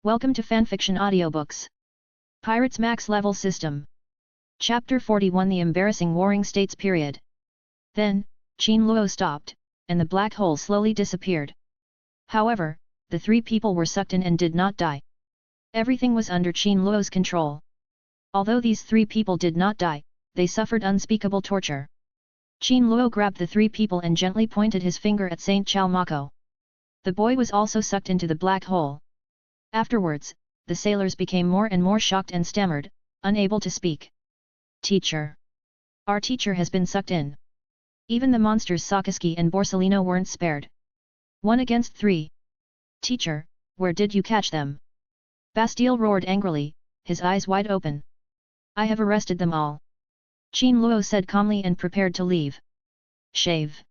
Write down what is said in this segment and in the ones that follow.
Welcome to Fanfiction Audiobooks. Pirates Max Level System. Chapter 41 The Embarrassing Warring States Period. Then, Qin Luo stopped, and the black hole slowly disappeared. However, the three people were sucked in and did not die. Everything was under Qin Luo's control. Although these three people did not die, they suffered unspeakable torture. Qin Luo grabbed the three people and gently pointed his finger at Saint Chao Mako. The boy was also sucked into the black hole. Afterwards, the sailors became more and more shocked and stammered, unable to speak. Teacher. Our teacher has been sucked in. Even the monsters Sakaski and Borsellino weren't spared. 1 against 3. Teacher, where did you catch them? Bastille roared angrily, his eyes wide open. I have arrested them all. Qin Luo said calmly and prepared to leave. Shave.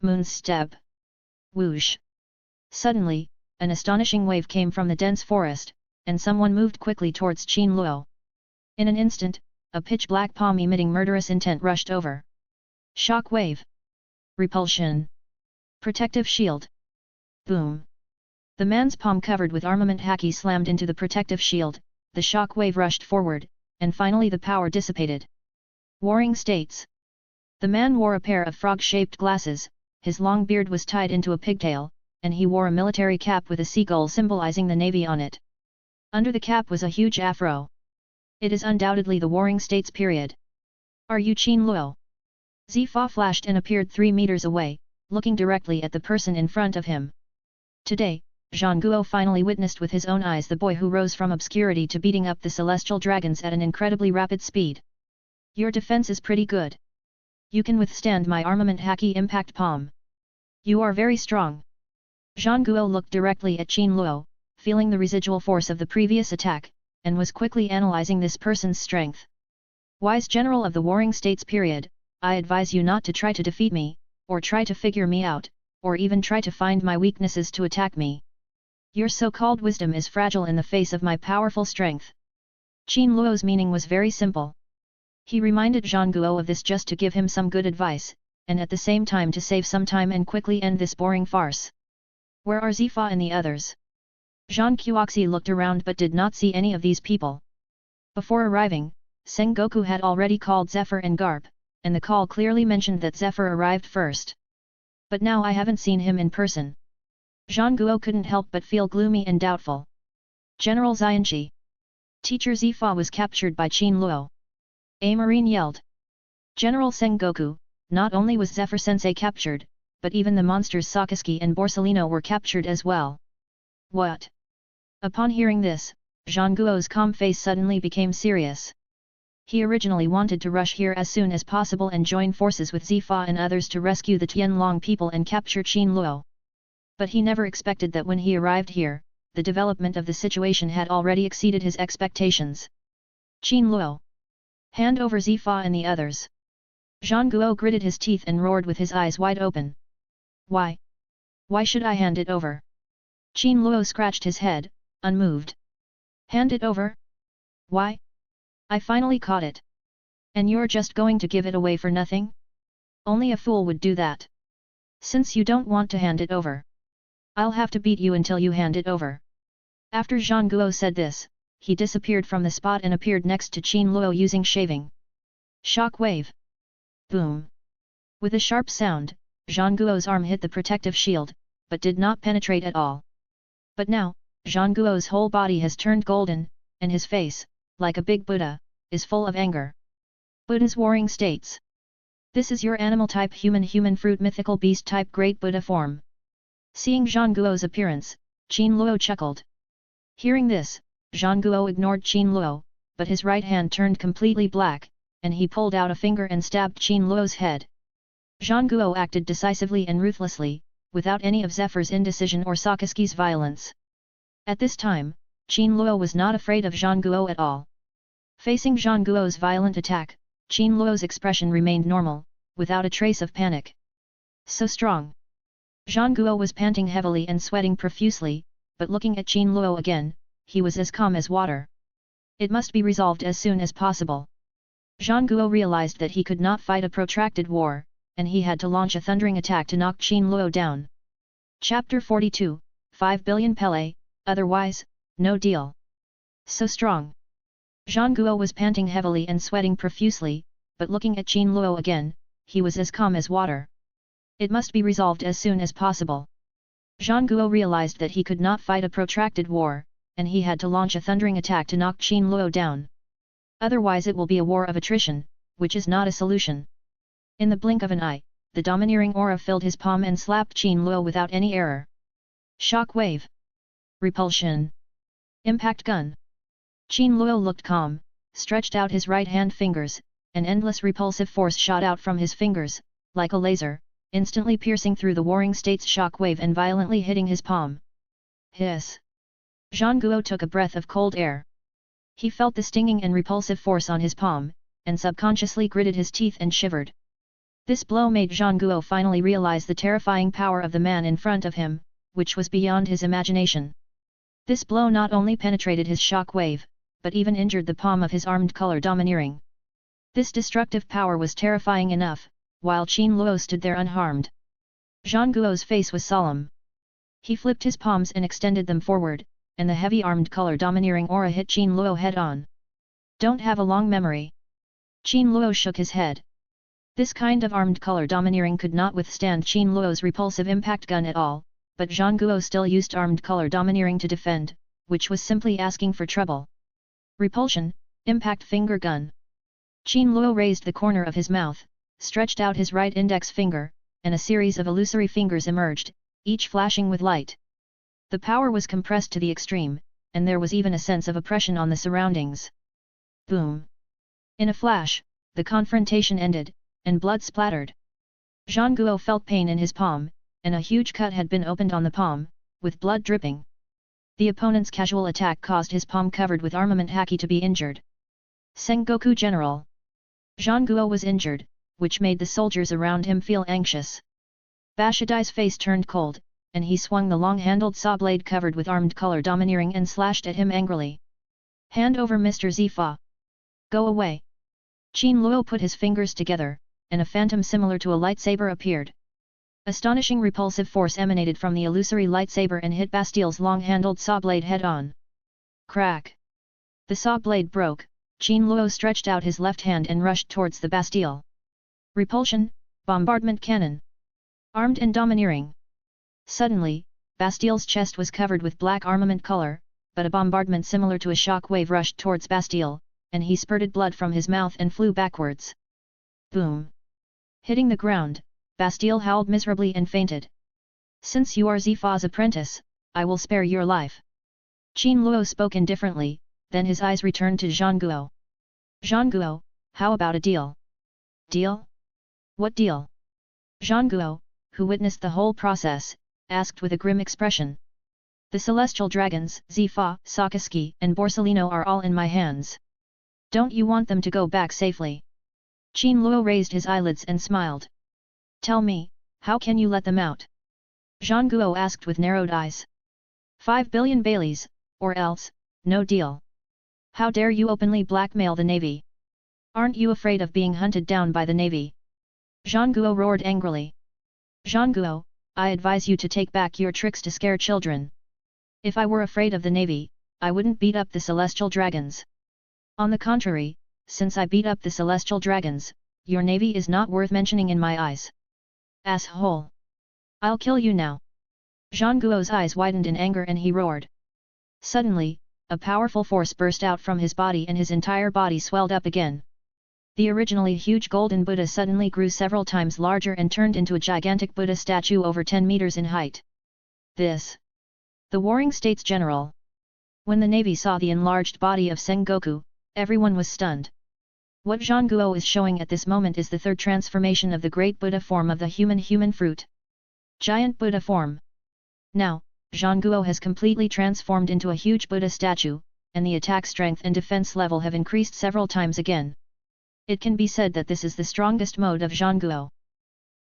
Moon's step. Whoosh. Suddenly, an astonishing wave came from the dense forest, and someone moved quickly towards Qin Luo. In an instant, a pitch-black palm emitting murderous intent rushed over. Shock wave. Repulsion. Protective shield. Boom. The man's palm covered with armament haki slammed into the protective shield, the shock wave rushed forward, and finally the power dissipated. Warring States. The man wore a pair of frog-shaped glasses, his long beard was tied into a pigtail, and he wore a military cap with a seagull symbolizing the navy on it. Under the cap was a huge afro. It is undoubtedly the Warring States period. Are you Qin Luo? Zifa flashed and appeared 3 meters away, looking directly at the person in front of him. Today, Zhang Guo finally witnessed with his own eyes the boy who rose from obscurity to beating up the celestial dragons at an incredibly rapid speed. Your defense is pretty good. You can withstand my armament haki impact palm. You are very strong. Zhang Guo looked directly at Qin Luo, feeling the residual force of the previous attack, and was quickly analyzing this person's strength. Wise General of the Warring States period, I advise you not to try to defeat me, or try to figure me out, or even try to find my weaknesses to attack me. Your so-called wisdom is fragile in the face of my powerful strength. Qin Luo's meaning was very simple. He reminded Zhang Guo of this just to give him some good advice, and at the same time to save some time and quickly end this boring farce. Where are Zifa and the others? Zhang Guoxi looked around but did not see any of these people. Before arriving, Sengoku had already called Zephyr and Garp, and the call clearly mentioned that Zephyr arrived first. But now I haven't seen him in person. Zhang Guo couldn't help but feel gloomy and doubtful. General Xianqi. Teacher Zifa was captured by Qin Luo. A Marine yelled. General Sengoku, not only was Zephyr-sensei captured, but even the monsters Sakaski and Borsellino were captured as well. What? Upon hearing this, Zhang Guo's calm face suddenly became serious. He originally wanted to rush here as soon as possible and join forces with Zifa and others to rescue the Tianlong people and capture Qin Luo. But he never expected that when he arrived here, the development of the situation had already exceeded his expectations. Qin Luo. Hand over Zifa and the others. Zhang Guo gritted his teeth and roared with his eyes wide open. Why? Why should I hand it over? Qin Luo scratched his head, unmoved. Hand it over? Why? I finally caught it. And you're just going to give it away for nothing? Only a fool would do that. Since you don't want to hand it over, I'll have to beat you until you hand it over. After Zhang Guo said this, he disappeared from the spot and appeared next to Qin Luo using shaving. Shock wave. Boom. With a sharp sound, Zhang Guo's arm hit the protective shield, but did not penetrate at all. But now, Zhang Guo's whole body has turned golden, and his face, like a big Buddha, is full of anger. Buddha's Warring States. This is your animal type human fruit mythical beast type great Buddha form. Seeing Zhang Guo's appearance, Qin Luo chuckled. Hearing this, Zhang Guo ignored Qin Luo, but his right hand turned completely black, and he pulled out a finger and stabbed Qin Luo's head. Zhang Guo acted decisively and ruthlessly, without any of Zephyr's indecision or Sakaski's violence. At this time, Qin Luo was not afraid of Zhang Guo at all. Facing Zhang Guo's violent attack, Qin Luo's expression remained normal, without a trace of panic. So strong. Zhang Guo was panting heavily and sweating profusely, but looking at Qin Luo again, he was as calm as water. It must be resolved as soon as possible. Zhang Guo realized that he could not fight a protracted war, and he had to launch a thundering attack to knock Qin Luo down. Chapter 42, 5 billion Pele, otherwise, no deal. So strong. Zhang Guo was panting heavily and sweating profusely, but looking at Qin Luo again, he was as calm as water. It must be resolved as soon as possible. Zhang Guo realized that he could not fight a protracted war, and he had to launch a thundering attack to knock Qin Luo down. Otherwise it will be a war of attrition, which is not a solution. In the blink of an eye, the domineering aura filled his palm and slapped Qin Luo without any error. Shock wave. Repulsion. Impact gun. Qin Luo looked calm, stretched out his right hand fingers, an endless repulsive force shot out from his fingers, like a laser, instantly piercing through the warring state's shock wave and violently hitting his palm. Hiss. Zhang Guo took a breath of cold air. He felt the stinging and repulsive force on his palm, and subconsciously gritted his teeth and shivered. This blow made Zhang Guo finally realize the terrifying power of the man in front of him, which was beyond his imagination. This blow not only penetrated his shock wave, but even injured the palm of his armed color domineering. This destructive power was terrifying enough, while Qin Luo stood there unharmed. Zhang Guo's face was solemn. He flipped his palms and extended them forward, and the heavy armed color domineering aura hit Qin Luo head on. Don't have a long memory. Qin Luo shook his head. This kind of armed color domineering could not withstand Qin Luo's repulsive impact gun at all, but Zhang Guo still used armed color domineering to defend, which was simply asking for trouble. Repulsion, impact finger gun. Qin Luo raised the corner of his mouth, stretched out his right index finger, and a series of illusory fingers emerged, each flashing with light. The power was compressed to the extreme, and there was even a sense of oppression on the surroundings. Boom! In a flash, the confrontation ended, and blood splattered. Zhang Guo felt pain in his palm, and a huge cut had been opened on the palm, with blood dripping. The opponent's casual attack caused his palm covered with armament haki to be injured. Sengoku General. Zhang Guo was injured, which made the soldiers around him feel anxious. Bashidai's face turned cold, and he swung the long-handled saw blade covered with armed color domineering and slashed at him angrily. Hand over Mr. Zifa. Go away. Qin Luo put his fingers together, and a phantom similar to a lightsaber appeared. Astonishing repulsive force emanated from the illusory lightsaber and hit Bastile's long-handled saw blade head-on. Crack! The saw blade broke. Qin Luo stretched out his left hand and rushed towards the Bastille. Repulsion, bombardment cannon. Armed and domineering. Suddenly, Bastile's chest was covered with black armament color, but a bombardment similar to a shock wave rushed towards Bastille, and he spurted blood from his mouth and flew backwards. Boom! Hitting the ground, Bastille howled miserably and fainted. Since you are Zifa's apprentice, I will spare your life. Qin Luo spoke indifferently, then his eyes returned to Zhang Guo. Zhang Guo, how about a deal? Deal? What deal? Zhang Guo, who witnessed the whole process, asked with a grim expression. The celestial dragons, Zifa, Sakaski, and Borsellino are all in my hands. Don't you want them to go back safely? Qin Luo raised his eyelids and smiled. Tell me, how can you let them out? Zhang Guo asked with narrowed eyes. 5 billion Baileys, or else, no deal. How dare you openly blackmail the navy? Aren't you afraid of being hunted down by the navy? Zhang Guo roared angrily. Zhang Guo, I advise you to take back your tricks to scare children. If I were afraid of the navy, I wouldn't beat up the celestial dragons. On the contrary, since I beat up the celestial dragons, your navy is not worth mentioning in my eyes. Asshole! I'll kill you now. Zhang Guo's eyes widened in anger and he roared. Suddenly, a powerful force burst out from his body and his entire body swelled up again. The originally huge golden Buddha suddenly grew several times larger and turned into a gigantic Buddha statue over 10 meters in height. This. The Warring States General. When the navy saw the enlarged body of Sengoku, everyone was stunned. What Zhang Guo is showing at this moment is the third transformation of the great Buddha form of the human fruit. Giant Buddha form. Now, Zhang Guo has completely transformed into a huge Buddha statue, and the attack strength and defense level have increased several times again. It can be said that this is the strongest mode of Zhang Guo.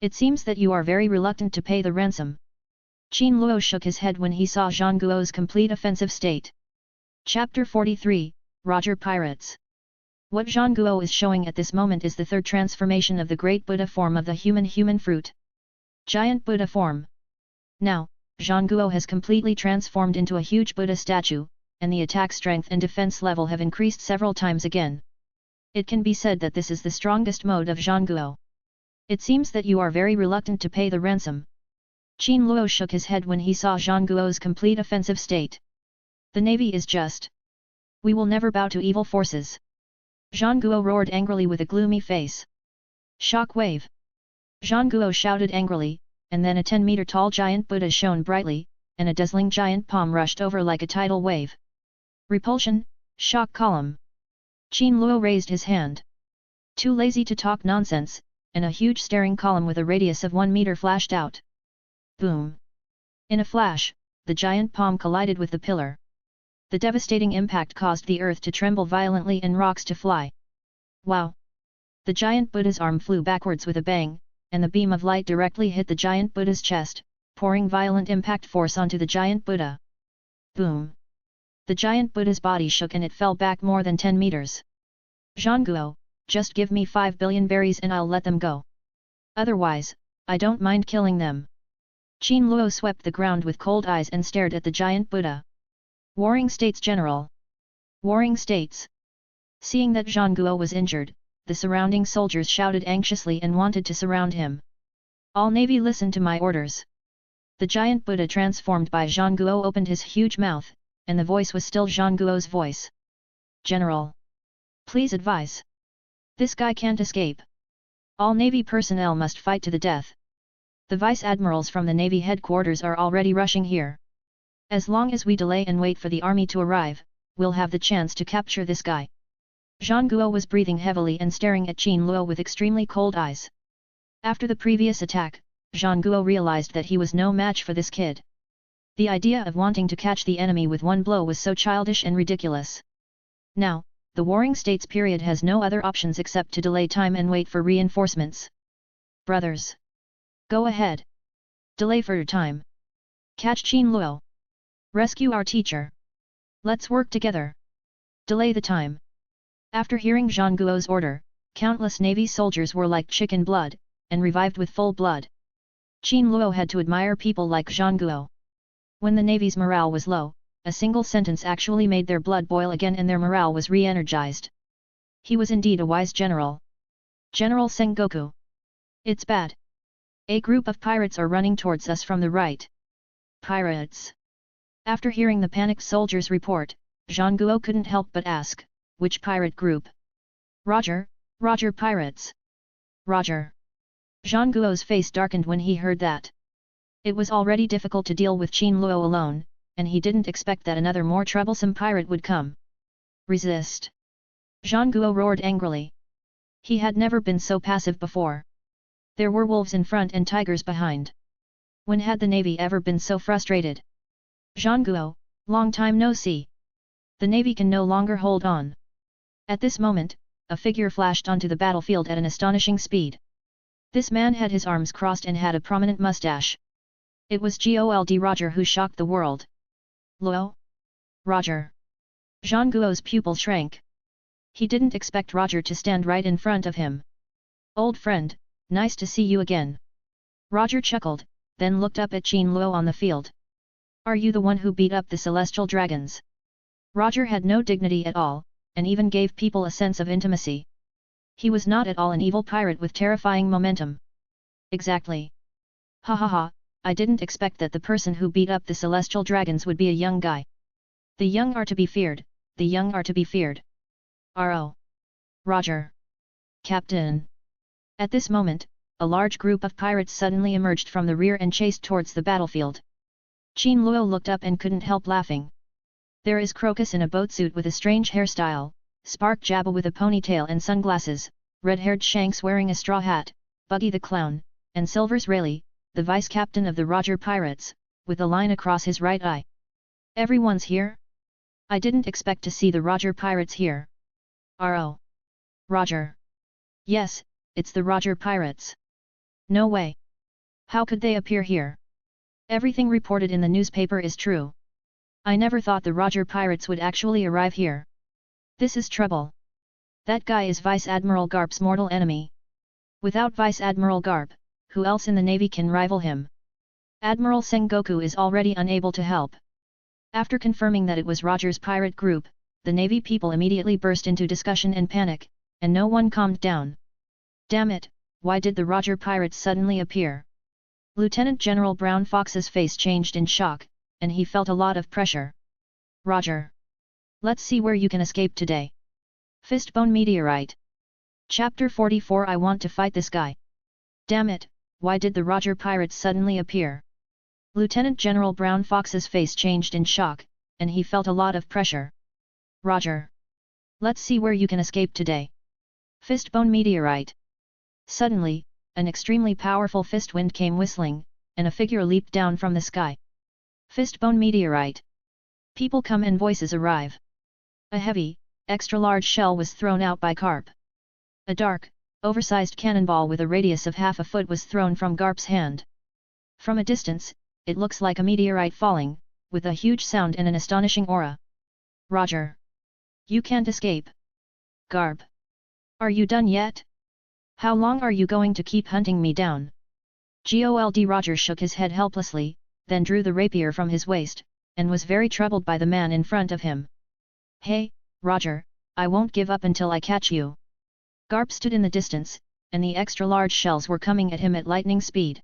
It seems that you are very reluctant to pay the ransom. Qin Luo shook his head when he saw Zhang Guo's complete offensive state. Chapter 43, Roger Pirates. What Zhang Guo is showing at this moment is the third transformation of the great Buddha form of the human fruit. Giant Buddha form. Now, Zhang Guo has completely transformed into a huge Buddha statue, and the attack strength and defense level have increased several times again. It can be said that this is the strongest mode of Zhangguo. It seems that you are very reluctant to pay the ransom. Qin Luo shook his head when he saw Zhangguo's complete offensive state. The navy is just. We will never bow to evil forces. Zhangguo roared angrily with a gloomy face. Shock wave! Zhangguo shouted angrily, and then a 10-meter tall giant Buddha shone brightly, and a dazzling giant palm rushed over like a tidal wave. Repulsion, shock column. Qin Luo raised his hand. Too lazy to talk nonsense, and a huge staring column with a radius of 1 meter flashed out. Boom! In a flash, the giant palm collided with the pillar. The devastating impact caused the earth to tremble violently and rocks to fly. Wow! The giant Buddha's arm flew backwards with a bang, and the beam of light directly hit the giant Buddha's chest, pouring violent impact force onto the giant Buddha. Boom! The giant Buddha's body shook and it fell back more than 10 meters. Zhangguo, just give me 5 billion berries and I'll let them go. Otherwise, I don't mind killing them. Qin Luo swept the ground with cold eyes and stared at the giant Buddha. Warring States General. Warring States. Seeing that Zhangguo was injured, the surrounding soldiers shouted anxiously and wanted to surround him. All navy listen to my orders. The giant Buddha transformed by Zhangguo opened his huge mouth, and the voice was still Zhangguo's voice. General. Please advise. This guy can't escape. All navy personnel must fight to the death. The vice admirals from the navy headquarters are already rushing here. As long as we delay and wait for the army to arrive, we'll have the chance to capture this guy. Zhangguo was breathing heavily and staring at Qin Luo with extremely cold eyes. After the previous attack, Zhangguo realized that he was no match for this kid. The idea of wanting to catch the enemy with one blow was so childish and ridiculous. Now, the Warring States period has no other options except to delay time and wait for reinforcements. Brothers! Go ahead! Delay for your time. Catch Qin Luo! Rescue our teacher! Let's work together! Delay the time! After hearing Zhangguo's order, countless navy soldiers were like chicken blood, and revived with full blood. Qin Luo had to admire people like Zhangguo. When the navy's morale was low, a single sentence actually made their blood boil again and their morale was re-energized. He was indeed a wise general. General Sengoku. It's bad. A group of pirates are running towards us from the right. Pirates. After hearing the panicked soldiers' report, Zhangguo couldn't help but ask, which pirate group? Roger, Roger pirates. Roger. Zhangguo's face darkened when he heard that. It was already difficult to deal with Qin Luo alone, and he didn't expect that another more troublesome pirate would come. Resist! Zhangguo roared angrily. He had never been so passive before. There were wolves in front and tigers behind. When had the navy ever been so frustrated? Zhangguo, long time no see. The navy can no longer hold on. At this moment, a figure flashed onto the battlefield at an astonishing speed. This man had his arms crossed and had a prominent mustache. It was Gold Roger who shocked the world. Luo? Roger. Zhangguo's pupil shrank. He didn't expect Roger to stand right in front of him. Old friend, nice to see you again. Roger chuckled, then looked up at Qin Luo on the field. Are you the one who beat up the celestial dragons? Roger had no dignity at all, and even gave people a sense of intimacy. He was not at all an evil pirate with terrifying momentum. Exactly. Ha ha ha, I didn't expect that the person who beat up the celestial dragons would be a young guy. The young are to be feared, the young are to be feared. R.O. Roger. Captain. At this moment, a large group of pirates suddenly emerged from the rear and chased towards the battlefield. Qin Luo looked up and couldn't help laughing. There is Crocus in a boat suit with a strange hairstyle, Spark Jabba with a ponytail and sunglasses, red-haired Shanks wearing a straw hat, Buggy the Clown, and Silver's Rayleigh, the vice-captain of the Roger Pirates, with a line across his right eye. Everyone's here? I didn't expect to see the Roger Pirates here. R.O. Roger. Yes, it's the Roger Pirates. No way. How could they appear here? Everything reported in the newspaper is true. I never thought the Roger Pirates would actually arrive here. This is trouble. That guy is Vice Admiral Garp's mortal enemy. Without Vice Admiral Garp, who else in the Navy can rival him? Admiral Sengoku is already unable to help. After confirming that it was Roger's pirate group, the Navy people immediately burst into discussion and panic, and no one calmed down. Damn it, why did the Roger pirates suddenly appear? Lieutenant General Brown Fox's face changed in shock, and he felt a lot of pressure. Roger! Let's see where you can escape today. Fistbone Meteorite. Chapter 44 I want to fight this guy. Damn it, why did the Roger pirates suddenly appear? Lieutenant General Brown Fox's face changed in shock, and he felt a lot of pressure. Roger! Let's see where you can escape today. Fistbone Meteorite. Suddenly, an extremely powerful fist wind came whistling, and a figure leaped down from the sky. Fistbone Meteorite. People come and voices arrive. A heavy, extra-large shell was thrown out by Garp. A dark, oversized cannonball with a radius of half a foot was thrown from Garp's hand. From a distance, it looks like a meteorite falling, with a huge sound and an astonishing aura. Roger! You can't escape. Garp! Are you done yet? How long are you going to keep hunting me down? Gold Roger shook his head helplessly, then drew the rapier from his waist, and was very troubled by the man in front of him. Hey, Roger, I won't give up until I catch you. Garp stood in the distance, and the extra-large shells were coming at him at lightning speed.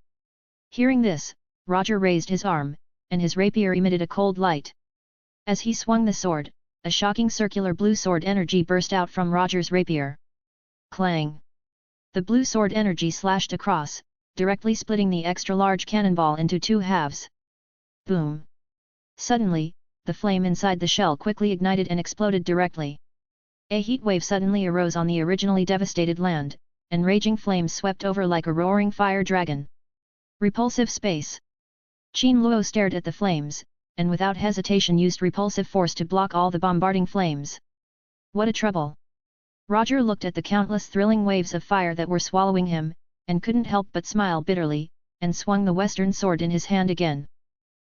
Hearing this, Roger raised his arm, and his rapier emitted a cold light. As he swung the sword, a shocking circular blue sword energy burst out from Roger's rapier. Clang! The blue sword energy slashed across, directly splitting the extra-large cannonball into two halves. Boom! Suddenly, the flame inside the shell quickly ignited and exploded directly. A heat wave suddenly arose on the originally devastated land, and raging flames swept over like a roaring fire dragon. Repulsive space. Qin Luo stared at the flames, and without hesitation used repulsive force to block all the bombarding flames. What a trouble! Roger looked at the countless thrilling waves of fire that were swallowing him, and couldn't help but smile bitterly, and swung the western sword in his hand again.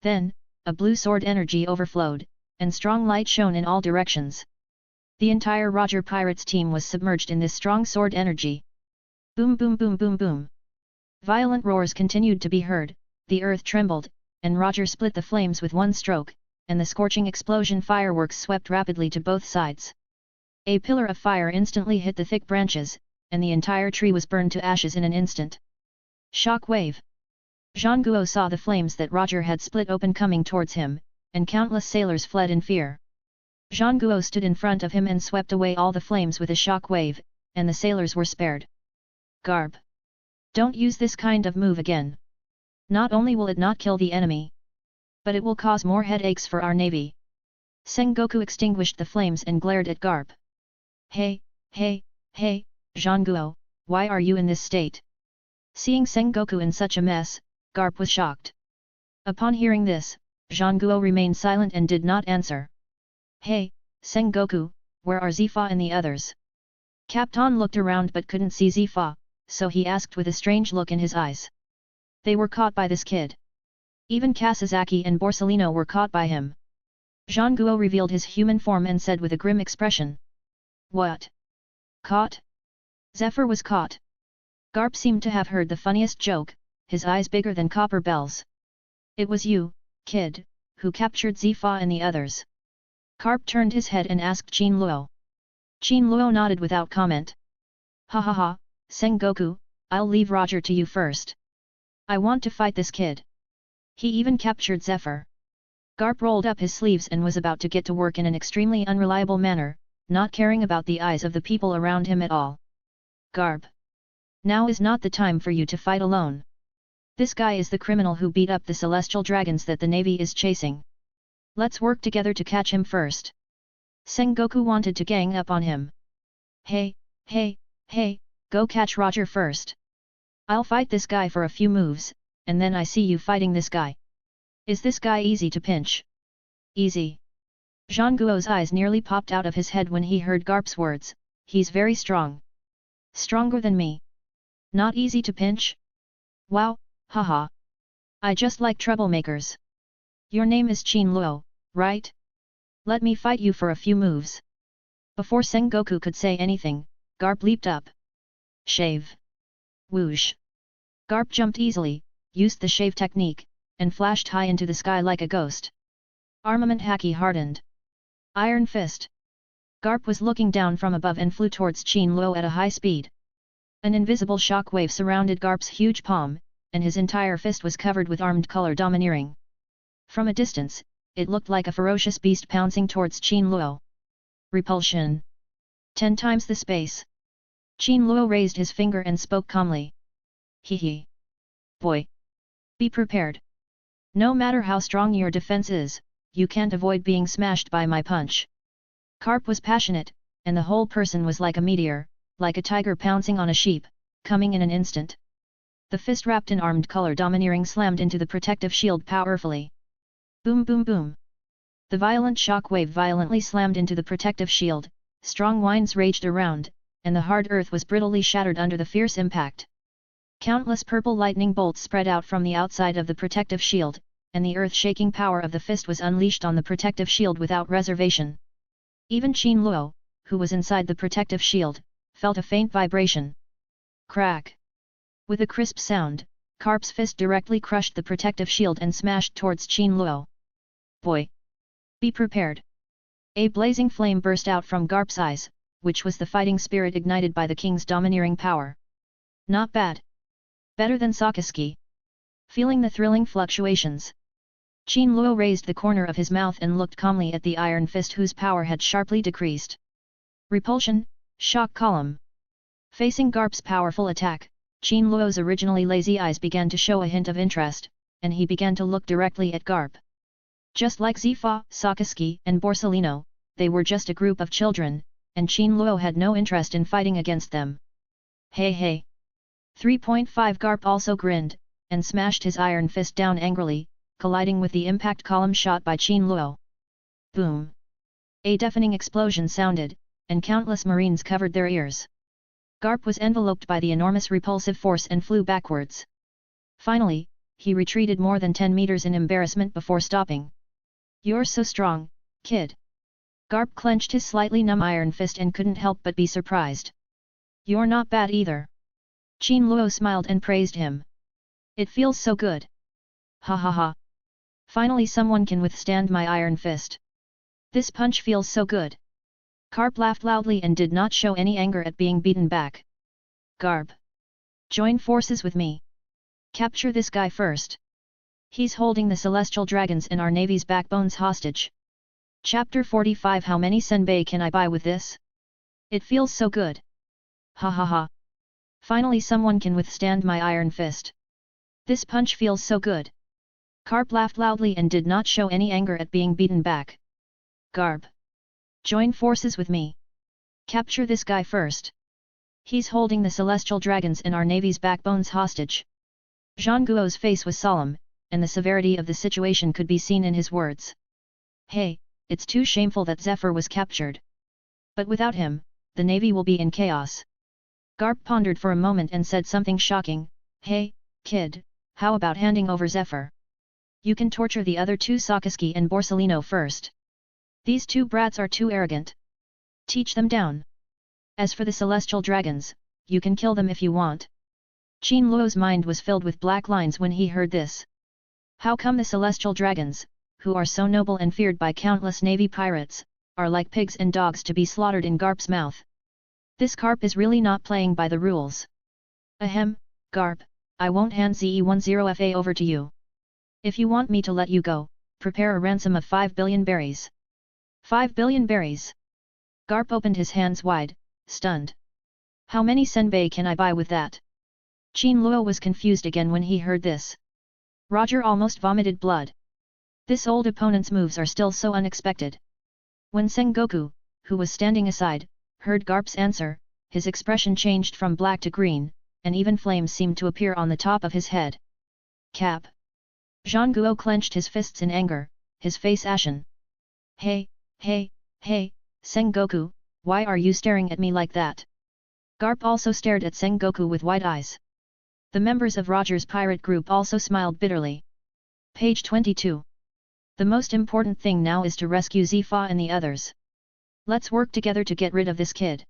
Then, a blue sword energy overflowed, and strong light shone in all directions. The entire Roger Pirates team was submerged in this strong sword energy. Boom boom boom boom boom. Violent roars continued to be heard, the earth trembled, and Roger split the flames with one stroke, and the scorching explosion fireworks swept rapidly to both sides. A pillar of fire instantly hit the thick branches, and the entire tree was burned to ashes in an instant. Shock wave. Zhang Guo saw the flames that Roger had split open coming towards him, and countless sailors fled in fear. Zhang Guo stood in front of him and swept away all the flames with a shock wave, and the sailors were spared. Garp! Don't use this kind of move again. Not only will it not kill the enemy, but it will cause more headaches for our navy. Sengoku extinguished the flames and glared at Garp. Hey, Zhang Guo, why are you in this state? Seeing Sengoku in such a mess, Garp was shocked. Upon hearing this, Zhang Guo remained silent and did not answer. Hey, Sengoku, where are Zifa and the others? Captain looked around but couldn't see Zifa, so he asked with a strange look in his eyes. They were caught by this kid. Even Kasazaki and Borsellino were caught by him. Zhang Guo revealed his human form and said with a grim expression. What? Caught? Zephyr was caught. Garp seemed to have heard the funniest joke, his eyes bigger than copper bells. It was you, kid, who captured Zifa and the others. Garp turned his head and asked Qin Luo. Qin Luo nodded without comment. Ha ha ha, Sengoku, I'll leave Roger to you first. I want to fight this kid. He even captured Zephyr. Garp rolled up his sleeves and was about to get to work in an extremely unreliable manner, not caring about the eyes of the people around him at all. Garp! Now is not the time for you to fight alone. This guy is the criminal who beat up the celestial dragons that the navy is chasing. Let's work together to catch him first. Sengoku wanted to gang up on him. Hey, go catch Roger first. I'll fight this guy for a few moves, and then I see you fighting this guy. Is this guy easy to pinch? Easy. Zhang Guo's eyes nearly popped out of his head when he heard Garp's words. He's very strong. Stronger than me. Not easy to pinch? Wow, haha. I just like troublemakers. Your name is Qin Luo, right? Let me fight you for a few moves. Before Sengoku could say anything, Garp leaped up. Shave. Whoosh. Garp jumped easily, used the shave technique, and flashed high into the sky like a ghost. Armament haki hardened. Iron Fist. Garp was looking down from above and flew towards Qin Luo at a high speed. An invisible shock wave surrounded Garp's huge palm, and his entire fist was covered with armed color domineering. From a distance, it looked like a ferocious beast pouncing towards Qin Luo. Repulsion. 10 times the space. Qin Luo raised his finger and spoke calmly. Hee. Boy. Be prepared. No matter how strong your defense is, you can't avoid being smashed by my punch. Garp was passionate, and the whole person was like a meteor, like a tiger pouncing on a sheep, coming in an instant. The fist wrapped in armed color domineering slammed into the protective shield powerfully. Boom boom boom. The violent shock wave violently slammed into the protective shield, strong winds raged around, and the hard earth was brittly shattered under the fierce impact. Countless purple lightning bolts spread out from the outside of the protective shield, and the earth-shaking power of the fist was unleashed on the protective shield without reservation. Even Qin Luo, who was inside the protective shield, felt a faint vibration. Crack! With a crisp sound, Garp's fist directly crushed the protective shield and smashed towards Qin Luo. Boy! Be prepared! A blazing flame burst out from Garp's eyes, which was the fighting spirit ignited by the king's domineering power. Not bad. Better than Sakazuki. Feeling the thrilling fluctuations, Qin Luo raised the corner of his mouth and looked calmly at the iron fist whose power had sharply decreased. Repulsion, shock column. Facing Garp's powerful attack, Qin Luo's originally lazy eyes began to show a hint of interest, and he began to look directly at Garp. Just like Zifa, Sakazuki and Borsellino, they were just a group of children, and Qin Luo had no interest in fighting against them. Hey hey! 3.5 Garp also grinned, and smashed his iron fist down angrily, colliding with the impact column shot by Qin Luo. Boom! A deafening explosion sounded, and countless marines covered their ears. Garp was enveloped by the enormous repulsive force and flew backwards. Finally, he retreated more than 10 meters in embarrassment before stopping. You're so strong, kid. Garp clenched his slightly numb iron fist and couldn't help but be surprised. You're not bad either. Qin Luo smiled and praised him. It feels so good. Ha ha ha. Finally someone can withstand my iron fist. This punch feels so good. Garp laughed loudly and did not show any anger at being beaten back. Garp. Join forces with me. Capture this guy first. He's holding the celestial dragons and our navy's backbones hostage. Chapter 45 How many senbei can I buy with this? It feels so good. Ha ha ha. Finally someone can withstand my iron fist. This punch feels so good. Garp laughed loudly and did not show any anger at being beaten back. Garp. Join forces with me. Capture this guy first. He's holding the celestial dragons and our navy's backbones hostage. Zhang Guo's face was solemn, and the severity of the situation could be seen in his words. Hey, it's too shameful that Zephyr was captured. But without him, the navy will be in chaos. Garp pondered for a moment and said something shocking. Hey, kid, how about handing over Zephyr? You can torture the other two Sakazuki and Borsellino first. These two brats are too arrogant. Teach them down. As for the celestial dragons, you can kill them if you want. Qin Luo's mind was filled with black lines when he heard this. How come the celestial dragons, who are so noble and feared by countless navy pirates, are like pigs and dogs to be slaughtered in Garp's mouth? This Garp is really not playing by the rules. Ahem, Garp, I won't hand ZE10FA over to you. If you want me to let you go, prepare a ransom of 5 billion berries. 5 billion berries. Garp opened his hands wide, stunned. How many senbei can I buy with that? Qin Luo was confused again when he heard this. Roger almost vomited blood. This old opponent's moves are still so unexpected. When Sengoku, who was standing aside, heard Garp's answer, his expression changed from black to green, and even flames seemed to appear on the top of his head. Cap. Zhang Guo clenched his fists in anger, his face ashen. Hey, Sengoku, why are you staring at me like that? Garp also stared at Sengoku with wide eyes. The members of Roger's pirate group also smiled bitterly. Page 22. The most important thing now is to rescue Zifa and the others. Let's work together to get rid of this kid.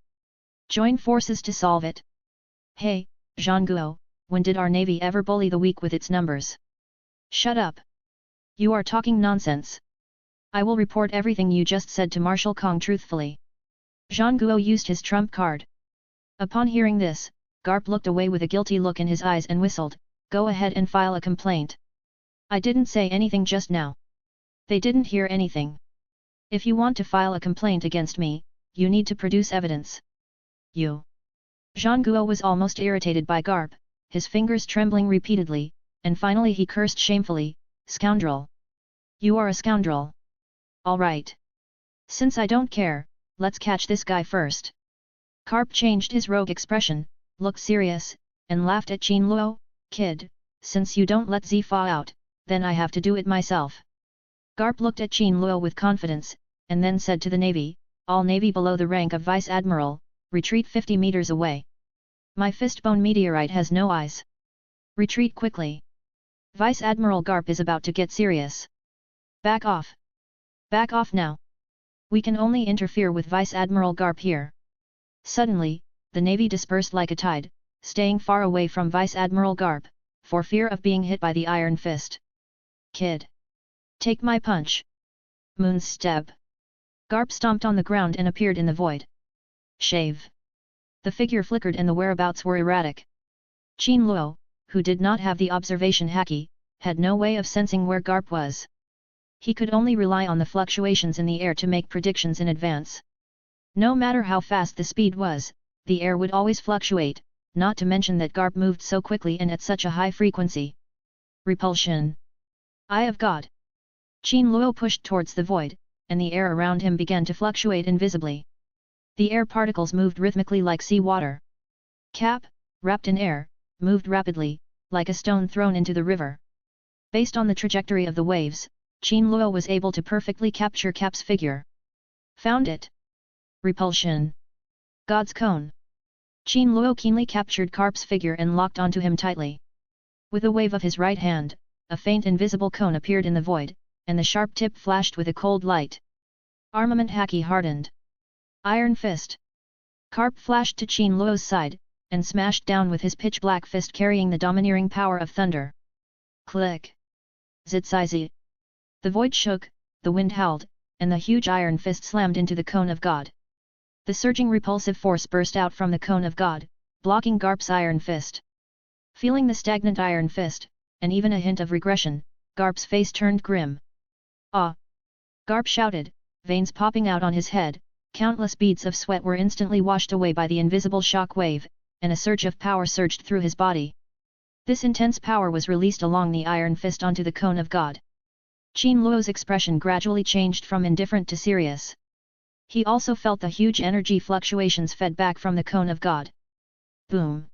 Join forces to solve it. Hey, Zhang Guo, when did our navy ever bully the weak with its numbers? Shut up. You are talking nonsense. I will report everything you just said to Marshal Kong truthfully. Zhang Guo used his trump card. Upon hearing this, Garp looked away with a guilty look in his eyes and whistled, "Go ahead and file a complaint." "I didn't say anything just now." They didn't hear anything. "If you want to file a complaint against me, you need to produce evidence." "You." Zhang Guo was almost irritated by Garp, his fingers trembling repeatedly, and finally he cursed shamefully, "Scoundrel! You are a scoundrel! All right. Since I don't care, let's catch this guy first." Garp changed his rogue expression, looked serious, and laughed at Qin Luo, "Kid, since you don't let Zifa out, then I have to do it myself." Garp looked at Qin Luo with confidence, and then said to the Navy, "All Navy below the rank of Vice Admiral, retreat 50 meters away. My fistbone meteorite has no eyes. Retreat quickly. Vice Admiral Garp is about to get serious. Back off. Back off now. We can only interfere with Vice Admiral Garp here." Suddenly, the Navy dispersed like a tide, staying far away from Vice Admiral Garp, for fear of being hit by the Iron Fist. "Kid! Take my punch!" Moon's step. Garp stomped on the ground and appeared in the void. Shave. The figure flickered and the whereabouts were erratic. Qin Luo, who did not have the observation haki, had no way of sensing where Garp was. He could only rely on the fluctuations in the air to make predictions in advance. No matter how fast the speed was, the air would always fluctuate, not to mention that Garp moved so quickly and at such a high frequency. Repulsion. Eye of God. Qin Luo pushed towards the void, and the air around him began to fluctuate invisibly. The air particles moved rhythmically like sea water. Cap, wrapped in air, moved rapidly, like a stone thrown into the river. Based on the trajectory of the waves, Qin Luo was able to perfectly capture Cap's figure. Found it. Repulsion. God's cone. Qin Luo keenly captured Garp's figure and locked onto him tightly. With a wave of his right hand, a faint invisible cone appeared in the void, and the sharp tip flashed with a cold light. Armament haki hardened. Iron Fist. Garp flashed to Qin Luo's side, and smashed down with his pitch-black fist carrying the domineering power of thunder. Click. Zitsizi. The void shook, the wind howled, and the huge iron fist slammed into the cone of God. The surging repulsive force burst out from the cone of God, blocking Garp's iron fist. Feeling the stagnant iron fist, and even a hint of regression, Garp's face turned grim. "Ah!" Garp shouted, veins popping out on his head, countless beads of sweat were instantly washed away by the invisible shock wave, and a surge of power surged through his body. This intense power was released along the iron fist onto the cone of God. Qin Luo's expression gradually changed from indifferent to serious. He also felt the huge energy fluctuations fed back from the cone of God. Boom!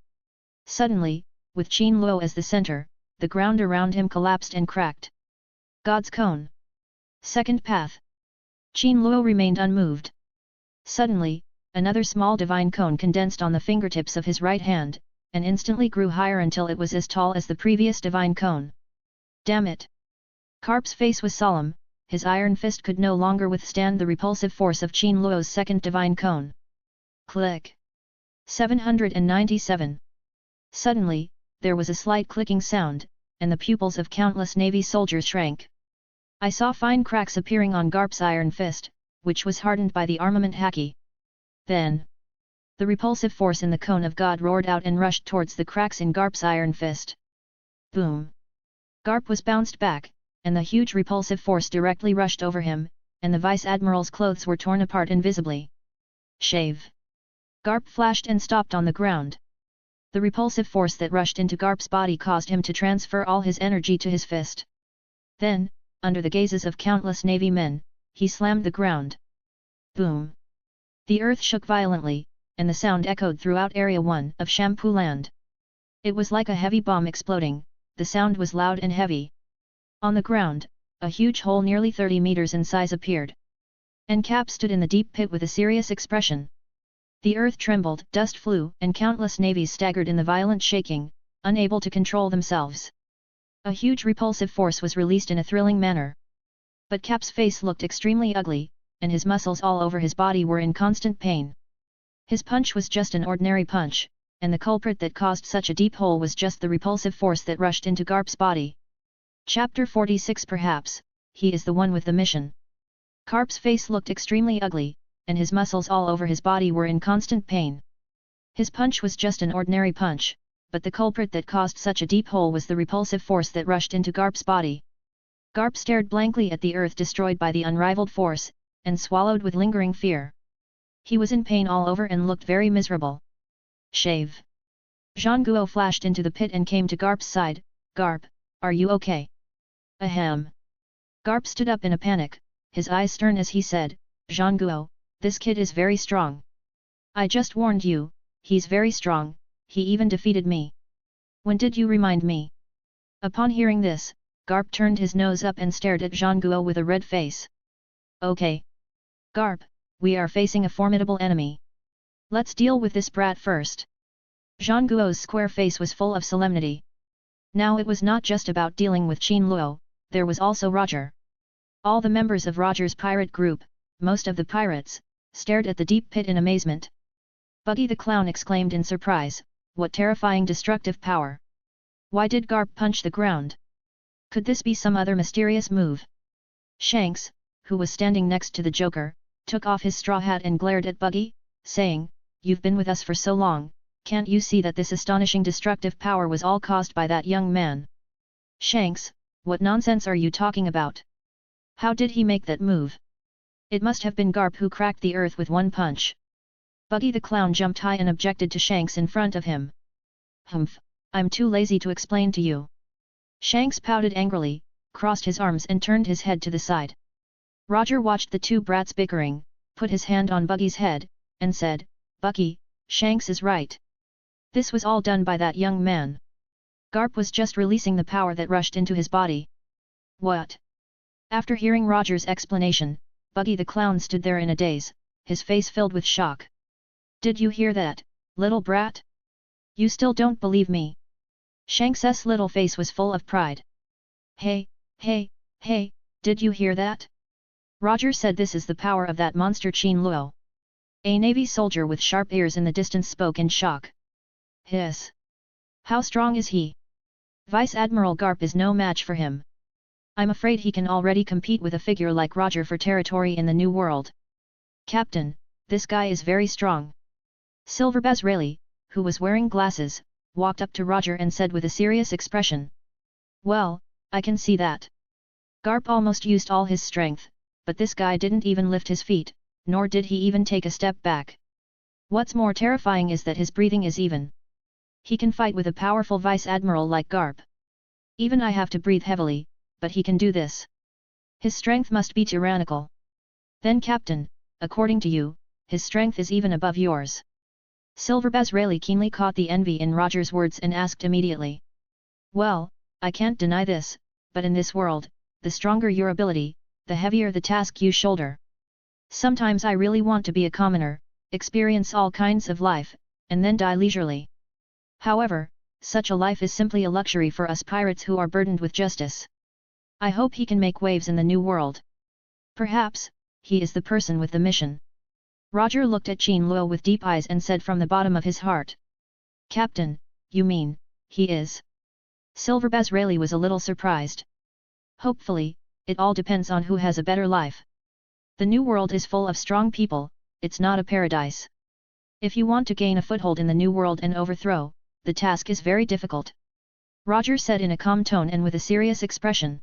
Suddenly, with Qin Luo as the center, the ground around him collapsed and cracked. God's cone. Second path. Qin Luo remained unmoved. Suddenly, another small divine cone condensed on the fingertips of his right hand, and instantly grew higher until it was as tall as the previous divine cone. Damn it! Garp's face was solemn, his iron fist could no longer withstand the repulsive force of Qin Luo's second divine cone. Click. 797. Suddenly, there was a slight clicking sound, and the pupils of countless Navy soldiers shrank. I saw fine cracks appearing on Garp's iron fist, which was hardened by the armament haki. Then, the repulsive force in the cone of God roared out and rushed towards the cracks in Garp's iron fist. Boom! Garp was bounced back, and the huge repulsive force directly rushed over him, and the Vice Admiral's clothes were torn apart invisibly. Shave! Garp flashed and stopped on the ground. The repulsive force that rushed into Garp's body caused him to transfer all his energy to his fist. Then, under the gazes of countless Navy men, he slammed the ground. Boom! The earth shook violently, and the sound echoed throughout Area 1 of Shampoo Land. It was like a heavy bomb exploding, the sound was loud and heavy. On the ground, a huge hole nearly 30 meters in size appeared. And Cap stood in the deep pit with a serious expression. The earth trembled, dust flew, and countless navies staggered in the violent shaking, unable to control themselves. A huge repulsive force was released in a thrilling manner. But Cap's face looked extremely ugly, and his muscles all over his body were in constant pain. His punch was just an ordinary punch, and the culprit that caused such a deep hole was just the repulsive force that rushed into Garp's body. Chapter 46. Perhaps, he is the one with the mission. Karp's face looked extremely ugly, and his muscles all over his body were in constant pain. His punch was just an ordinary punch, but the culprit that caused such a deep hole was the repulsive force that rushed into Garp's body. Garp stared blankly at the earth destroyed by the unrivaled force, and swallowed with lingering fear. He was in pain all over and looked very miserable. Shave. Zhang Guo flashed into the pit and came to Garp's side. Garp, are you okay? Ahem. Garp stood up in a panic, his eyes stern as he said, Zhang Guo, this kid is very strong. I just warned you, he's very strong, he even defeated me. When did you remind me? Upon hearing this, Garp turned his nose up and stared at Zhang Guo with a red face. Okay. Garp, we are facing a formidable enemy. Let's deal with this brat first. Zhang Guo's square face was full of solemnity. Now it was not just about dealing with Qin Luo, there was also Roger. All the members of Roger's pirate group, most of the pirates, stared at the deep pit in amazement. Buggy the Clown exclaimed in surprise, what terrifying destructive power! Why did Garp punch the ground? Could this be some other mysterious move? Shanks, who was standing next to the Joker, took off his straw hat and glared at Buggy, saying, You've been with us for so long, can't you see that this astonishing destructive power was all caused by that young man? Shanks, what nonsense are you talking about? How did he make that move? It must have been Garp who cracked the earth with one punch. Buggy the Clown jumped high and objected to Shanks in front of him. Humph, I'm too lazy to explain to you. Shanks pouted angrily, crossed his arms and turned his head to the side. Roger watched the two brats bickering, put his hand on Buggy's head, and said, Buggy, Shanks is right. This was all done by that young man. Garp was just releasing the power that rushed into his body. What? After hearing Roger's explanation, Buggy the Clown stood there in a daze, his face filled with shock. Did you hear that, little brat? You still don't believe me? Shanks's little face was full of pride. Hey, did you hear that? Roger said this is the power of that monster Qin Luo. A navy soldier with sharp ears in the distance spoke in shock. Hiss. How strong is he? Vice Admiral Garp is no match for him. I'm afraid he can already compete with a figure like Roger for territory in the New World. Captain, this guy is very strong. Silverbaz Rayleigh, who was wearing glasses, walked up to Roger and said with a serious expression. Well, I can see that. Garp almost used all his strength, but this guy didn't even lift his feet, nor did he even take a step back. What's more terrifying is that his breathing is even. He can fight with a powerful Vice Admiral like Garp. Even I have to breathe heavily, but he can do this. His strength must be tyrannical. Then Captain, according to you, his strength is even above yours. Silverbaz Rayleigh keenly caught the envy in Roger's words and asked immediately. Well, I can't deny this, but in this world, the stronger your ability, the heavier the task you shoulder. Sometimes I really want to be a commoner, experience all kinds of life, and then die leisurely. However, such a life is simply a luxury for us pirates who are burdened with justice. I hope he can make waves in the New World. Perhaps, he is the person with the mission. Roger looked at Qin Luo with deep eyes and said from the bottom of his heart. Captain, you mean, he is? Silverbaz Rayleigh was a little surprised. Hopefully, it all depends on who has a better life. The New World is full of strong people, it's not a paradise. If you want to gain a foothold in the New World and overthrow, the task is very difficult. Roger said in a calm tone and with a serious expression.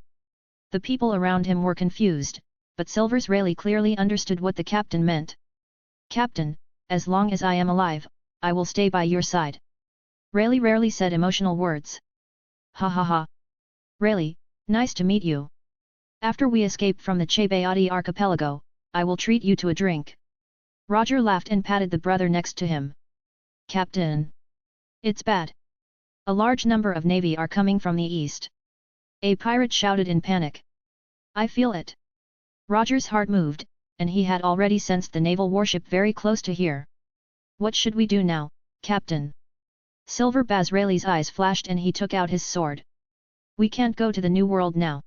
The people around him were confused, but Silverbaz Rayleigh clearly understood what the captain meant. Captain, as long as I am alive, I will stay by your side. Rayleigh rarely said emotional words. Ha ha ha. Rayleigh, nice to meet you. After we escape from the Chebayati archipelago, I will treat you to a drink. Roger laughed and patted the brother next to him. Captain. It's bad. A large number of navy are coming from the east. A pirate shouted in panic. I feel it. Roger's heart moved, and he had already sensed the naval warship very close to here. What should we do now, Captain? Silverbaz Rayleigh's eyes flashed and he took out his sword. We can't go to the New World now.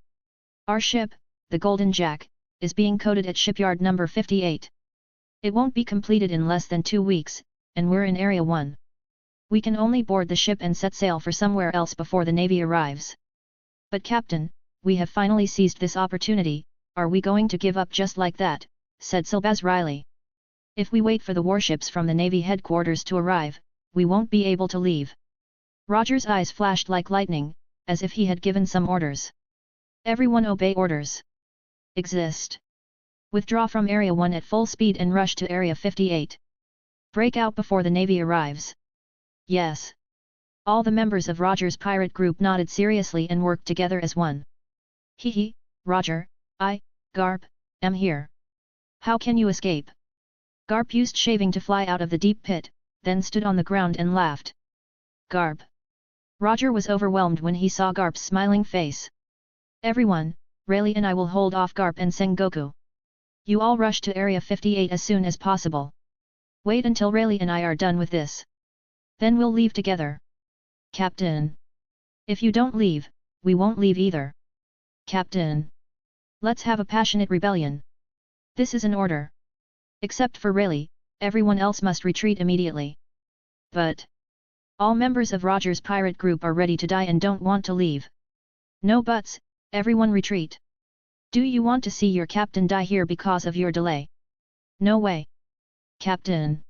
Our ship, the Golden Jack, is being coated at shipyard number 58. It won't be completed in less than 2 weeks, and we're in Area 1. We can only board the ship and set sail for somewhere else before the Navy arrives. But Captain, we have finally seized this opportunity, are we going to give up just like that, said Silbaz wryly. If we wait for the warships from the Navy headquarters to arrive, we won't be able to leave. Roger's eyes flashed like lightning, as if he had given some orders. Everyone obey orders. Exist. Withdraw from Area 1 at full speed and rush to Area 58. Break out before the Navy arrives. Yes. All the members of Roger's pirate group nodded seriously and worked together as one. Hee, Roger, Garp, am here. How can you escape? Garp used shaving to fly out of the deep pit, then stood on the ground and laughed. Garp. Roger was overwhelmed when he saw Garp's smiling face. Everyone, Rayleigh and I will hold off Garp and Sengoku. You all rush to Area 58 as soon as possible. Wait until Rayleigh and I are done with this. Then we'll leave together. Captain. If you don't leave, we won't leave either. Captain. Let's have a passionate rebellion. This is an order. Except for Rayleigh, everyone else must retreat immediately. But all members of Roger's pirate group are ready to die and don't want to leave. No buts, everyone retreat. Do you want to see your captain die here because of your delay? No way. Captain.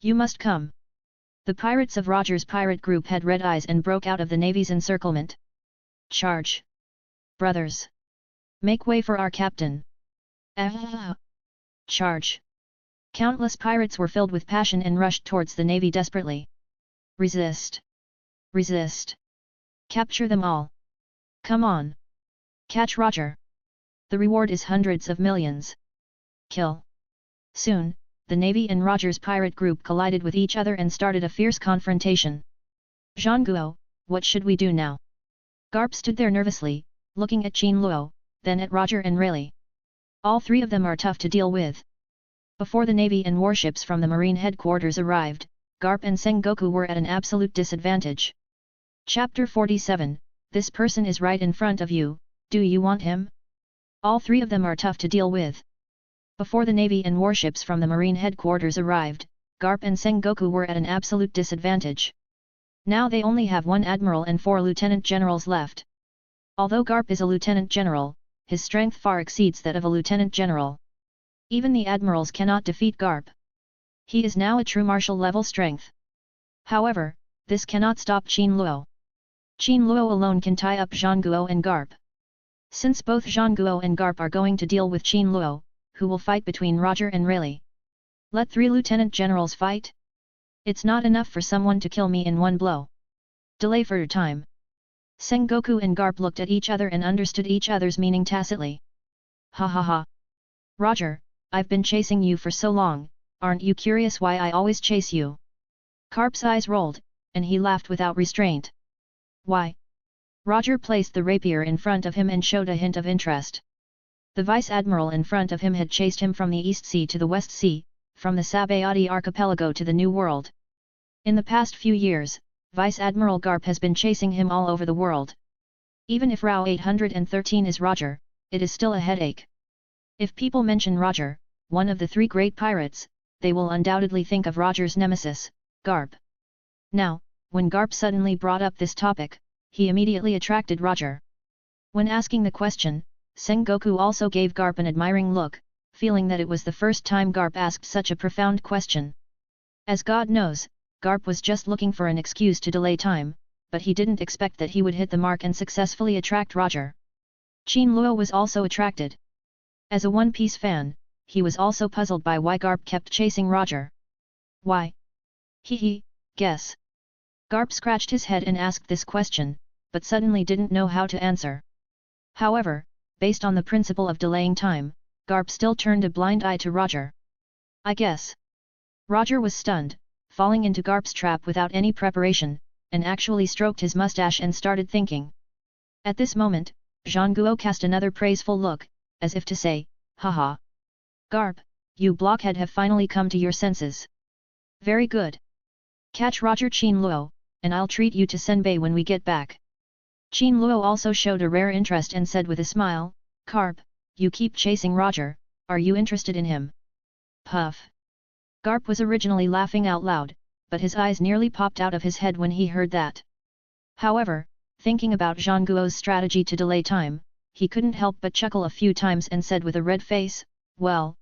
You must come. The pirates of Roger's pirate group had red eyes and broke out of the Navy's encirclement. Charge. Brothers. Make way for our captain. Charge. Countless pirates were filled with passion and rushed towards the Navy desperately. Resist. Resist. Capture them all. Come on. Catch Roger. The reward is hundreds of millions. Kill. Soon, the Navy and Roger's pirate group collided with each other and started a fierce confrontation. Zhangguo, what should we do now? Garp stood there nervously, looking at Qin Luo, then at Roger and Rayleigh. All three of them are tough to deal with. Before the Navy and warships from the Marine headquarters arrived, Garp and Sengoku were at an absolute disadvantage. Chapter 47, This person is right in front of you, do you want him? All three of them are tough to deal with. Before the Navy and warships from the Marine headquarters arrived, Garp and Sengoku were at an absolute disadvantage. Now they only have one admiral and 4 lieutenant generals left. Although Garp is a lieutenant general, his strength far exceeds that of a lieutenant general. Even the admirals cannot defeat Garp. He is now a true martial level strength. However, this cannot stop Qin Luo. Qin Luo alone can tie up Zhangguo and Garp. Since both Zhangguo and Garp are going to deal with Qin Luo, who will fight between Roger and Rayleigh? Let 3 lieutenant generals fight? It's not enough for someone to kill me in one blow. Delay for time. Sengoku and Garp looked at each other and understood each other's meaning tacitly. Ha ha ha. Roger, I've been chasing you for so long, aren't you curious why I always chase you? Garp's eyes rolled, and he laughed without restraint. Why? Roger placed the rapier in front of him and showed a hint of interest. The Vice Admiral in front of him had chased him from the East Sea to the West Sea, from the Sabayati archipelago to the New World. In the past few years, Vice Admiral Garp has been chasing him all over the world. Even if Rao 813 is Roger, it is still a headache. If people mention Roger, one of the 3 great pirates, they will undoubtedly think of Roger's nemesis, Garp. Now, when Garp suddenly brought up this topic, he immediately attracted Roger. When asking the question, Sengoku also gave Garp an admiring look, feeling that it was the first time Garp asked such a profound question. As God knows, Garp was just looking for an excuse to delay time, but he didn't expect that he would hit the mark and successfully attract Roger. Qin Luo was also attracted. As a One Piece fan, he was also puzzled by why Garp kept chasing Roger. Why? Guess. Garp scratched his head and asked this question, but suddenly didn't know how to answer. However, based on the principle of delaying time, Garp still turned a blind eye to Roger. I guess. Roger was stunned, falling into Garp's trap without any preparation, and actually stroked his mustache and started thinking. At this moment, Zhangguo cast another praiseful look, as if to say, haha. Garp, you blockhead have finally come to your senses. Very good. Catch Roger Qin Luo, and I'll treat you to senbei when we get back. Qin Luo also showed a rare interest and said with a smile, Garp, you keep chasing Roger, are you interested in him? Puff. Garp was originally laughing out loud, but his eyes nearly popped out of his head when he heard that. However, thinking about Zhangguo's strategy to delay time, he couldn't help but chuckle a few times and said with a red face, well,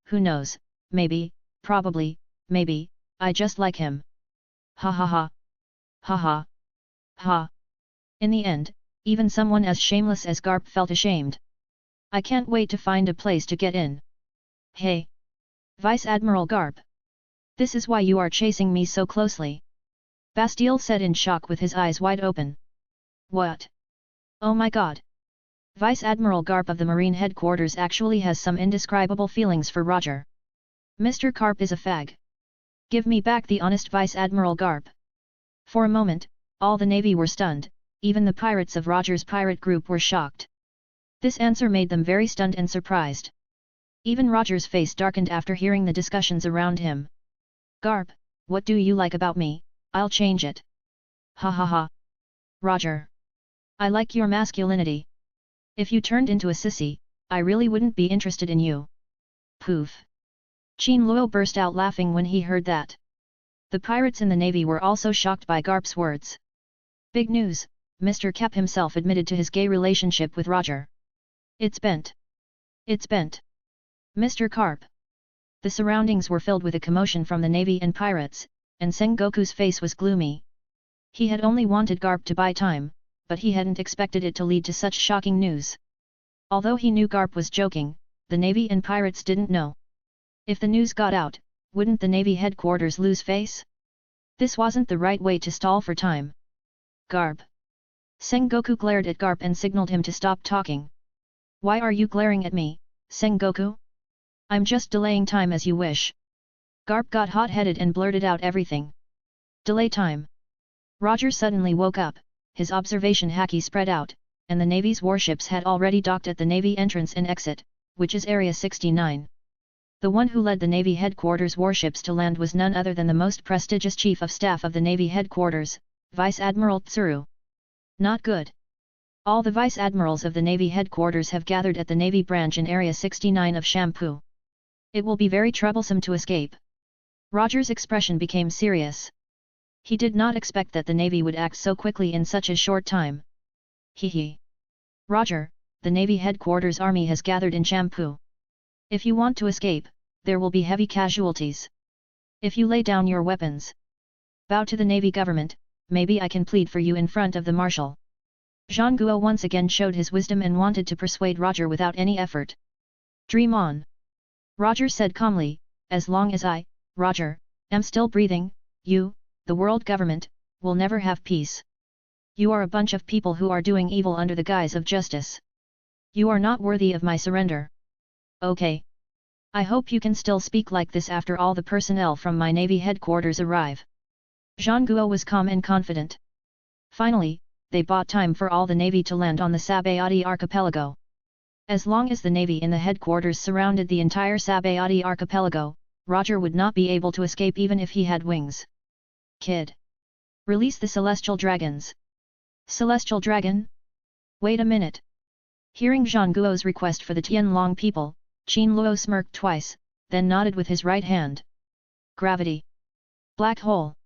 who knows, maybe, probably, maybe, I just like him. Ha ha ha. Ha ha. Ha. In the end, even someone as shameless as Garp felt ashamed. I can't wait to find a place to get in. Hey! Vice Admiral Garp! This is why you are chasing me so closely. Bastille said in shock with his eyes wide open. What? Oh my god! Vice Admiral Garp of the Marine Headquarters actually has some indescribable feelings for Roger. Mr. Garp is a fag. Give me back the honest Vice Admiral Garp. For a moment, all the Navy were stunned, even the pirates of Roger's pirate group were shocked. This answer made them very stunned and surprised. Even Roger's face darkened after hearing the discussions around him. Garp, what do you like about me? I'll change it. Ha ha ha. Roger. I like your masculinity. If you turned into a sissy, I really wouldn't be interested in you. Poof. Qin Luo burst out laughing when he heard that. The pirates in the Navy were also shocked by Garp's words. Big news, Mr. Cap himself admitted to his gay relationship with Roger. It's bent. It's bent. Mr. Garp. The surroundings were filled with a commotion from the Navy and pirates, and Sengoku's face was gloomy. He had only wanted Garp to buy time, but he hadn't expected it to lead to such shocking news. Although he knew Garp was joking, the Navy and pirates didn't know. If the news got out, wouldn't the Navy headquarters lose face? This wasn't the right way to stall for time. Garp. Sengoku glared at Garp and signaled him to stop talking. Why are you glaring at me, Sengoku? I'm just delaying time as you wish. Garp got hot-headed and blurted out everything. Delay time. Roger suddenly woke up, his observation haki spread out, and the Navy's warships had already docked at the Navy entrance and exit, which is Area 69. The one who led the Navy headquarters warships to land was none other than the most prestigious Chief of Staff of the Navy headquarters, Vice Admiral Tsuru. Not good. All the Vice Admirals of the Navy headquarters have gathered at the Navy branch in Area 69 of Shampoo. It will be very troublesome to escape. Roger's expression became serious. He did not expect that the Navy would act so quickly in such a short time. Hee. Roger, the Navy headquarters army has gathered in Shampoo. If you want to escape, there will be heavy casualties. If you lay down your weapons, bow to the Navy government, maybe I can plead for you in front of the Marshal. Zhang Guo once again showed his wisdom and wanted to persuade Roger without any effort. Dream on. Roger said calmly, as long as I, Roger, am still breathing, you, the world government, will never have peace. You are a bunch of people who are doing evil under the guise of justice. You are not worthy of my surrender. Okay. I hope you can still speak like this after all the personnel from my Navy headquarters arrive. Zhang Guo was calm and confident. Finally, they bought time for all the Navy to land on the Sabayati archipelago. As long as the Navy in the headquarters surrounded the entire Sabayati archipelago, Roger would not be able to escape even if he had wings. Kid. Release the Celestial Dragons. Celestial Dragon? Wait a minute. Hearing Zhang Guo's request for the Tianlong people, Qin Luo smirked twice, then nodded with his right hand. Gravity. Black hole.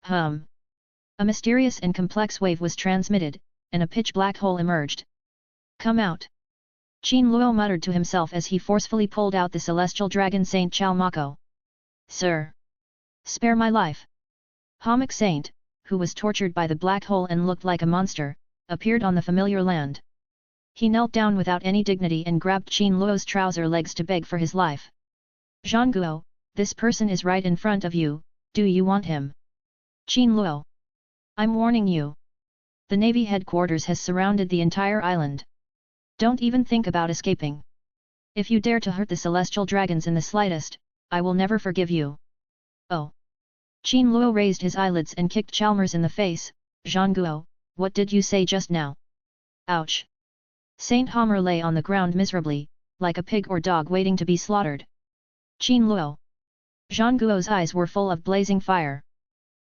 A mysterious and complex wave was transmitted, and a pitch black hole emerged. Come out. Qin Luo muttered to himself as he forcefully pulled out the celestial dragon Saint Chao Mako. Sir! Spare my life! Hammock Saint, who was tortured by the black hole and looked like a monster, appeared on the familiar land. He knelt down without any dignity and grabbed Qin Luo's trouser legs to beg for his life. Zhang Guo, this person is right in front of you, do you want him? Qin Luo. I'm warning you. The Navy headquarters has surrounded the entire island. Don't even think about escaping. If you dare to hurt the celestial dragons in the slightest, I will never forgive you. Oh. Qin Luo raised his eyelids and kicked Chalmers in the face. Zhang Guo, what did you say just now? Ouch. Saint Homer lay on the ground miserably, like a pig or dog waiting to be slaughtered. Qin Luo. Zhang Guo's eyes were full of blazing fire.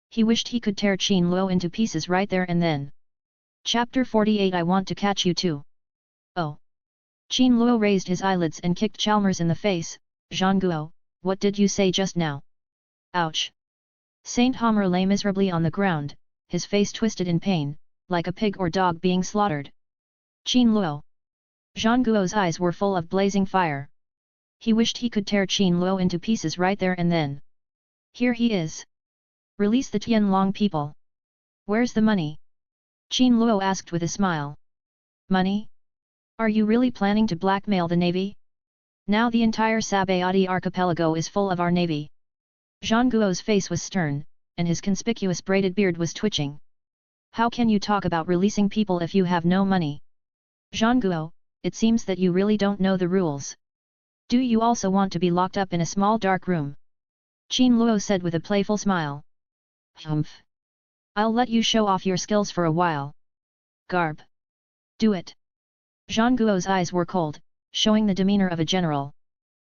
He wished he could tear Qin Luo into pieces right there and then. Chapter 48 I want to catch you too. Oh. Qin Luo raised his eyelids and kicked Chalmers in the face. Zhang Guo, what did you say just now? Ouch. Saint Homer lay miserably on the ground, his face twisted in pain, like a pig or dog being slaughtered. Qin Luo. Zhang Guo's eyes were full of blazing fire. He wished he could tear Qin Luo into pieces right there and then. Here he is. Release the Tianlong people. Where's the money? Qin Luo asked with a smile. Money? Are you really planning to blackmail the navy? Now the entire Sabayati archipelago is full of our navy. Zhang Guo's face was stern, and his conspicuous braided beard was twitching. How can you talk about releasing people if you have no money? Zhang Guo, it seems that you really don't know the rules. Do you also want to be locked up in a small dark room? Qin Luo said with a playful smile. Humph. I'll let you show off your skills for a while. Garb. Do it. Zhang Guo's eyes were cold, showing the demeanor of a general.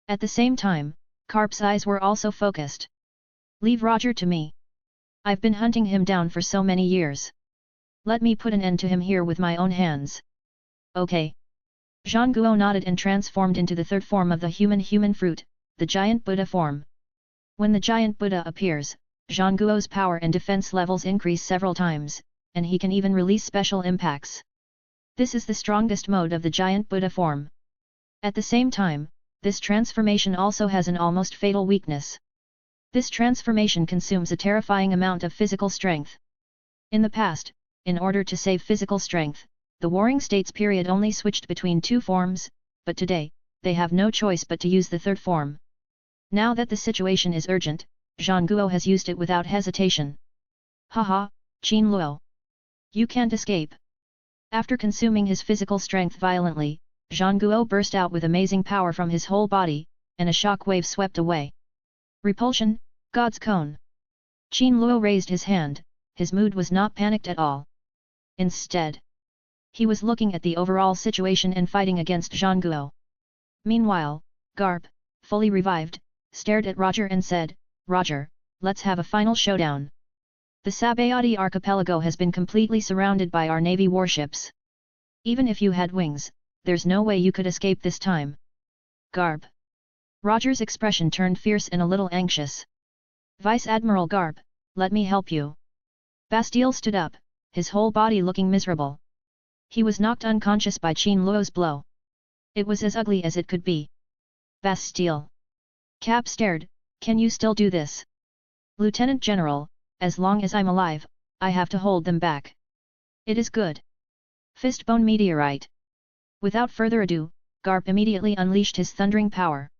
At the same time, Garp's eyes were also focused. Leave Roger to me. I've been hunting him down for so many years. Let me put an end to him here with my own hands. Okay. Zhang Guo nodded and transformed into the third form of the human fruit, the giant Buddha form. When the giant Buddha appears, Zhang Guo's power and defense levels increase several times, and he can even release special impacts. This is the strongest mode of the giant Buddha form. At the same time, this transformation also has an almost fatal weakness. This transformation consumes a terrifying amount of physical strength. In the past, in order to save physical strength, the Warring States period only switched between two forms, but today, they have no choice but to use the third form. Now that the situation is urgent, Zhang Guo has used it without hesitation. Haha, Qin Luo. You can't escape. After consuming his physical strength violently, Zhang Guo burst out with amazing power from his whole body, and a shock wave swept away. Repulsion, God's cone. Qin Luo raised his hand, his mood was not panicked at all. Instead, he was looking at the overall situation and fighting against Zhang Guo. Meanwhile, Garp, fully revived, stared at Roger and said, Roger, let's have a final showdown. The Sabayati archipelago has been completely surrounded by our navy warships. Even if you had wings, there's no way you could escape this time. Garp. Roger's expression turned fierce and a little anxious. Vice Admiral Garp, let me help you. Bastille stood up, his whole body looking miserable. He was knocked unconscious by Qin Luo's blow. It was as ugly as it could be. Bastille. Cap stared, can you still do this? Lieutenant General, as long as I'm alive, I have to hold them back. It is good. Fistbone meteorite. Without further ado, Garp immediately unleashed his thundering power.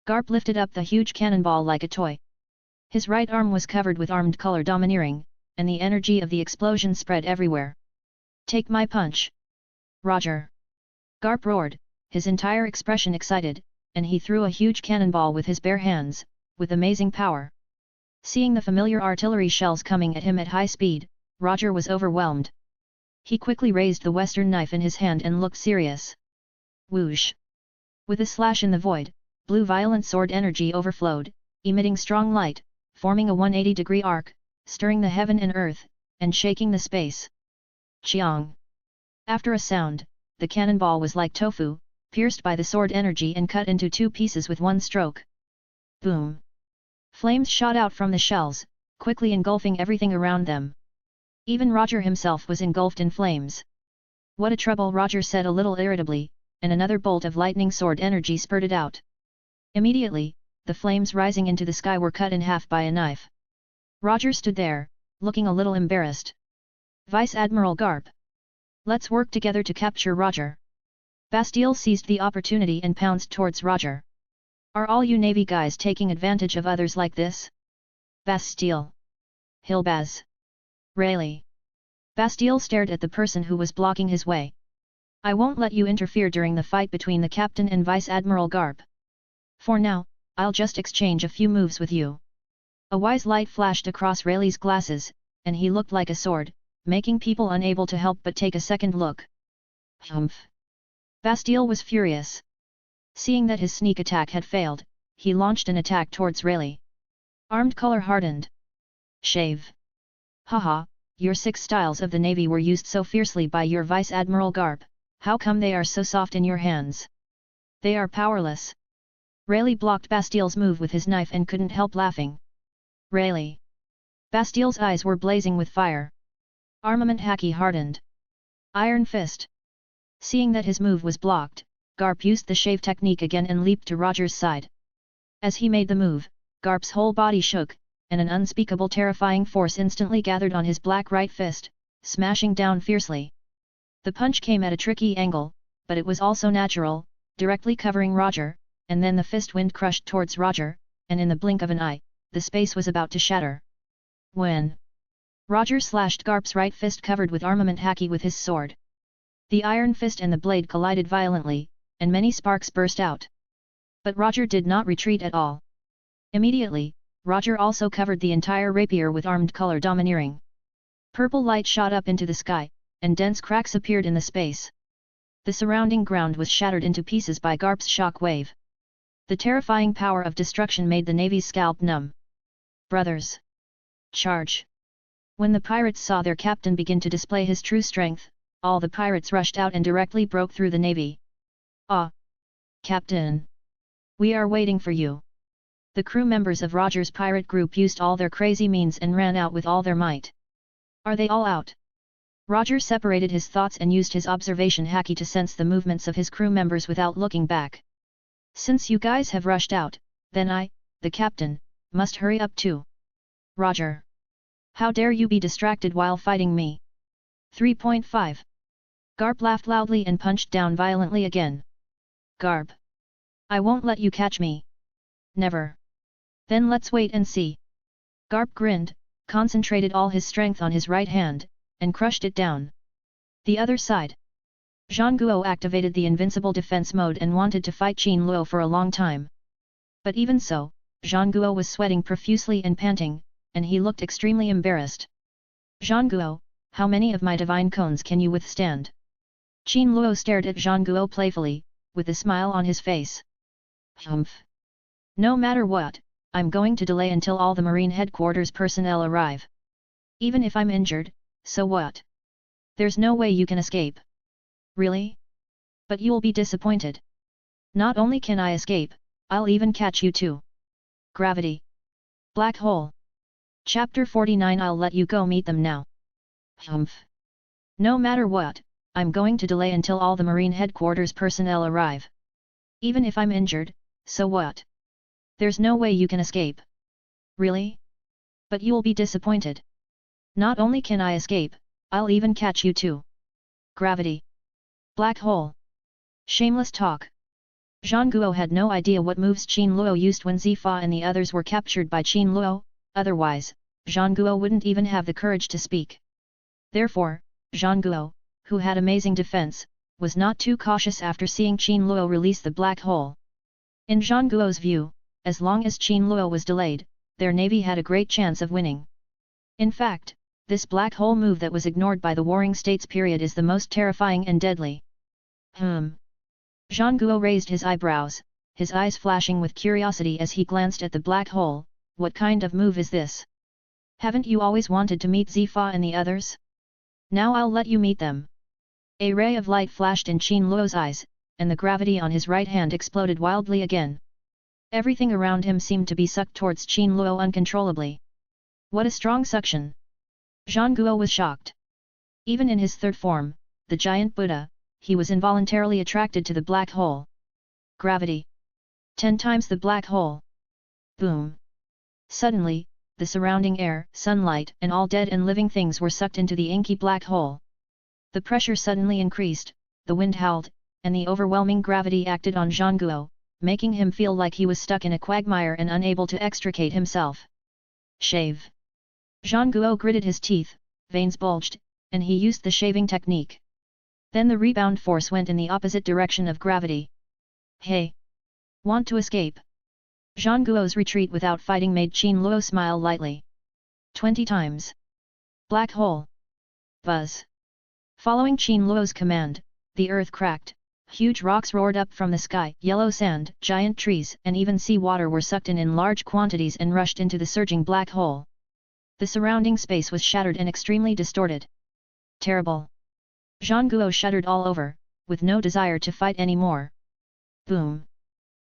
Garp lifted up the huge cannonball like a toy. His right arm was covered with armed color domineering, and the energy of the explosion spread everywhere. Take my punch. Roger. Garp roared, his entire expression excited, and he threw a huge cannonball with his bare hands, with amazing power. Seeing the familiar artillery shells coming at him at high speed, Roger was overwhelmed. He quickly raised the western knife in his hand and looked serious. Whoosh! With a slash in the void, blue violent sword energy overflowed, emitting strong light, forming a 180-degree arc, stirring the heaven and earth, and shaking the space. Chiang! After a sound, the cannonball was like tofu, pierced by the sword energy and cut into two pieces with one stroke. Boom! Flames shot out from the shells, quickly engulfing everything around them. Even Roger himself was engulfed in flames. What a trouble, Roger said a little irritably, and another bolt of lightning sword energy spurted out. Immediately, the flames rising into the sky were cut in half by a knife. Roger stood there, looking a little embarrassed. Vice Admiral Garp. Let's work together to capture Roger. Bastille seized the opportunity and pounced towards Roger. Are all you Navy guys taking advantage of others like this? Bastille. Hilbaz. Rayleigh. Bastille stared at the person who was blocking his way. I won't let you interfere during the fight between the captain and Vice Admiral Garp. For now, I'll just exchange a few moves with you. A wise light flashed across Rayleigh's glasses, and he looked like a sword, making people unable to help but take a second look. Humph! Bastille was furious. Seeing that his sneak attack had failed, he launched an attack towards Rayleigh. Armed color hardened. Shave. Haha, your 6 styles of the Navy were used so fiercely by your Vice Admiral Garp, how come they are so soft in your hands? They are powerless. Rayleigh blocked Bastille's move with his knife and couldn't help laughing. Rayleigh. Bastille's eyes were blazing with fire. Armament haki hardened. Iron Fist. Seeing that his move was blocked, Garp used the shave technique again and leaped to Roger's side. As he made the move, Garp's whole body shook, and an unspeakable terrifying force instantly gathered on his black right fist, smashing down fiercely. The punch came at a tricky angle, but it was also natural, directly covering Roger, and then the fist wind crushed towards Roger, and in the blink of an eye, the space was about to shatter. When Roger slashed Garp's right fist covered with armament haki with his sword. The iron fist and the blade collided violently, and many sparks burst out. But Roger did not retreat at all. Immediately, Roger also covered the entire rapier with armed color domineering. Purple light shot up into the sky, and dense cracks appeared in the space. The surrounding ground was shattered into pieces by Garp's shock wave. The terrifying power of destruction made the navy's scalp numb. Brothers! Charge! When the pirates saw their captain begin to display his true strength, all the pirates rushed out and directly broke through the navy. Ah! Captain! We are waiting for you! The crew members of Roger's pirate group used all their crazy means and ran out with all their might. Are they all out? Roger separated his thoughts and used his observation haki to sense the movements of his crew members without looking back. Since you guys have rushed out, then I, the captain, must hurry up too. Roger! How dare you be distracted while fighting me? 3.5. Garp laughed loudly and punched down violently again. Garp! I won't let you catch me. Never. Then let's wait and see. Garp grinned, concentrated all his strength on his right hand, and crushed it down. The other side. Zhang Guo activated the invincible defense mode and wanted to fight Qin Luo for a long time. But even so, Zhang Guo was sweating profusely and panting, and he looked extremely embarrassed. Zhang Guo, how many of my divine cones can you withstand? Qin Luo stared at Zhang Guo playfully, with a smile on his face. Humph! No matter what, I'm going to delay until all the Marine headquarters personnel arrive. Even if I'm injured, so what? There's no way you can escape. Really? But you'll be disappointed. Not only can I escape, I'll even catch you too. Gravity. Black hole. Chapter 49. I'll let you go meet them now. Humph. No matter what, I'm going to delay until all the Marine headquarters personnel arrive. Even if I'm injured, so what? There's no way you can escape. Really? But you'll be disappointed. Not only can I escape, I'll even catch you too. Gravity. Black hole. Shameless talk. Zhang Guo had no idea what moves Qin Luo used when Zifa and the others were captured by Qin Luo, otherwise, Zhang Guo wouldn't even have the courage to speak. Therefore, Zhang Guo, who had amazing defense, was not too cautious after seeing Qin Luo release the black hole. In Zhang Guo's view, as long as Qin Luo was delayed, their navy had a great chance of winning. In fact, this black hole move that was ignored by the Warring States period is the most terrifying and deadly. Zhang Guo raised his eyebrows, his eyes flashing with curiosity as he glanced at the black hole. What kind of move is this? Haven't you always wanted to meet Zifa and the others? Now I'll let you meet them. A ray of light flashed in Qin Luo's eyes, and the gravity on his right hand exploded wildly again. Everything around him seemed to be sucked towards Qin Luo uncontrollably. What a strong suction! Zhang Guo was shocked. Even in his third form, the giant Buddha, he was involuntarily attracted to the black hole. Gravity. 10 times the black hole. Boom! Suddenly, the surrounding air, sunlight and all dead and living things were sucked into the inky black hole. The pressure suddenly increased, the wind howled, and the overwhelming gravity acted on Zhang Guo, making him feel like he was stuck in a quagmire and unable to extricate himself. Shave. Zhang Guo gritted his teeth, veins bulged, and he used the shaving technique. Then the rebound force went in the opposite direction of gravity. Hey! Want to escape? Zhang Guo's retreat without fighting made Qin Luo smile lightly. 20 times. Black hole. Buzz. Following Qin Luo's command, the earth cracked, huge rocks roared up from the sky, yellow sand, giant trees and even sea water were sucked in large quantities and rushed into the surging black hole. The surrounding space was shattered and extremely distorted. Terrible. Zhang Guo shuddered all over, with no desire to fight anymore. Boom.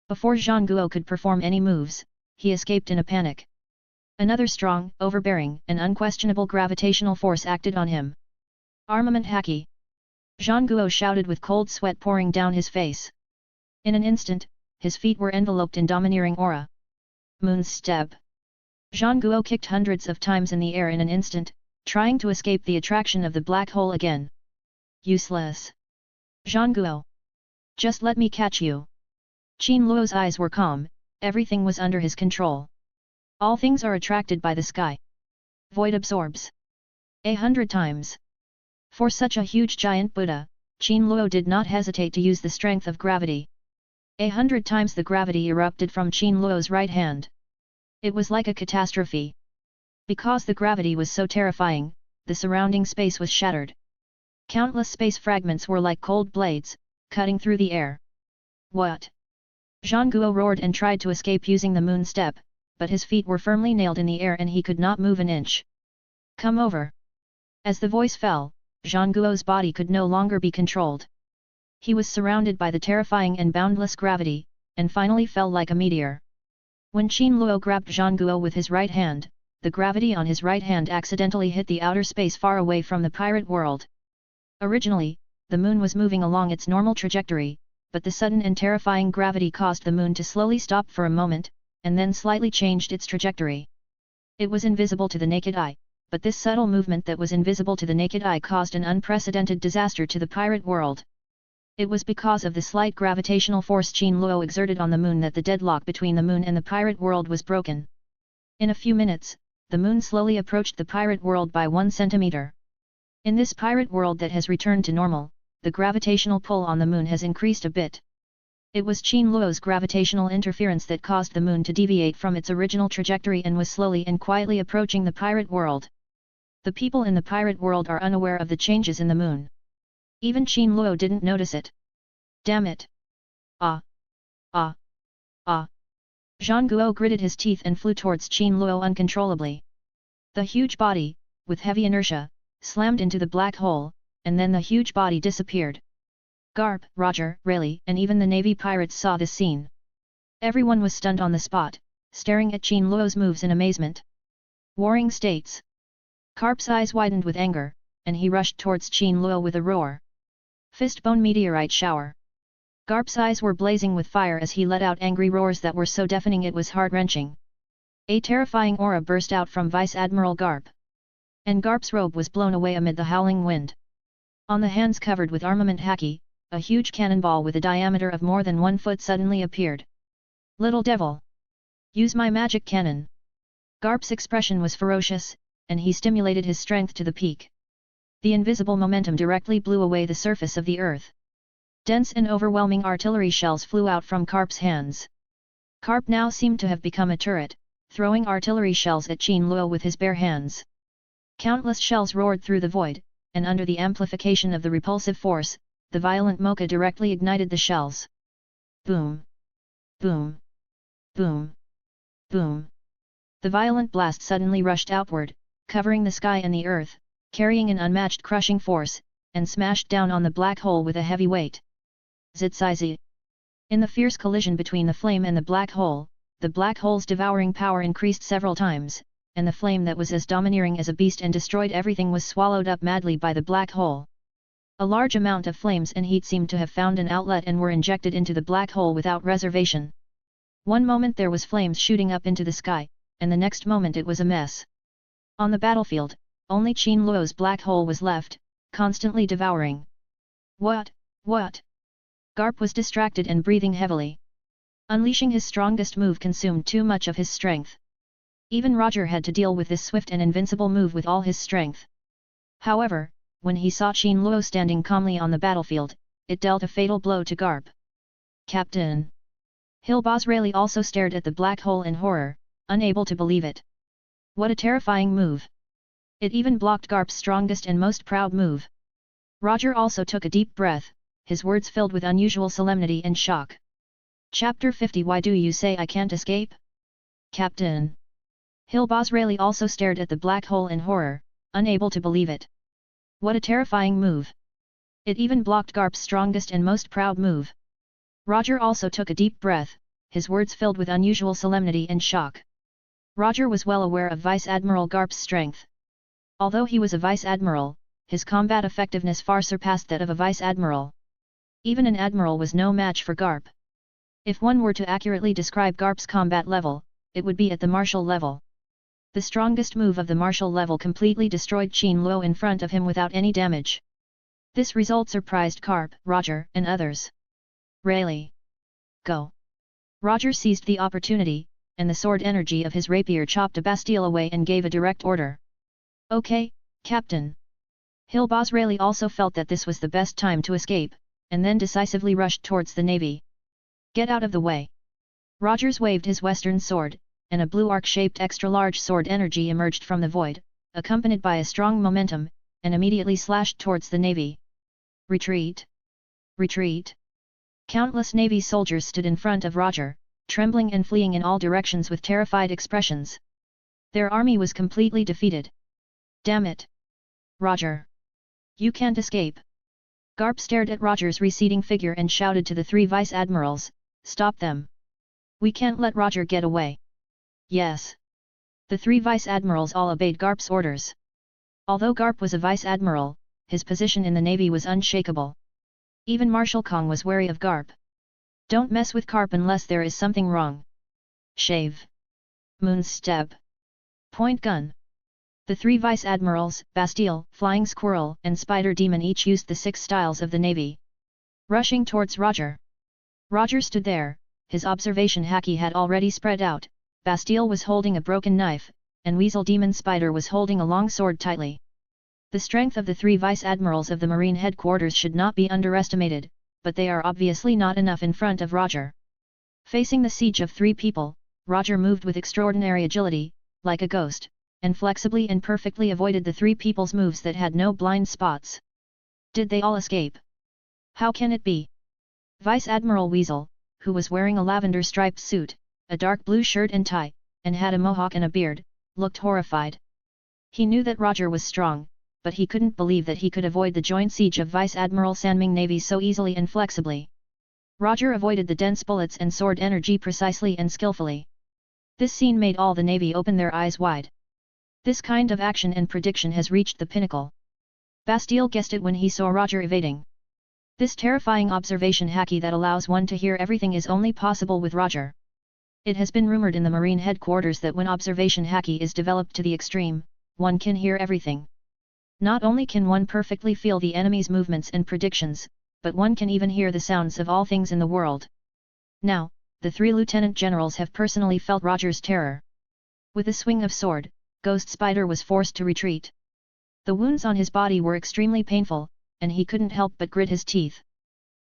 Before Zhang Guo could perform any moves, he escaped in a panic. Another strong, overbearing and unquestionable gravitational force acted on him. Armament haki. Zhang Guo shouted with cold sweat pouring down his face. In an instant, his feet were enveloped in domineering aura. Moon's step. Zhang Guo kicked hundreds of times in the air in an instant, trying to escape the attraction of the black hole again. Useless. Zhang Guo. Just let me catch you. Qin Luo's eyes were calm, everything was under his control. All things are attracted by the sky. Void absorbs. 100 times. For such a huge giant Buddha, Qin Luo did not hesitate to use the strength of gravity. 100 times the gravity erupted from Qin Luo's right hand. It was like a catastrophe. Because the gravity was so terrifying, the surrounding space was shattered. Countless space fragments were like cold blades, cutting through the air. What? Zhang Guo roared and tried to escape using the moon step, but his feet were firmly nailed in the air and he could not move an inch. Come over. As the voice fell, Zhang Guo's body could no longer be controlled. He was surrounded by the terrifying and boundless gravity, and finally fell like a meteor. When Qin Luo grabbed Zhang Guo with his right hand, the gravity on his right hand accidentally hit the outer space far away from the pirate world. Originally, the moon was moving along its normal trajectory, but the sudden and terrifying gravity caused the moon to slowly stop for a moment, and then slightly changed its trajectory. It was invisible to the naked eye, but this subtle movement that was invisible to the naked eye caused an unprecedented disaster to the pirate world. It was because of the slight gravitational force Qin Luo exerted on the moon that the deadlock between the moon and the pirate world was broken. In a few minutes, the moon slowly approached the pirate world by 1 centimeter. In this pirate world that has returned to normal, the gravitational pull on the moon has increased a bit. It was Qin Luo's gravitational interference that caused the moon to deviate from its original trajectory and was slowly and quietly approaching the pirate world. The people in the pirate world are unaware of the changes in the moon. Even Qin Luo didn't notice it. Damn it! Ah! Ah! Ah! Zhang Guo gritted his teeth and flew towards Qin Luo uncontrollably. The huge body, with heavy inertia, slammed into the black hole, and then the huge body disappeared. Garp, Roger, Rayleigh and even the Navy pirates saw this scene. Everyone was stunned on the spot, staring at Qin Luo's moves in amazement. Warring states. Garp's eyes widened with anger, and he rushed towards Qin Luo with a roar. Fistbone meteorite shower. Garp's eyes were blazing with fire as he let out angry roars that were so deafening it was heart-wrenching. A terrifying aura burst out from Vice Admiral Garp. And Garp's robe was blown away amid the howling wind. On the hands covered with armament haki, a huge cannonball with a diameter of more than 1 foot suddenly appeared. Little devil! Use my magic cannon! Garp's expression was ferocious, and he stimulated his strength to the peak. The invisible momentum directly blew away the surface of the earth. Dense and overwhelming artillery shells flew out from Garp's hands. Garp now seemed to have become a turret, throwing artillery shells at Qin Luo with his bare hands. Countless shells roared through the void, and under the amplification of the repulsive force, the violent mocha directly ignited the shells. Boom! Boom! Boom! Boom! The violent blast suddenly rushed outward, covering the sky and the earth, carrying an unmatched crushing force, and smashed down on the black hole with a heavy weight. Zitsizi! In the fierce collision between the flame and the black hole's devouring power increased several times, and the flame that was as domineering as a beast and destroyed everything was swallowed up madly by the black hole. A large amount of flames and heat seemed to have found an outlet and were injected into the black hole without reservation. One moment there was flames shooting up into the sky, and the next moment it was a mess. On the battlefield, only Qin Luo's black hole was left, constantly devouring. What? Garp was distracted and breathing heavily. Unleashing his strongest move consumed too much of his strength. Even Roger had to deal with this swift and invincible move with all his strength. However, when he saw Qin Luo standing calmly on the battlefield, it dealt a fatal blow to Garp. Captain! Hilboz Rayleigh also stared at the black hole in horror, unable to believe it. What a terrifying move! It even blocked Garp's strongest and most proud move. Roger also took a deep breath, his words filled with unusual solemnity and shock. Chapter 50. Why do you say I can't escape? Captain! Hilboz Rayleigh also stared at the black hole in horror, unable to believe it. What a terrifying move! It even blocked Garp's strongest and most proud move. Roger also took a deep breath, his words filled with unusual solemnity and shock. Roger was well aware of Vice Admiral Garp's strength. Although he was a Vice Admiral, his combat effectiveness far surpassed that of a vice admiral. Even an admiral was no match for Garp. If one were to accurately describe Garp's combat level, it would be at the martial level. The strongest move of the martial level completely destroyed Qin Luo in front of him without any damage. This result surprised Garp, Roger, and others. Really? Go! Roger seized the opportunity, and the sword energy of his rapier chopped a Bastille away and gave a direct order. Okay, Captain. Hilbaz Rayleigh also felt that this was the best time to escape, and then decisively rushed towards the navy. Get out of the way! Rogers waved his western sword, and a blue arc-shaped extra-large sword energy emerged from the void, accompanied by a strong momentum, and immediately slashed towards the navy. Retreat! Retreat! Countless navy soldiers stood in front of Roger, trembling and fleeing in all directions with terrified expressions. Their army was completely defeated. Damn it! Roger! You can't escape! Garp stared at Roger's receding figure and shouted to the three vice-admirals, stop them! We can't let Roger get away! Yes! The three vice-admirals all obeyed Garp's orders. Although Garp was a vice-admiral, his position in the navy was unshakable. Even Marshal Kong was wary of Garp. Don't mess with Garp unless there is something wrong. Shave. Moon's step. Point gun. The three vice-admirals, Bastille, Flying Squirrel, and Spider Demon each used the 6 styles of the navy. Rushing towards Roger. Roger stood there, his observation haki had already spread out, Bastille was holding a broken knife, and Weasel Demon Spider was holding a long sword tightly. The strength of the 3 vice-admirals of the Marine headquarters should not be underestimated, but they are obviously not enough in front of Roger. Facing the siege of 3 people, Roger moved with extraordinary agility, like a ghost, and flexibly and perfectly avoided the 3 people's moves that had no blind spots. Did they all escape? How can it be? Vice Admiral Weasel, who was wearing a lavender striped suit, a dark blue shirt and tie, and had a mohawk and a beard, looked horrified. He knew that Roger was strong, but he couldn't believe that he could avoid the joint siege of Vice Admiral Sanming Navy so easily and flexibly. Roger avoided the dense bullets and sword energy precisely and skillfully. This scene made all the navy open their eyes wide. This kind of action and prediction has reached the pinnacle. Bastille guessed it when he saw Roger evading. This terrifying observation haki that allows one to hear everything is only possible with Roger. It has been rumored in the Marine headquarters that when observation haki is developed to the extreme, one can hear everything. Not only can one perfectly feel the enemy's movements and predictions, but one can even hear the sounds of all things in the world. Now, the 3 lieutenant generals have personally felt Roger's terror. With a swing of sword, Ghost Spider was forced to retreat. The wounds on his body were extremely painful, and he couldn't help but grit his teeth.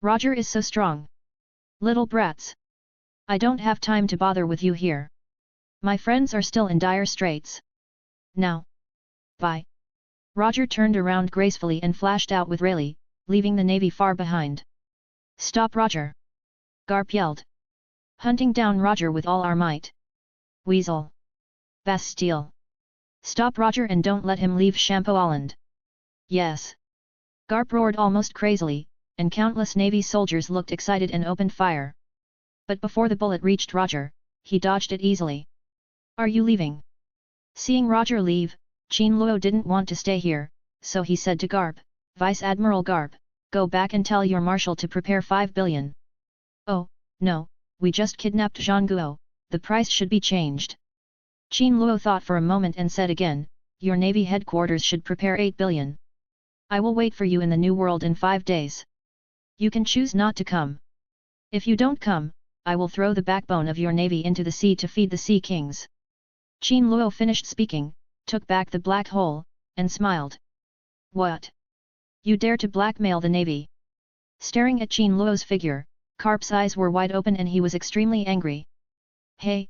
Roger is so strong. Little brats! I don't have time to bother with you here. My friends are still in dire straits. Now. Bye. Roger turned around gracefully and flashed out with Rayleigh, leaving the navy far behind. Stop Roger! Garp yelled. Hunting down Roger with all our might. Weasel! Bastille! Stop Roger and don't let him leave Shampoo Island. Yes! Garp roared almost crazily, and countless navy soldiers looked excited and opened fire. But before the bullet reached Roger, he dodged it easily. Are you leaving? Seeing Roger leave, Qin Luo didn't want to stay here, so he said to Garp, Vice Admiral Garp, go back and tell your marshal to prepare 5 billion. Oh, no, we just kidnapped Zhang Guo, the price should be changed. Qin Luo thought for a moment and said again, your navy headquarters should prepare 8 billion. I will wait for you in the New World in 5 days. You can choose not to come. If you don't come, I will throw the backbone of your navy into the sea to feed the sea kings. Qin Luo finished speaking, took back the black hole, and smiled. What? You dare to blackmail the navy? Staring at Qin Luo's figure, Garp's eyes were wide open and he was extremely angry. Hey,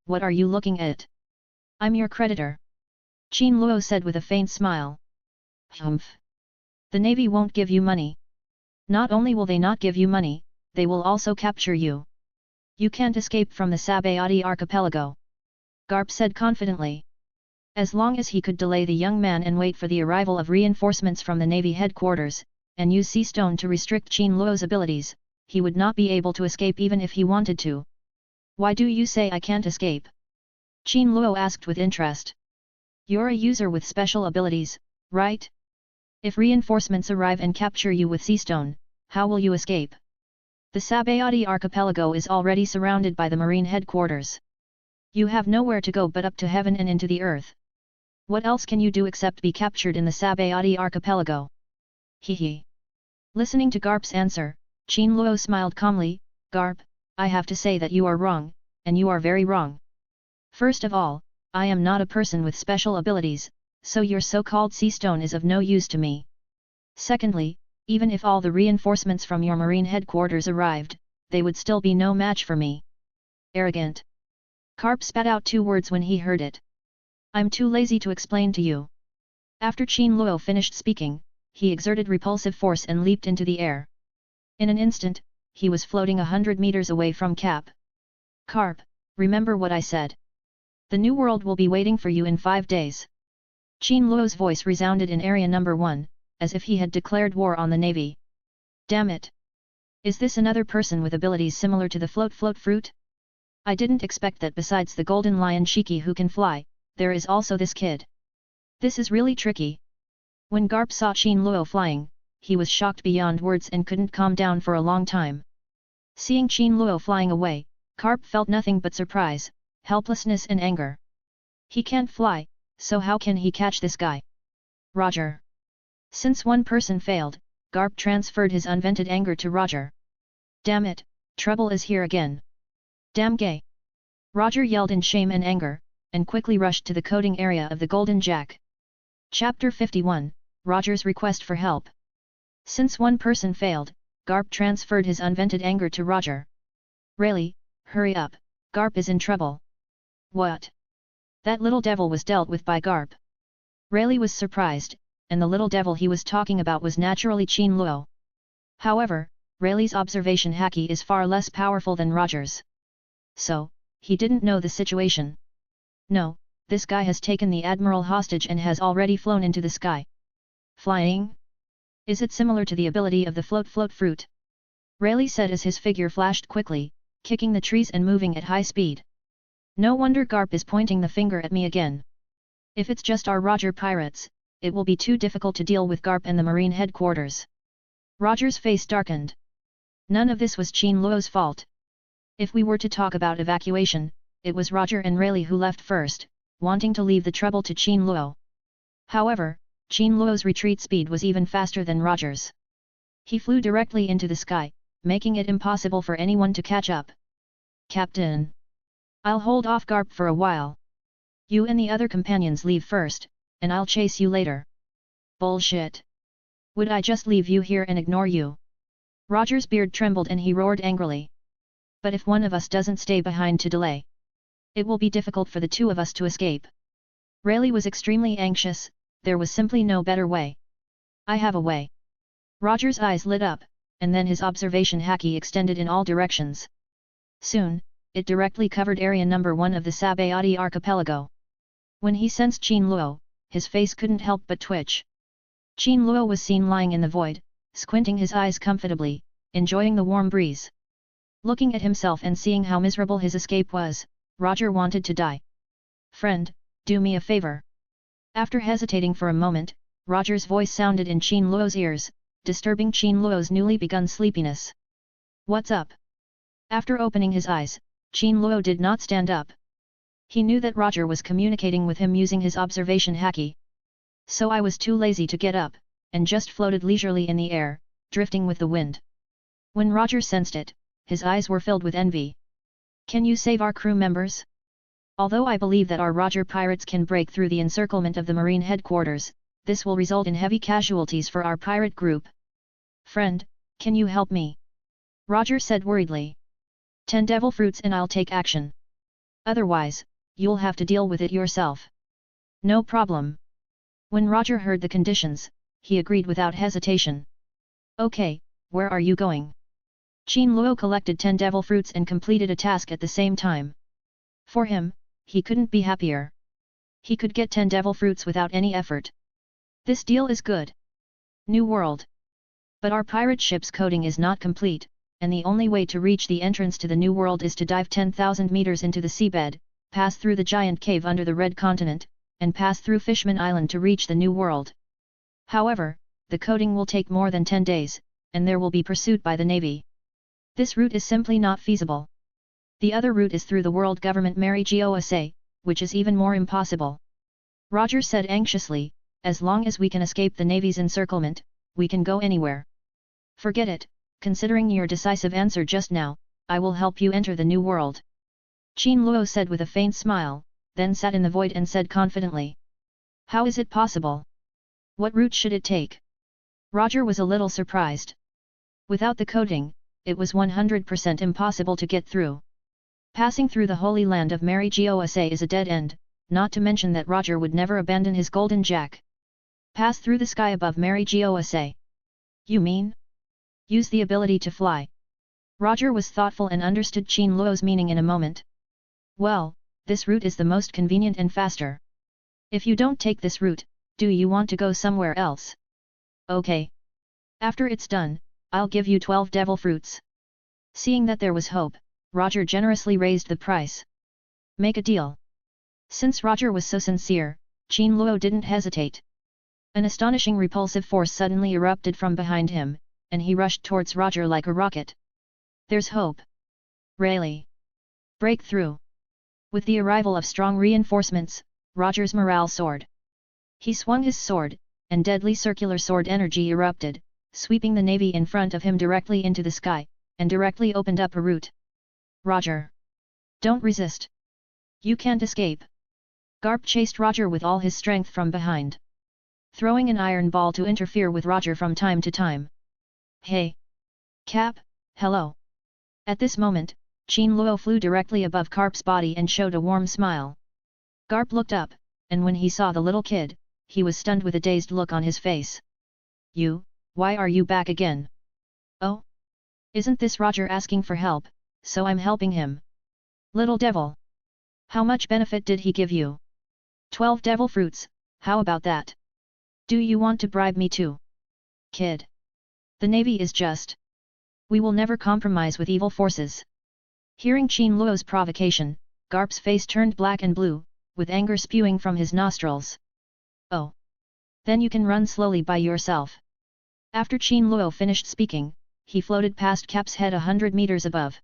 what are you looking at? I'm your creditor. Qin Luo said with a faint smile. Humph. The navy won't give you money. Not only will they not give you money, they will also capture you. You can't escape from the Sabayati archipelago. Garp said confidently. As long as he could delay the young man and wait for the arrival of reinforcements from the navy headquarters, and use sea stone to restrict Qin Luo's abilities, he would not be able to escape even if he wanted to. Why do you say I can't escape? Qin Luo asked with interest. You're a user with special abilities, right? If reinforcements arrive and capture you with Seastone, how will you escape? The Sabayati archipelago is already surrounded by the marine headquarters. You have nowhere to go but up to heaven and into the earth. What else can you do except be captured in the Sabayati archipelago? Hee. Listening to Garp's answer, Qin Luo smiled calmly. Garp, I have to say that you are wrong, and you are very wrong. First of all, I am not a person with special abilities, so your so-called sea stone is of no use to me. Secondly, even if all the reinforcements from your marine headquarters arrived, they would still be no match for me. Arrogant. Garp spat out 2 words when he heard it. I'm too lazy to explain to you. After Qin Luo finished speaking, he exerted repulsive force and leaped into the air. In an instant, he was floating 100 meters away from Cap. Garp, remember what I said. The new world will be waiting for you in 5 days. Qin Luo's voice resounded in Area Number 1, as if he had declared war on the Navy. Damn it! Is this another person with abilities similar to the float fruit? I didn't expect that besides the golden lion Shiki who can fly, there is also this kid. This is really tricky. When Garp saw Qin Luo flying, he was shocked beyond words and couldn't calm down for a long time. Seeing Qin Luo flying away, Garp felt nothing but surprise, helplessness and anger. He can't fly, so how can he catch this guy? Roger. Since one person failed, Garp transferred his unvented anger to Roger. Damn it, trouble is here again. Damn gay. Roger yelled in shame and anger, and quickly rushed to the coding area of the Golden Jack. Chapter 51, Roger's Request for Help. Since one person failed, Garp transferred his unvented anger to Roger. Rayleigh, hurry up, Garp is in trouble. What? That little devil was dealt with by Garp. Rayleigh was surprised, and the little devil he was talking about was naturally Qin Luo. However, Rayleigh's observation haki is far less powerful than Roger's. So, he didn't know the situation. No, this guy has taken the Admiral hostage and has already flown into the sky. Flying? Is it similar to the ability of the float fruit? Rayleigh said as his figure flashed quickly, kicking the trees and moving at high speed. No wonder Garp is pointing the finger at me again. If it's just our Roger pirates, it will be too difficult to deal with Garp and the marine headquarters. Roger's face darkened. None of this was Qin Luo's fault. If we were to talk about evacuation, it was Roger and Rayleigh who left first, wanting to leave the trouble to Qin Luo. However, Qin Luo's retreat speed was even faster than Roger's. He flew directly into the sky, making it impossible for anyone to catch up. Captain! I'll hold off Garp for a while. You and the other companions leave first, and I'll chase you later. Bullshit! Would I just leave you here and ignore you? Roger's beard trembled and he roared angrily. But if one of us doesn't stay behind to delay, it will be difficult for the 2 of us to escape. Rayleigh was extremely anxious, there was simply no better way. I have a way. Roger's eyes lit up, and then his observation haki extended in all directions. Soon, it directly covered area number 1 of the Sabayati archipelago. When he sensed Qin Luo, his face couldn't help but twitch. Qin Luo was seen lying in the void, squinting his eyes comfortably, enjoying the warm breeze. Looking at himself and seeing how miserable his escape was, Roger wanted to die. Friend, do me a favor. After hesitating for a moment, Roger's voice sounded in Qin Luo's ears, disturbing Qin Luo's newly begun sleepiness. What's up? After opening his eyes, Qin Luo did not stand up. He knew that Roger was communicating with him using his observation haki. So I was too lazy to get up, and just floated leisurely in the air, drifting with the wind. When Roger sensed it, his eyes were filled with envy. Can you save our crew members? Although I believe that our Roger pirates can break through the encirclement of the marine headquarters, this will result in heavy casualties for our pirate group. Friend, can you help me? Roger said worriedly. 10 devil fruits and I'll take action. Otherwise, you'll have to deal with it yourself. No problem. When Roger heard the conditions, he agreed without hesitation. Okay, where are you going? Qin Luo collected 10 devil fruits and completed a task at the same time. For him, he couldn't be happier. He could get 10 devil fruits without any effort. This deal is good. New world. But our pirate ship's coding is not complete, and the only way to reach the entrance to the new world is to dive 10,000 meters into the seabed, pass through the giant cave under the Red Continent, and pass through Fishman Island to reach the new world. However, the coating will take more than 10 days, and there will be pursuit by the Navy. This route is simply not feasible. The other route is through the world government Mary Gosa, which is even more impossible. Roger said anxiously, as long as we can escape the Navy's encirclement, we can go anywhere. Forget it, considering your decisive answer just now, I will help you enter the new world. Qin Luo said with a faint smile, then sat in the void and said confidently. How is it possible? What route should it take? Roger was a little surprised. Without the coating, it was 100% impossible to get through. Passing through the holy land of Mary Gosa is a dead end, not to mention that Roger would never abandon his golden jack. Pass through the sky above Mary Gosa. You mean? Use the ability to fly. Roger was thoughtful and understood Qin Luo's meaning in a moment. Well, this route is the most convenient and faster. If you don't take this route, do you want to go somewhere else? Okay. After it's done, I'll give you 12 devil fruits. Seeing that there was hope, Roger generously raised the price. Make a deal. Since Roger was so sincere, Qin Luo didn't hesitate. An astonishing repulsive force suddenly erupted from behind him, and he rushed towards Roger like a rocket. There's hope. Really. Breakthrough. With the arrival of strong reinforcements, Roger's morale soared. He swung his sword, and deadly circular sword energy erupted, sweeping the Navy in front of him directly into the sky, and directly opened up a route. Roger! Don't resist! You can't escape! Garp chased Roger with all his strength from behind, throwing an iron ball to interfere with Roger from time to time. Hey! Cap, hello! At this moment, Qin Luo flew directly above Garp's body and showed a warm smile. Garp looked up, and when he saw the little kid, he was stunned with a dazed look on his face. Why are you back again? Oh? Isn't this Roger asking for help, so I'm helping him. Little devil! How much benefit did he give you? 12 devil fruits, how about that? Do you want to bribe me too? Kid! The Navy is just. We will never compromise with evil forces. Hearing Qin Luo's provocation, Garp's face turned black and blue, with anger spewing from his nostrils. Oh! Then you can run slowly by yourself. After Qin Luo finished speaking, he floated past Cap's head 100 meters above.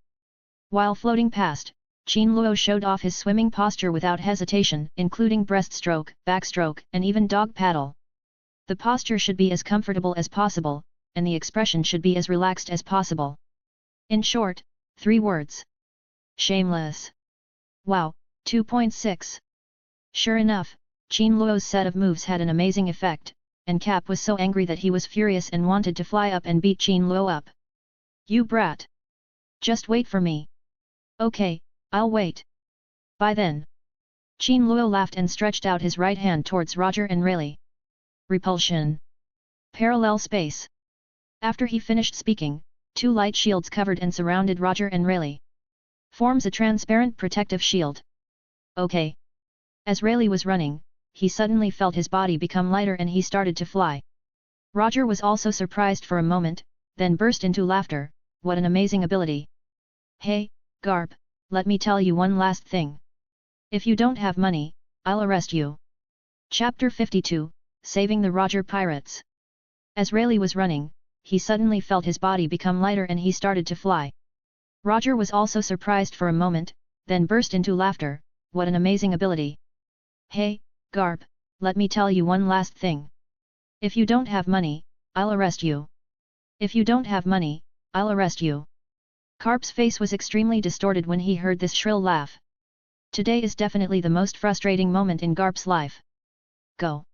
While floating past, Qin Luo showed off his swimming posture without hesitation, including breaststroke, backstroke, and even dog paddle. The posture should be as comfortable as possible, and the expression should be as relaxed as possible. In short, 3 words. Shameless. Wow, 2.6. Sure enough, Qin Luo's set of moves had an amazing effect, and Cap was so angry that he was furious and wanted to fly up and beat Qin Luo up. You brat! Just wait for me. Okay, I'll wait. By then. Qin Luo laughed and stretched out his right hand towards Roger and Rayleigh. Repulsion. Parallel space. After he finished speaking, 2 light shields covered and surrounded Roger and Rayleigh. Forms a transparent protective shield. Okay. As Rayleigh was running, he suddenly felt his body become lighter and he started to fly. Roger was also surprised for a moment, then burst into laughter. What an amazing ability. Hey, Garp, let me tell you one last thing. If you don't have money, I'll arrest you. Chapter 52, Saving the Roger Pirates. As Rayleigh was running, he suddenly felt his body become lighter and he started to fly. Roger was also surprised for a moment, then burst into laughter. What an amazing ability. Hey, Garp, let me tell you one last thing. If you don't have money, I'll arrest you. If you don't have money, I'll arrest you. Garp's face was extremely distorted when he heard this shrill laugh. Today is definitely the most frustrating moment in Garp's life. Go!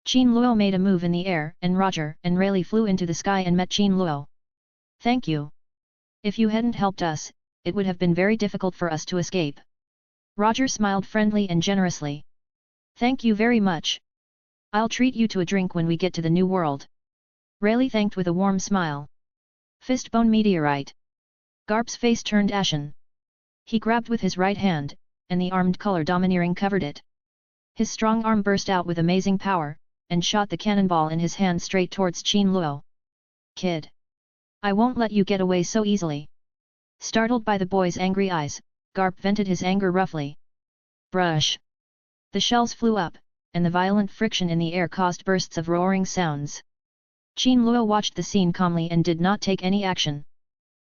Qin Luo made a move in the air and Roger and Rayleigh flew into the sky and met Qin Luo. Thank you. If you hadn't helped us, it would have been very difficult for us to escape. Roger smiled friendly and generously. Thank you very much. I'll treat you to a drink when we get to the new world. Rayleigh thanked with a warm smile. Fistbone meteorite. Garp's face turned ashen. He grabbed with his right hand, and the armed color domineering covered it. His strong arm burst out with amazing power, and shot the cannonball in his hand straight towards Qin Luo. Kid! I won't let you get away so easily. Startled by the boy's angry eyes, Garp vented his anger roughly. Brush! The shells flew up, and the violent friction in the air caused bursts of roaring sounds. Qin Luo watched the scene calmly and did not take any action.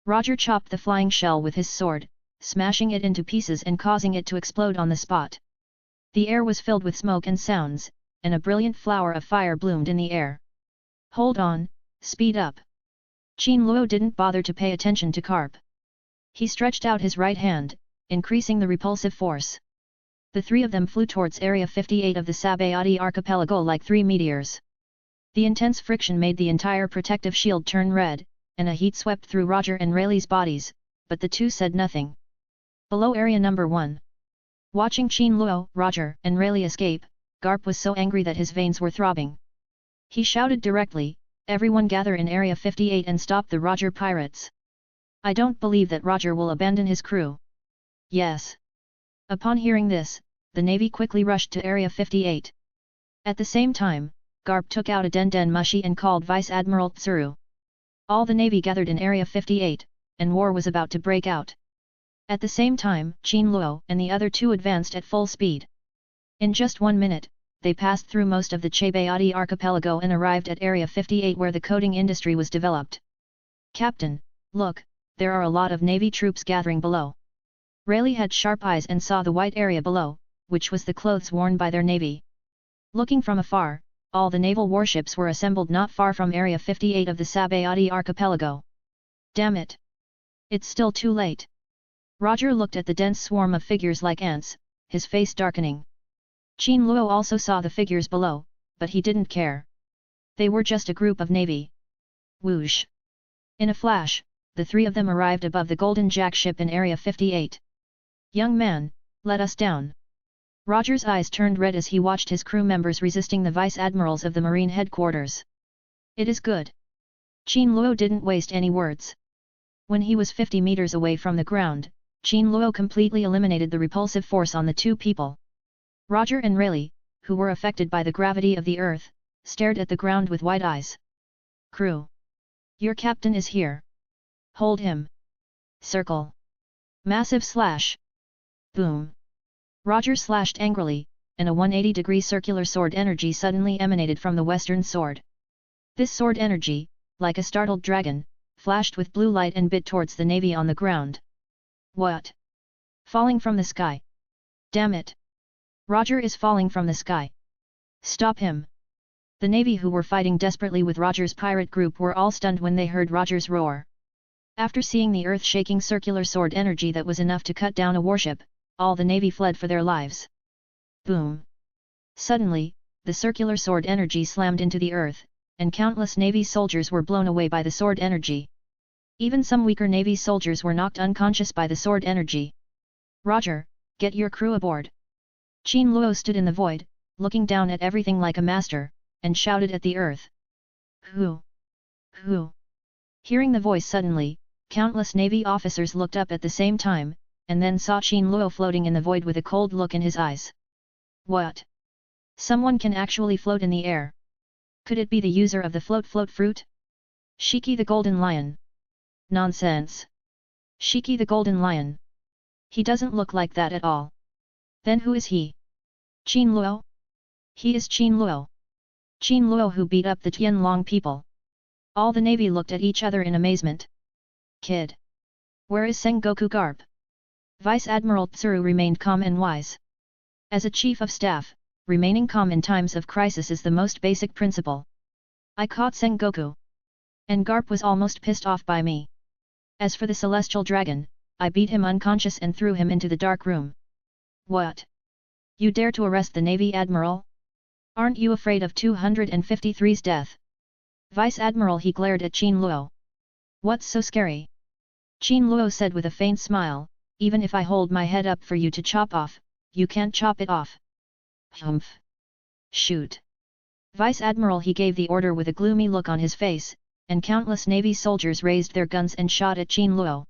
Roger chopped the flying shell with his sword, smashing it into pieces and causing it to explode on the spot. The air was filled with smoke and sounds, and a brilliant flower of fire bloomed in the air. Hold on, speed up. Qin Luo didn't bother to pay attention to Carp. He stretched out his right hand, increasing the repulsive force. The three of them flew towards Area 58 of the Sabayati archipelago like three meteors. The intense friction made the entire protective shield turn red, and a heat swept through Roger and Rayleigh's bodies, but the two said nothing. Below Area Number 1. Watching Qin Luo, Roger, and Rayleigh escape, Garp was so angry that his veins were throbbing. He shouted directly, "Everyone gather in Area 58 and stop the Roger pirates! I don't believe that Roger will abandon his crew." Yes. Upon hearing this, the Navy quickly rushed to Area 58. At the same time, Garp took out a Den Mushi and called Vice Admiral Tsuru. All the Navy gathered in Area 58, and war was about to break out. At the same time, Qin Luo and the other two advanced at full speed. In just 1 minute, they passed through most of the Sabayati archipelago and arrived at Area 58 where the coating industry was developed. "Captain, look, there are a lot of Navy troops gathering below." Rayleigh had sharp eyes and saw the white area below, which was the clothes worn by their Navy. Looking from afar, all the naval warships were assembled not far from Area 58 of the Sabayati archipelago. Damn it! It's still too late. Roger looked at the dense swarm of figures like ants, his face darkening. Qin Luo also saw the figures below, but he didn't care. They were just a group of Navy. Whoosh! In a flash, the three of them arrived above the Golden Jack ship in Area 58. "Young man, let us down." Roger's eyes turned red as he watched his crew members resisting the vice admirals of the Marine headquarters. "It is good." Qin Luo didn't waste any words. When he was 50 meters away from the ground, Qin Luo completely eliminated the repulsive force on the two people. Roger and Rayleigh, who were affected by the gravity of the earth, stared at the ground with wide eyes. "Crew! Your captain is here. Hold him. Circle. Massive slash." Boom! Roger slashed angrily, and a 180-degree circular sword energy suddenly emanated from the western sword. This sword energy, like a startled dragon, flashed with blue light and bit towards the Navy on the ground. "What? Falling from the sky? Damn it! Roger is falling from the sky! Stop him!" The Navy who were fighting desperately with Roger's pirate group were all stunned when they heard Roger's roar. After seeing the earth-shaking circular sword energy that was enough to cut down a warship, all the Navy fled for their lives. Boom! Suddenly, the circular sword energy slammed into the earth, and countless Navy soldiers were blown away by the sword energy. Even some weaker Navy soldiers were knocked unconscious by the sword energy. "Roger, get your crew aboard." Qin Luo stood in the void, looking down at everything like a master, and shouted at the earth. "Who? Who?" Hearing the voice suddenly, countless Navy officers looked up at the same time, and then saw Qin Luo floating in the void with a cold look in his eyes. "What? Someone can actually float in the air? Could it be the user of the float fruit? Shiki the Golden Lion?" "Nonsense! Shiki the Golden Lion? He doesn't look like that at all. Then who is he? Qin Luo? He is Qin Luo. Qin Luo who beat up the Tianlong people." All the Navy looked at each other in amazement. "Kid! Where is Sengoku Garp?" Vice Admiral Tsuru remained calm and wise. As a chief of staff, remaining calm in times of crisis is the most basic principle. "I caught Sengoku. And Garp was almost pissed off by me. As for the celestial dragon, I beat him unconscious and threw him into the dark room." "What? You dare to arrest the Navy Admiral? Aren't you afraid of 253's death?" Vice Admiral he glared at Qin Luo. "What's so scary?" Qin Luo said with a faint smile, "Even if I hold my head up for you to chop off, you can't chop it off." "Humph! Shoot!" Vice Admiral he gave the order with a gloomy look on his face, and countless Navy soldiers raised their guns and shot at Qin Luo.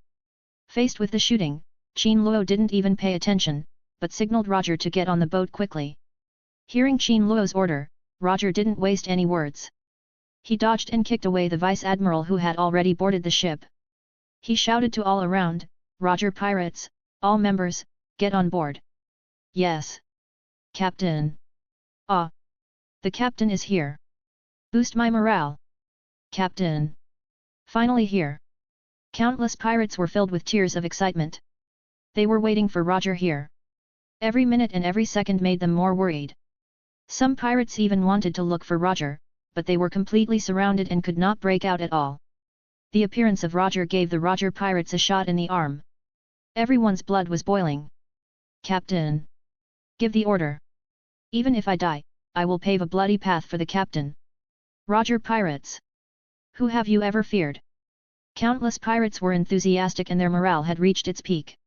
Faced with the shooting, Qin Luo didn't even pay attention, but signaled Roger to get on the boat quickly. Hearing Qin Luo's order, Roger didn't waste any words. He dodged and kicked away the Vice Admiral who had already boarded the ship. He shouted to all around, "Roger pirates, all members, get on board." "Yes, Captain." Ah! The captain is here. Boost my morale. Captain! Finally here. Countless pirates were filled with tears of excitement. They were waiting for Roger here. Every minute and every second made them more worried. Some pirates even wanted to look for Roger, but they were completely surrounded and could not break out at all. The appearance of Roger gave the Roger pirates a shot in the arm. Everyone's blood was boiling. Captain! Give the order. Even if I die, I will pave a bloody path for the captain. Roger pirates! Who have you ever feared? Countless pirates were enthusiastic and their morale had reached its peak.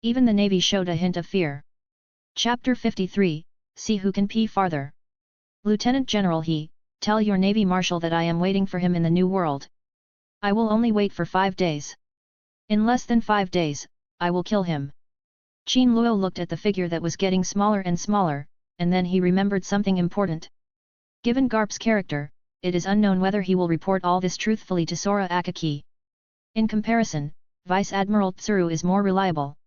Even the navy showed a hint of fear. Chapter 53, See Who Can Pee Farther. Lieutenant General He, tell your Navy Marshal that I am waiting for him in the New World. I will only wait for 5 days. In less than 5 days, I will kill him. Qin Luo looked at the figure that was getting smaller and smaller, and then he remembered something important. Given Garp's character, it is unknown whether he will report all this truthfully to Sora Akaki. In comparison, Vice Admiral Tsuru is more reliable.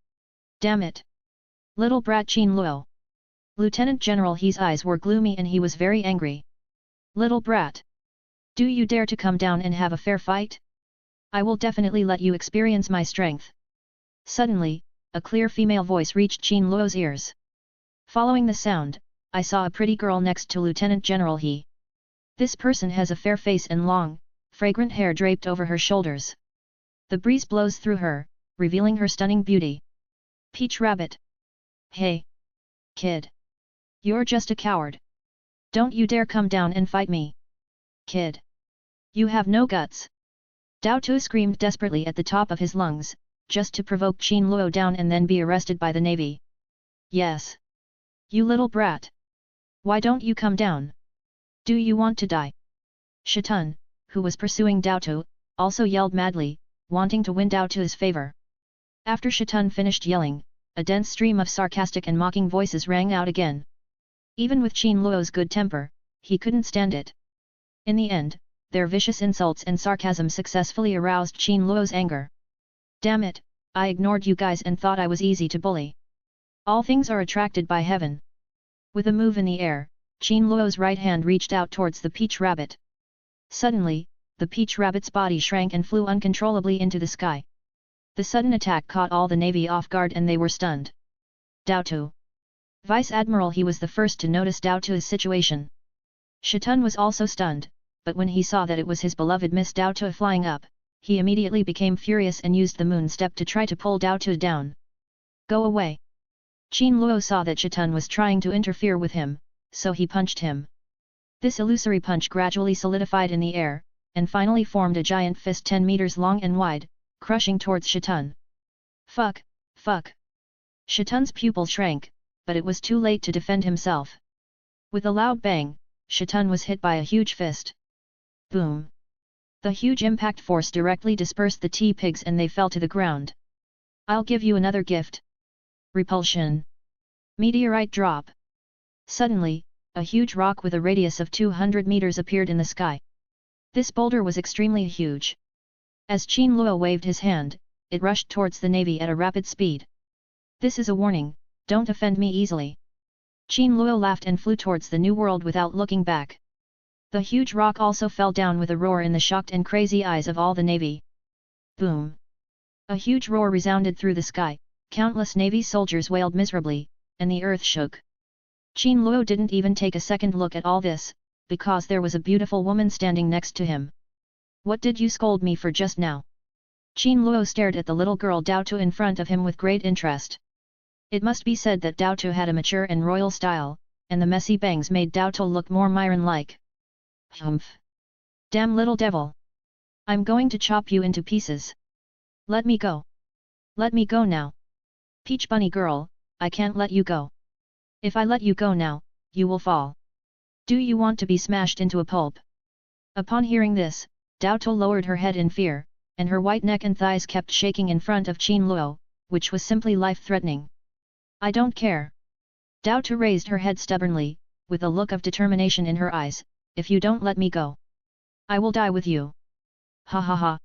Damn it! Little brat Qin Luo. Lieutenant General He's eyes were gloomy and he was very angry. Little brat! Do you dare to come down and have a fair fight? I will definitely let you experience my strength. Suddenly, a clear female voice reached Qin Luo's ears. Following the sound, I saw a pretty girl next to Lieutenant General He. This person has a fair face and long, fragrant hair draped over her shoulders. The breeze blows through her, revealing her stunning beauty. Peach Rabbit! Hey! Kid! You're just a coward! Don't you dare come down and fight me! Kid! You have no guts! Dao Tu screamed desperately at the top of his lungs, just to provoke Qin Luo down and then be arrested by the navy. Yes! You little brat! Why don't you come down? Do you want to die? Shitun, who was pursuing Dao Tu, also yelled madly, wanting to win Dao Tu's favor. After Shitun finished yelling, a dense stream of sarcastic and mocking voices rang out again. Even with Qin Luo's good temper, he couldn't stand it. In the end, their vicious insults and sarcasm successfully aroused Qin Luo's anger. Damn it, I ignored you guys and thought I was easy to bully. All things are attracted by heaven. With a move in the air, Qin Luo's right hand reached out towards the peach rabbit. Suddenly, the peach rabbit's body shrank and flew uncontrollably into the sky. The sudden attack caught all the navy off guard and they were stunned. Dao Tu. Vice Admiral He was the first to notice Dao Tu's situation. Shitun was also stunned, but when he saw that it was his beloved Miss Dao Tu flying up, he immediately became furious and used the moon step to try to pull Dao Tu down. Go away! Qin Luo saw that Shitun was trying to interfere with him, so he punched him. This illusory punch gradually solidified in the air, and finally formed a giant fist 10 meters long and wide, crushing towards Shitun. Fuck, fuck! Shitun's pupil shrank, but it was too late to defend himself. With a loud bang, Shitun was hit by a huge fist. Boom! The huge impact force directly dispersed the T-pigs and they fell to the ground. I'll give you another gift. Repulsion. Meteorite drop. Suddenly, a huge rock with a radius of 200 meters appeared in the sky. This boulder was extremely huge. As Qin Luo waved his hand, it rushed towards the navy at a rapid speed. This is a warning, don't offend me easily. Qin Luo laughed and flew towards the new world without looking back. The huge rock also fell down with a roar in the shocked and crazy eyes of all the navy. Boom! A huge roar resounded through the sky, countless navy soldiers wailed miserably, and the earth shook. Qin Luo didn't even take a second look at all this, because there was a beautiful woman standing next to him. What did you scold me for just now? Qin Luo stared at the little girl Dao Tu in front of him with great interest. It must be said that Dao Tu had a mature and royal style, and the messy bangs made Dao Tu look more Myron-like. Humph! Damn little devil! I'm going to chop you into pieces. Let me go. Let me go now. Peach Bunny girl, I can't let you go. If I let you go now, you will fall. Do you want to be smashed into a pulp? Upon hearing this, Dao Tu lowered her head in fear, and her white neck and thighs kept shaking in front of Qin Luo, which was simply life-threatening. I don't care. Dao Tu raised her head stubbornly, with a look of determination in her eyes, if you don't let me go, I will die with you. Ha ha ha.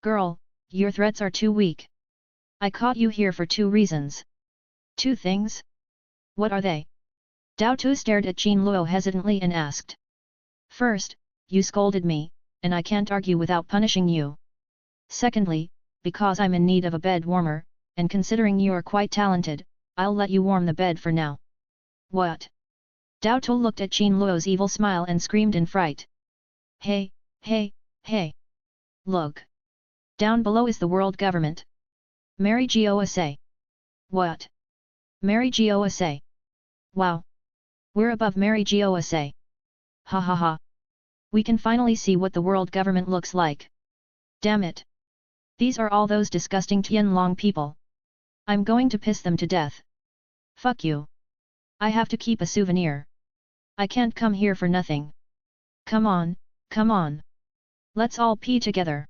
Girl, your threats are too weak. I caught you here for 2 reasons. 2 things? What are they? Dao Tu stared at Qin Luo hesitantly and asked. First, you scolded me, and I can't argue without punishing you. Secondly, because I'm in need of a bed warmer, and considering you're quite talented, I'll let you warm the bed for now. What? Dao Tu looked at Qin Luo's evil smile and screamed in fright. Hey, hey, hey! Look! Down below is the world government. Mary Gosa. What? Mary Gosa. Wow! We're above Mary Gosa. Ha ha ha! We can finally see what the world government looks like. Damn it! These are all those disgusting Tianlong people. I'm going to piss them to death. Fuck you! I have to keep a souvenir. I can't come here for nothing. Come on, come on! Let's all pee together.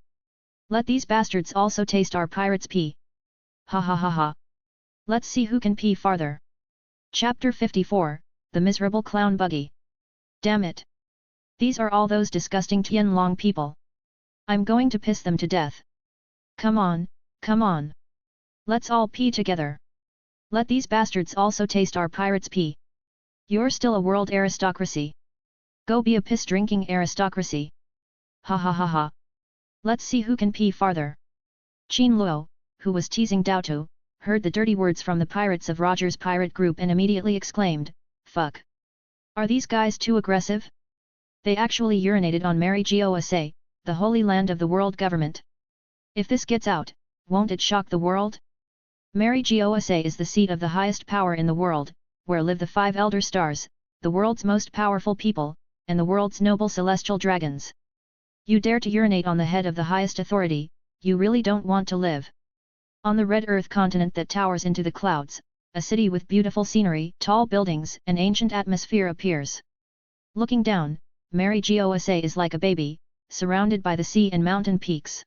Let these bastards also taste our pirates' pee. Ha ha ha ha! Let's see who can pee farther. Chapter 54, The Miserable Clown Buggy. Damn it! These are all those disgusting Tianlong people. I'm going to piss them to death. Come on, come on! Let's all pee together. Let these bastards also taste our pirates' pee. You're still a world aristocracy. Go be a piss-drinking aristocracy. Ha ha ha ha! Let's see who can pee farther. Qin Luo, who was teasing Dao Tu, heard the dirty words from the pirates of Roger's pirate group and immediately exclaimed, Fuck! Are these guys too aggressive? They actually urinated on Mary Gosa, the holy land of the world government. If this gets out, won't it shock the world? Mary Gosa is the seat of the highest power in the world, where live the 5 elder stars, the world's most powerful people, and the world's noble celestial dragons. You dare to urinate on the head of the highest authority, you really don't want to live. On the red earth continent that towers into the clouds, a city with beautiful scenery, tall buildings and ancient atmosphere appears. Looking down, Mary Gosa is like a baby, surrounded by the sea and mountain peaks.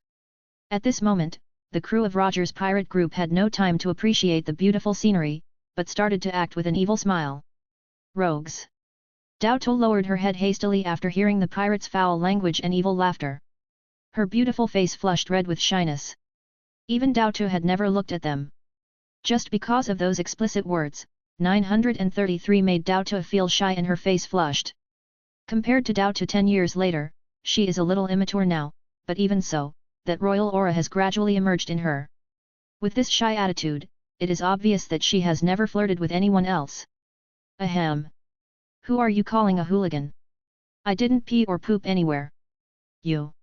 At this moment, the crew of Roger's pirate group had no time to appreciate the beautiful scenery, but started to act with an evil smile. Rogues! Dao Tu lowered her head hastily after hearing the pirates' foul language and evil laughter. Her beautiful face flushed red with shyness. Even Dao Tu had never looked at them. Just because of those explicit words, 933 made Dao Tu feel shy and her face flushed. Compared to Dao Tu 10 years later, she is a little immature now, but even so, that royal aura has gradually emerged in her. With this shy attitude, it is obvious that she has never flirted with anyone else. Ahem! Who are you calling a hooligan? I didn't pee or poop anywhere. You!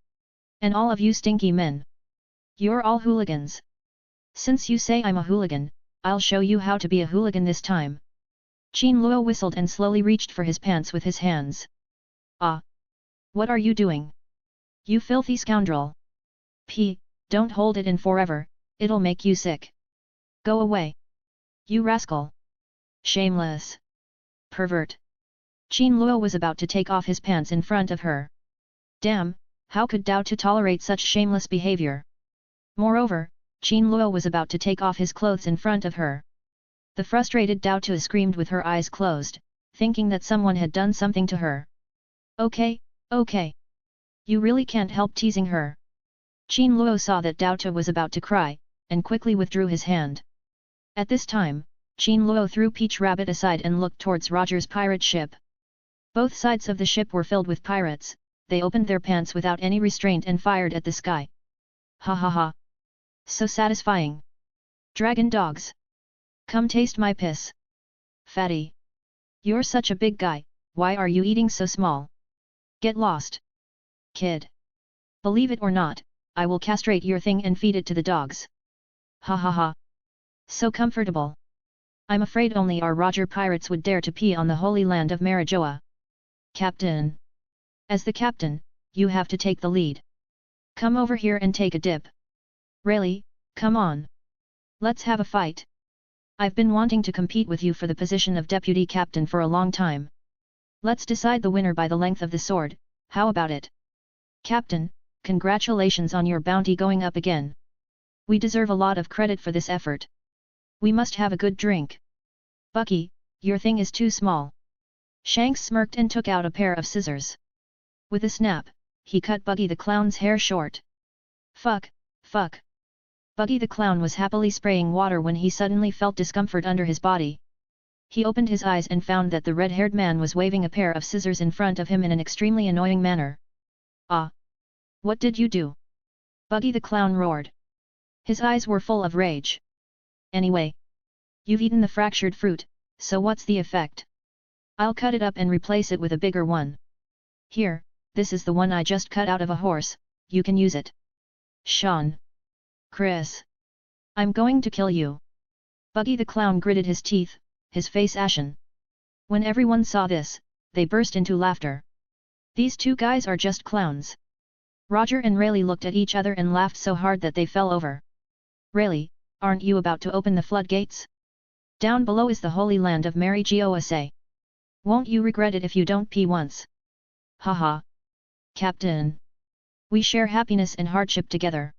And all of you stinky men! You're all hooligans! Since you say I'm a hooligan, I'll show you how to be a hooligan this time. Qin Luo whistled and slowly reached for his pants with his hands. Ah! What are you doing? You filthy scoundrel! Pee, don't hold it in forever, it'll make you sick. Go away! You rascal! Shameless! Pervert! Qin Luo was about to take off his pants in front of her. Damn, how could Dao Tu tolerate such shameless behavior? Moreover, Qin Luo was about to take off his clothes in front of her. The frustrated Dao Tu screamed with her eyes closed, thinking that someone had done something to her. Okay, okay. You really can't help teasing her. Qin Luo saw that Dao Tu was about to cry, and quickly withdrew his hand. At this time, Qin Luo threw Peach Rabbit aside and looked towards Roger's pirate ship. Both sides of the ship were filled with pirates, they opened their pants without any restraint and fired at the sky. Ha ha ha! So satisfying! Dragon dogs! Come taste my piss! Fatty! You're such a big guy, why are you eating so small? Get lost! Kid! Believe it or not, I will castrate your thing and feed it to the dogs. Ha ha ha! So comfortable! I'm afraid only our Roger pirates would dare to pee on the holy land of Marijoa. Captain! As the captain, you have to take the lead. Come over here and take a dip. Really, come on. Let's have a fight. I've been wanting to compete with you for the position of deputy captain for a long time. Let's decide the winner by the length of the sword, how about it? Captain, congratulations on your bounty going up again. We deserve a lot of credit for this effort. We must have a good drink. Bucky, your thing is too small. Shanks smirked and took out a pair of scissors. With a snap, he cut Buggy the Clown's hair short. Fuck, fuck. Buggy the Clown was happily spraying water when he suddenly felt discomfort under his body. He opened his eyes and found that the red-haired man was waving a pair of scissors in front of him in an extremely annoying manner. Ah! What did you do? Buggy the clown roared. His eyes were full of rage. Anyway, you've eaten the fractured fruit, so what's the effect? I'll cut it up and replace it with a bigger one. Here, this is the one I just cut out of a horse, you can use it. Sean. Chris. I'm going to kill you. Buggy the clown gritted his teeth, his face ashen. When everyone saw this, they burst into laughter. These two guys are just clowns. Roger and Rayleigh looked at each other and laughed so hard that they fell over. Rayleigh, aren't you about to open the floodgates? Down below is the holy land of Mary Gosa. Won't you regret it if you don't pee once? Haha. Captain. We share happiness and hardship together.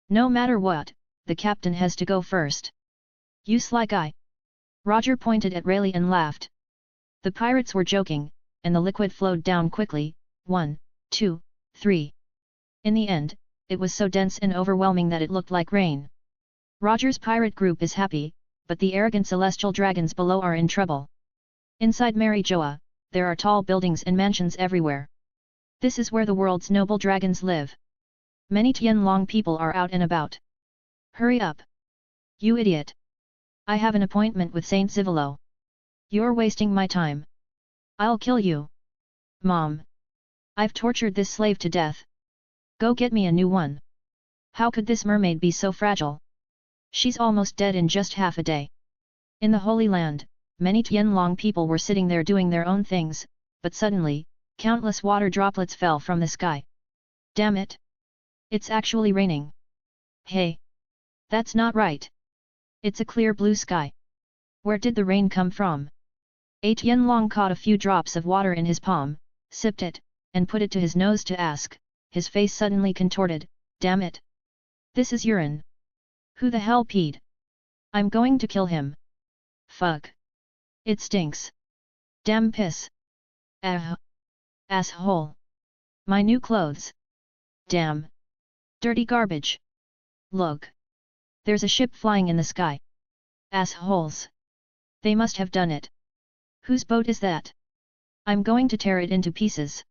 No matter what, the captain has to go first. You sly guy. Roger pointed at Rayleigh and laughed. The pirates were joking, and the liquid flowed down quickly, 1, 2, 3. In the end, it was so dense and overwhelming that it looked like rain. Roger's pirate group is happy, but the arrogant celestial dragons below are in trouble. Inside Mary Joa, there are tall buildings and mansions everywhere. This is where the world's noble dragons live. Many Tianlong people are out and about. Hurry up! You idiot! I have an appointment with Saint Zivilo. You're wasting my time. I'll kill you. Mom! I've tortured this slave to death. Go get me a new one. How could this mermaid be so fragile? She's almost dead in just half a day. In the Holy Land, many Tianlong people were sitting there doing their own things, but suddenly, countless water droplets fell from the sky. Damn it! It's actually raining. Hey! That's not right. It's a clear blue sky. Where did the rain come from? A Tianlong caught a few drops of water in his palm, sipped it, and put it to his nose to ask, his face suddenly contorted, damn it! This is urine. Who the hell peed? I'm going to kill him. Fuck. It stinks. Damn piss. Asshole. My new clothes. Damn. Dirty garbage. Look. There's a ship flying in the sky. Assholes. They must have done it. Whose boat is that? I'm going to tear it into pieces.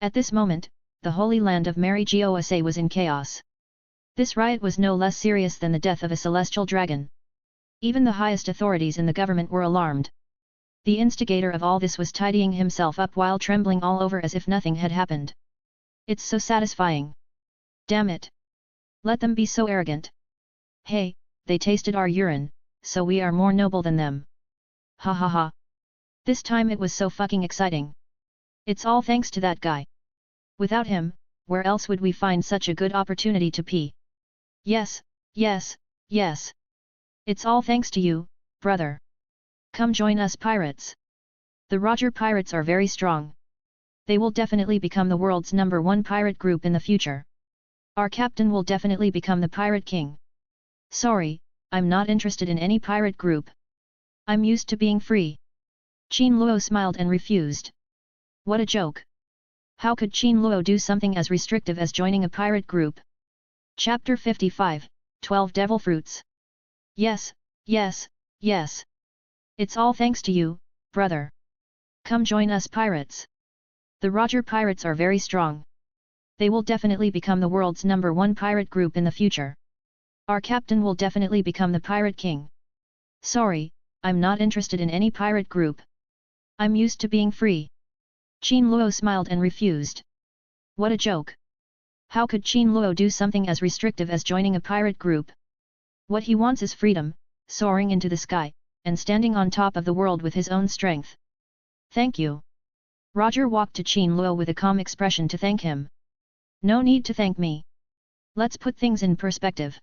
At this moment, the holy land of Mary Gosa was in chaos. This riot was no less serious than the death of a celestial dragon. Even the highest authorities in the government were alarmed. The instigator of all this was tidying himself up while trembling all over as if nothing had happened. It's so satisfying. Damn it! Let them be so arrogant. Hey, they tasted our urine, so we are more noble than them. Ha ha ha. This time it was so fucking exciting. It's all thanks to that guy. Without him, where else would we find such a good opportunity to pee? Yes, yes, yes. It's all thanks to you, brother. Come join us pirates. The Roger pirates are very strong. They will definitely become the world's #1 pirate group in the future. Our captain will definitely become the pirate king. Sorry, I'm not interested in any pirate group. I'm used to being free. Qin Luo smiled and refused. What a joke. How could Qin Luo do something as restrictive as joining a pirate group? Chapter 55, 12 Devil Fruits. Yes, yes, yes. It's all thanks to you, brother. Come join us pirates. The Roger pirates are very strong. They will definitely become the world's #1 pirate group in the future. Our captain will definitely become the pirate king. Sorry, I'm not interested in any pirate group. I'm used to being free. Qin Luo smiled and refused. What a joke. How could Qin Luo do something as restrictive as joining a pirate group? What he wants is freedom, soaring into the sky, and standing on top of the world with his own strength. Thank you. Roger walked to Qin Luo with a calm expression to thank him. No need to thank me. Let's put things in perspective.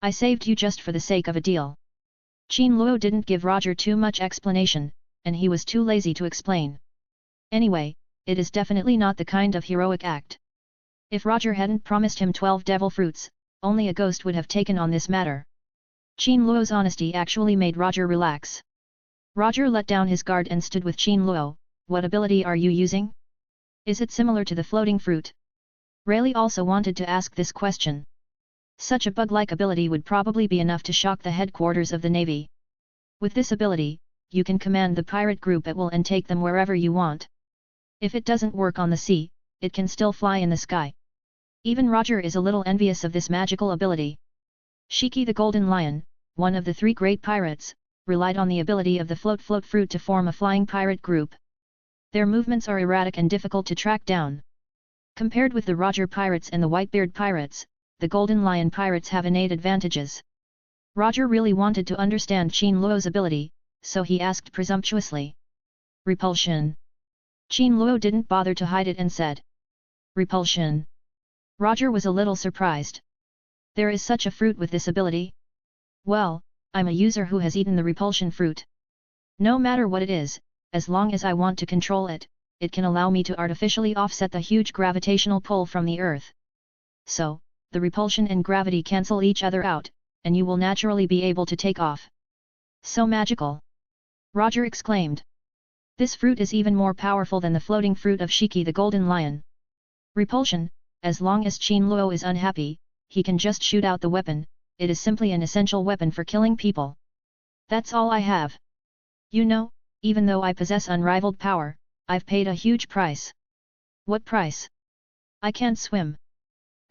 I saved you just for the sake of a deal. Qin Luo didn't give Roger too much explanation, and he was too lazy to explain. Anyway, it is definitely not the kind of heroic act. If Roger hadn't promised him 12 devil fruits, only a ghost would have taken on this matter. Qin Luo's honesty actually made Roger relax. Roger let down his guard and stood with Qin Luo. What ability are you using? Is it similar to the floating fruit? Rayleigh also wanted to ask this question. Such a bug-like ability would probably be enough to shock the headquarters of the Navy. With this ability, you can command the pirate group at will and take them wherever you want. If it doesn't work on the sea, it can still fly in the sky. Even Roger is a little envious of this magical ability. Shiki the Golden Lion, one of the 3 great pirates, relied on the ability of the float fruit to form a flying pirate group. Their movements are erratic and difficult to track down. Compared with the Roger pirates and the Whitebeard pirates, the Golden Lion pirates have innate advantages. Roger really wanted to understand Qin Luo's ability, so he asked presumptuously. Repulsion. Qin Luo didn't bother to hide it and said. Repulsion. Roger was a little surprised. There is such a fruit with this ability? Well, I'm a user who has eaten the repulsion fruit. No matter what it is, as long as I want to control it, it can allow me to artificially offset the huge gravitational pull from the Earth. So, the repulsion and gravity cancel each other out, and you will naturally be able to take off. So magical! Roger exclaimed. This fruit is even more powerful than the floating fruit of Shiki the Golden Lion. Repulsion, as long as Qin Luo is unhappy, he can just shoot out the weapon, it is simply an essential weapon for killing people. That's all I have. You know, even though I possess unrivaled power, I've paid a huge price. What price? I can't swim.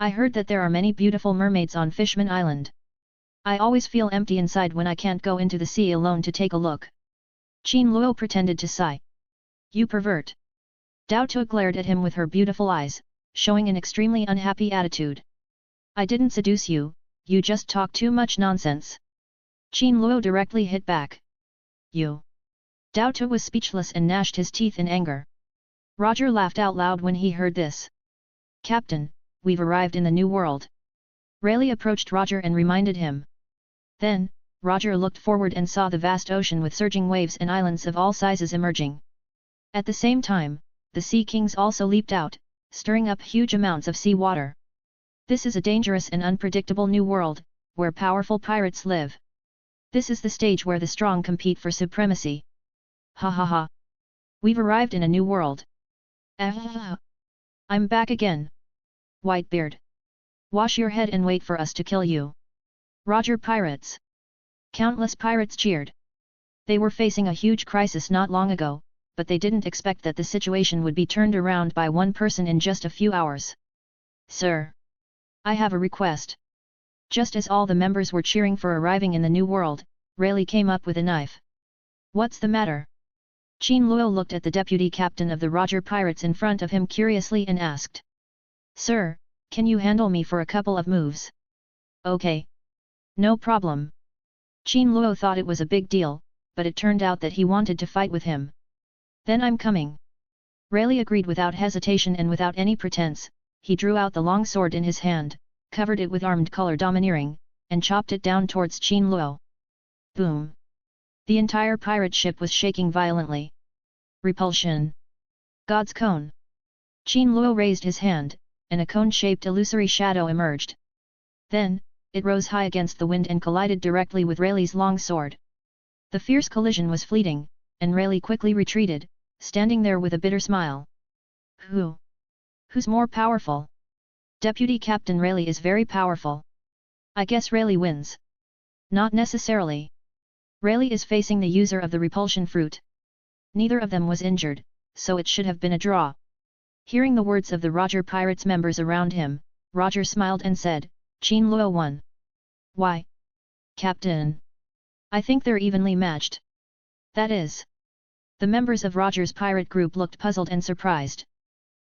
I heard that there are many beautiful mermaids on Fishman Island. I always feel empty inside when I can't go into the sea alone to take a look. Qin Luo pretended to sigh. You pervert! Dao Tu glared at him with her beautiful eyes, showing an extremely unhappy attitude. I didn't seduce you, you just talk too much nonsense. Qin Luo directly hit back. You! Dao Tu was speechless and gnashed his teeth in anger. Roger laughed out loud when he heard this. Captain, we've arrived in the New World. Rayleigh approached Roger and reminded him. Then, Roger looked forward and saw the vast ocean with surging waves and islands of all sizes emerging. At the same time, the Sea Kings also leaped out, stirring up huge amounts of sea water. This is a dangerous and unpredictable new world, where powerful pirates live. This is the stage where the strong compete for supremacy. Ha ha ha! We've arrived in a new world. Ah! I'm back again. Whitebeard. Wash your head and wait for us to kill you. Roger pirates. Countless pirates cheered. They were facing a huge crisis not long ago, but they didn't expect that the situation would be turned around by one person in just a few hours. Sir! I have a request. Just as all the members were cheering for arriving in the new world, Rayleigh came up with a knife. What's the matter? Qin Luo looked at the deputy captain of the Roger pirates in front of him curiously and asked. Sir, can you handle me for a couple of moves? Okay. No problem. Qin Luo thought it was a big deal, but it turned out that he wanted to fight with him. Then I'm coming. Rayleigh agreed without hesitation and without any pretense. He drew out the long sword in his hand, covered it with armed color domineering, and chopped it down towards Qin Luo. Boom! The entire pirate ship was shaking violently. Repulsion! God's cone! Qin Luo raised his hand, and a cone-shaped illusory shadow emerged. Then, it rose high against the wind and collided directly with Rayleigh's long sword. The fierce collision was fleeting, and Rayleigh quickly retreated, standing there with a bitter smile. Who's more powerful? Deputy Captain Rayleigh is very powerful. I guess Rayleigh wins. Not necessarily. Rayleigh is facing the user of the repulsion fruit. Neither of them was injured, so it should have been a draw. Hearing the words of the Roger Pirates members around him, Roger smiled and said, Qin Luo won. Why? Captain. I think they're evenly matched. That is. The members of Roger's pirate group looked puzzled and surprised.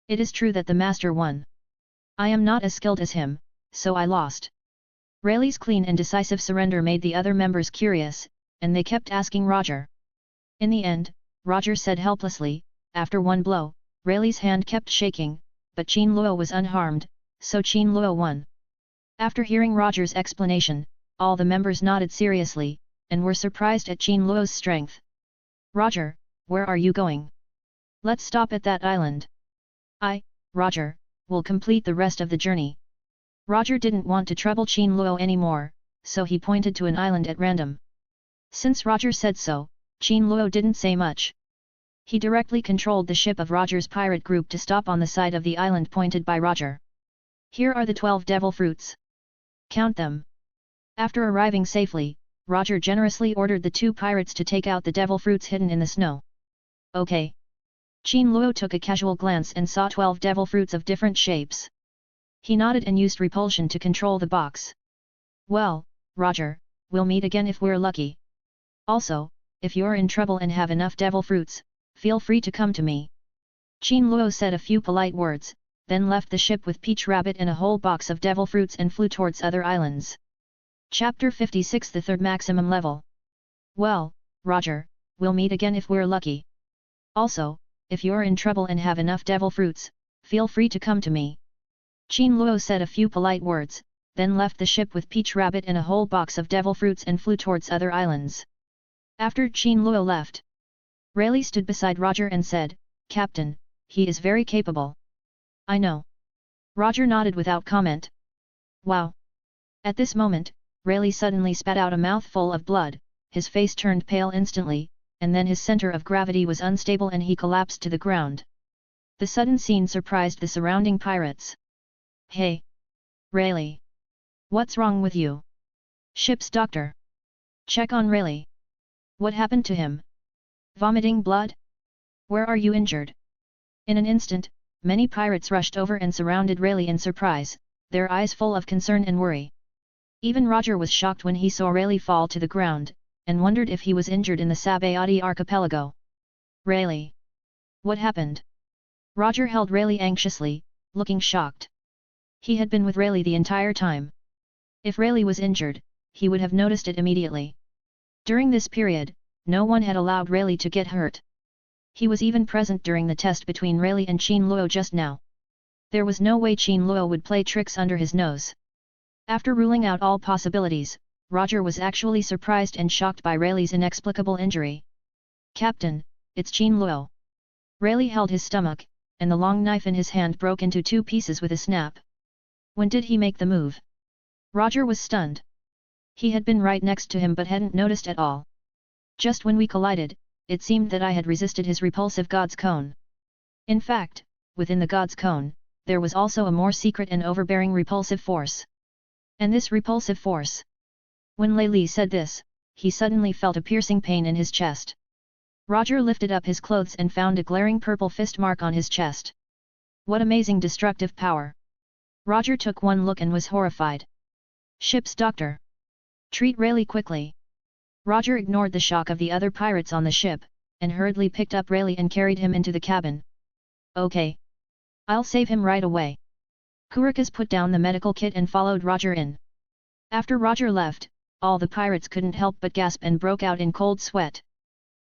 It is true that the master won. I am not as skilled as him, so I lost. Rayleigh's clean and decisive surrender made the other members curious, and they kept asking Roger. In the end, Roger said helplessly, after one blow, Rayleigh's hand kept shaking, but Qin Luo was unharmed, so Qin Luo won. After hearing Roger's explanation, all the members nodded seriously, and were surprised at Qin Luo's strength. Roger, where are you going? Let's stop at that island. Roger, will complete the rest of the journey. Roger didn't want to trouble Qin Luo anymore, so he pointed to an island at random. Since Roger said so, Qin Luo didn't say much. He directly controlled the ship of Roger's pirate group to stop on the side of the island pointed by Roger. Here are the 12 devil fruits. Count them. After arriving safely, Roger generously ordered the two pirates to take out the devil fruits hidden in the snow. Okay. Qin Luo took a casual glance and saw 12 devil fruits of different shapes. He nodded and used repulsion to control the box. Well, Roger, we'll meet again if we're lucky. Also, if you're in trouble and have enough devil fruits, feel free to come to me. Qin Luo said a few polite words, then left the ship with Peach Rabbit and a whole box of devil fruits and flew towards other islands. Chapter 56 The Third Maximum Level. Well, Roger, we'll meet again if we're lucky. Also, if you're in trouble and have enough devil fruits, feel free to come to me. Qin Luo said a few polite words, then left the ship with Peach Rabbit and a whole box of devil fruits and flew towards other islands. After Qin Luo left, Rayleigh stood beside Roger and said, Captain, he is very capable. I know. Roger nodded without comment. Wow. At this moment, Rayleigh suddenly spat out a mouthful of blood, his face turned pale instantly, and then his center of gravity was unstable and he collapsed to the ground. The sudden scene surprised the surrounding pirates. Hey! Rayleigh! What's wrong with you? Ship's doctor! Check on Rayleigh. What happened to him? Vomiting blood? Where are you injured? In an instant, many pirates rushed over and surrounded Rayleigh in surprise, their eyes full of concern and worry. Even Roger was shocked when he saw Rayleigh fall to the ground, and wondered if he was injured in the Sabayati archipelago. Rayleigh! What happened? Roger held Rayleigh anxiously, looking shocked. He had been with Rayleigh the entire time. If Rayleigh was injured, he would have noticed it immediately. During this period, no one had allowed Rayleigh to get hurt. He was even present during the test between Rayleigh and Qin Luo just now. There was no way Qin Luo would play tricks under his nose. After ruling out all possibilities, Roger was actually surprised and shocked by Rayleigh's inexplicable injury. Captain, it's Qin Luo. Rayleigh held his stomach, and the long knife in his hand broke into 2 pieces with a snap. When did he make the move? Roger was stunned. He had been right next to him but hadn't noticed at all. Just when we collided, it seemed that I had resisted his repulsive God's Cone. In fact, within the God's Cone, there was also a more secret and overbearing repulsive force. And this repulsive force. When Rayleigh said this, he suddenly felt a piercing pain in his chest. Roger lifted up his clothes and found a glaring purple fist mark on his chest. What amazing destructive power! Roger took one look and was horrified. Ship's doctor! Treat Rayleigh quickly! Roger ignored the shock of the other pirates on the ship, and hurriedly picked up Rayleigh and carried him into the cabin. Okay. I'll save him right away. Kurikas put down the medical kit and followed Roger in. After Roger left, all the pirates couldn't help but gasp and broke out in cold sweat.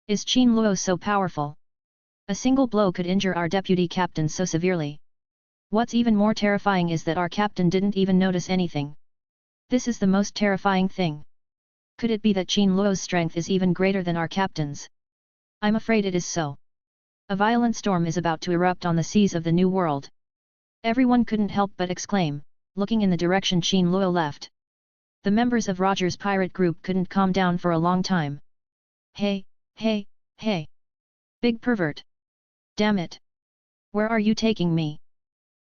Is Qin Luo so powerful? A single blow could injure our deputy captain so severely. What's even more terrifying is that our captain didn't even notice anything. This is the most terrifying thing. Could it be that Qin Luo's strength is even greater than our captain's? I'm afraid it is so. A violent storm is about to erupt on the seas of the New World. Everyone couldn't help but exclaim, looking in the direction Qin Luo left. The members of Roger's pirate group couldn't calm down for a long time. Hey, hey, hey! Big pervert! Damn it! Where are you taking me?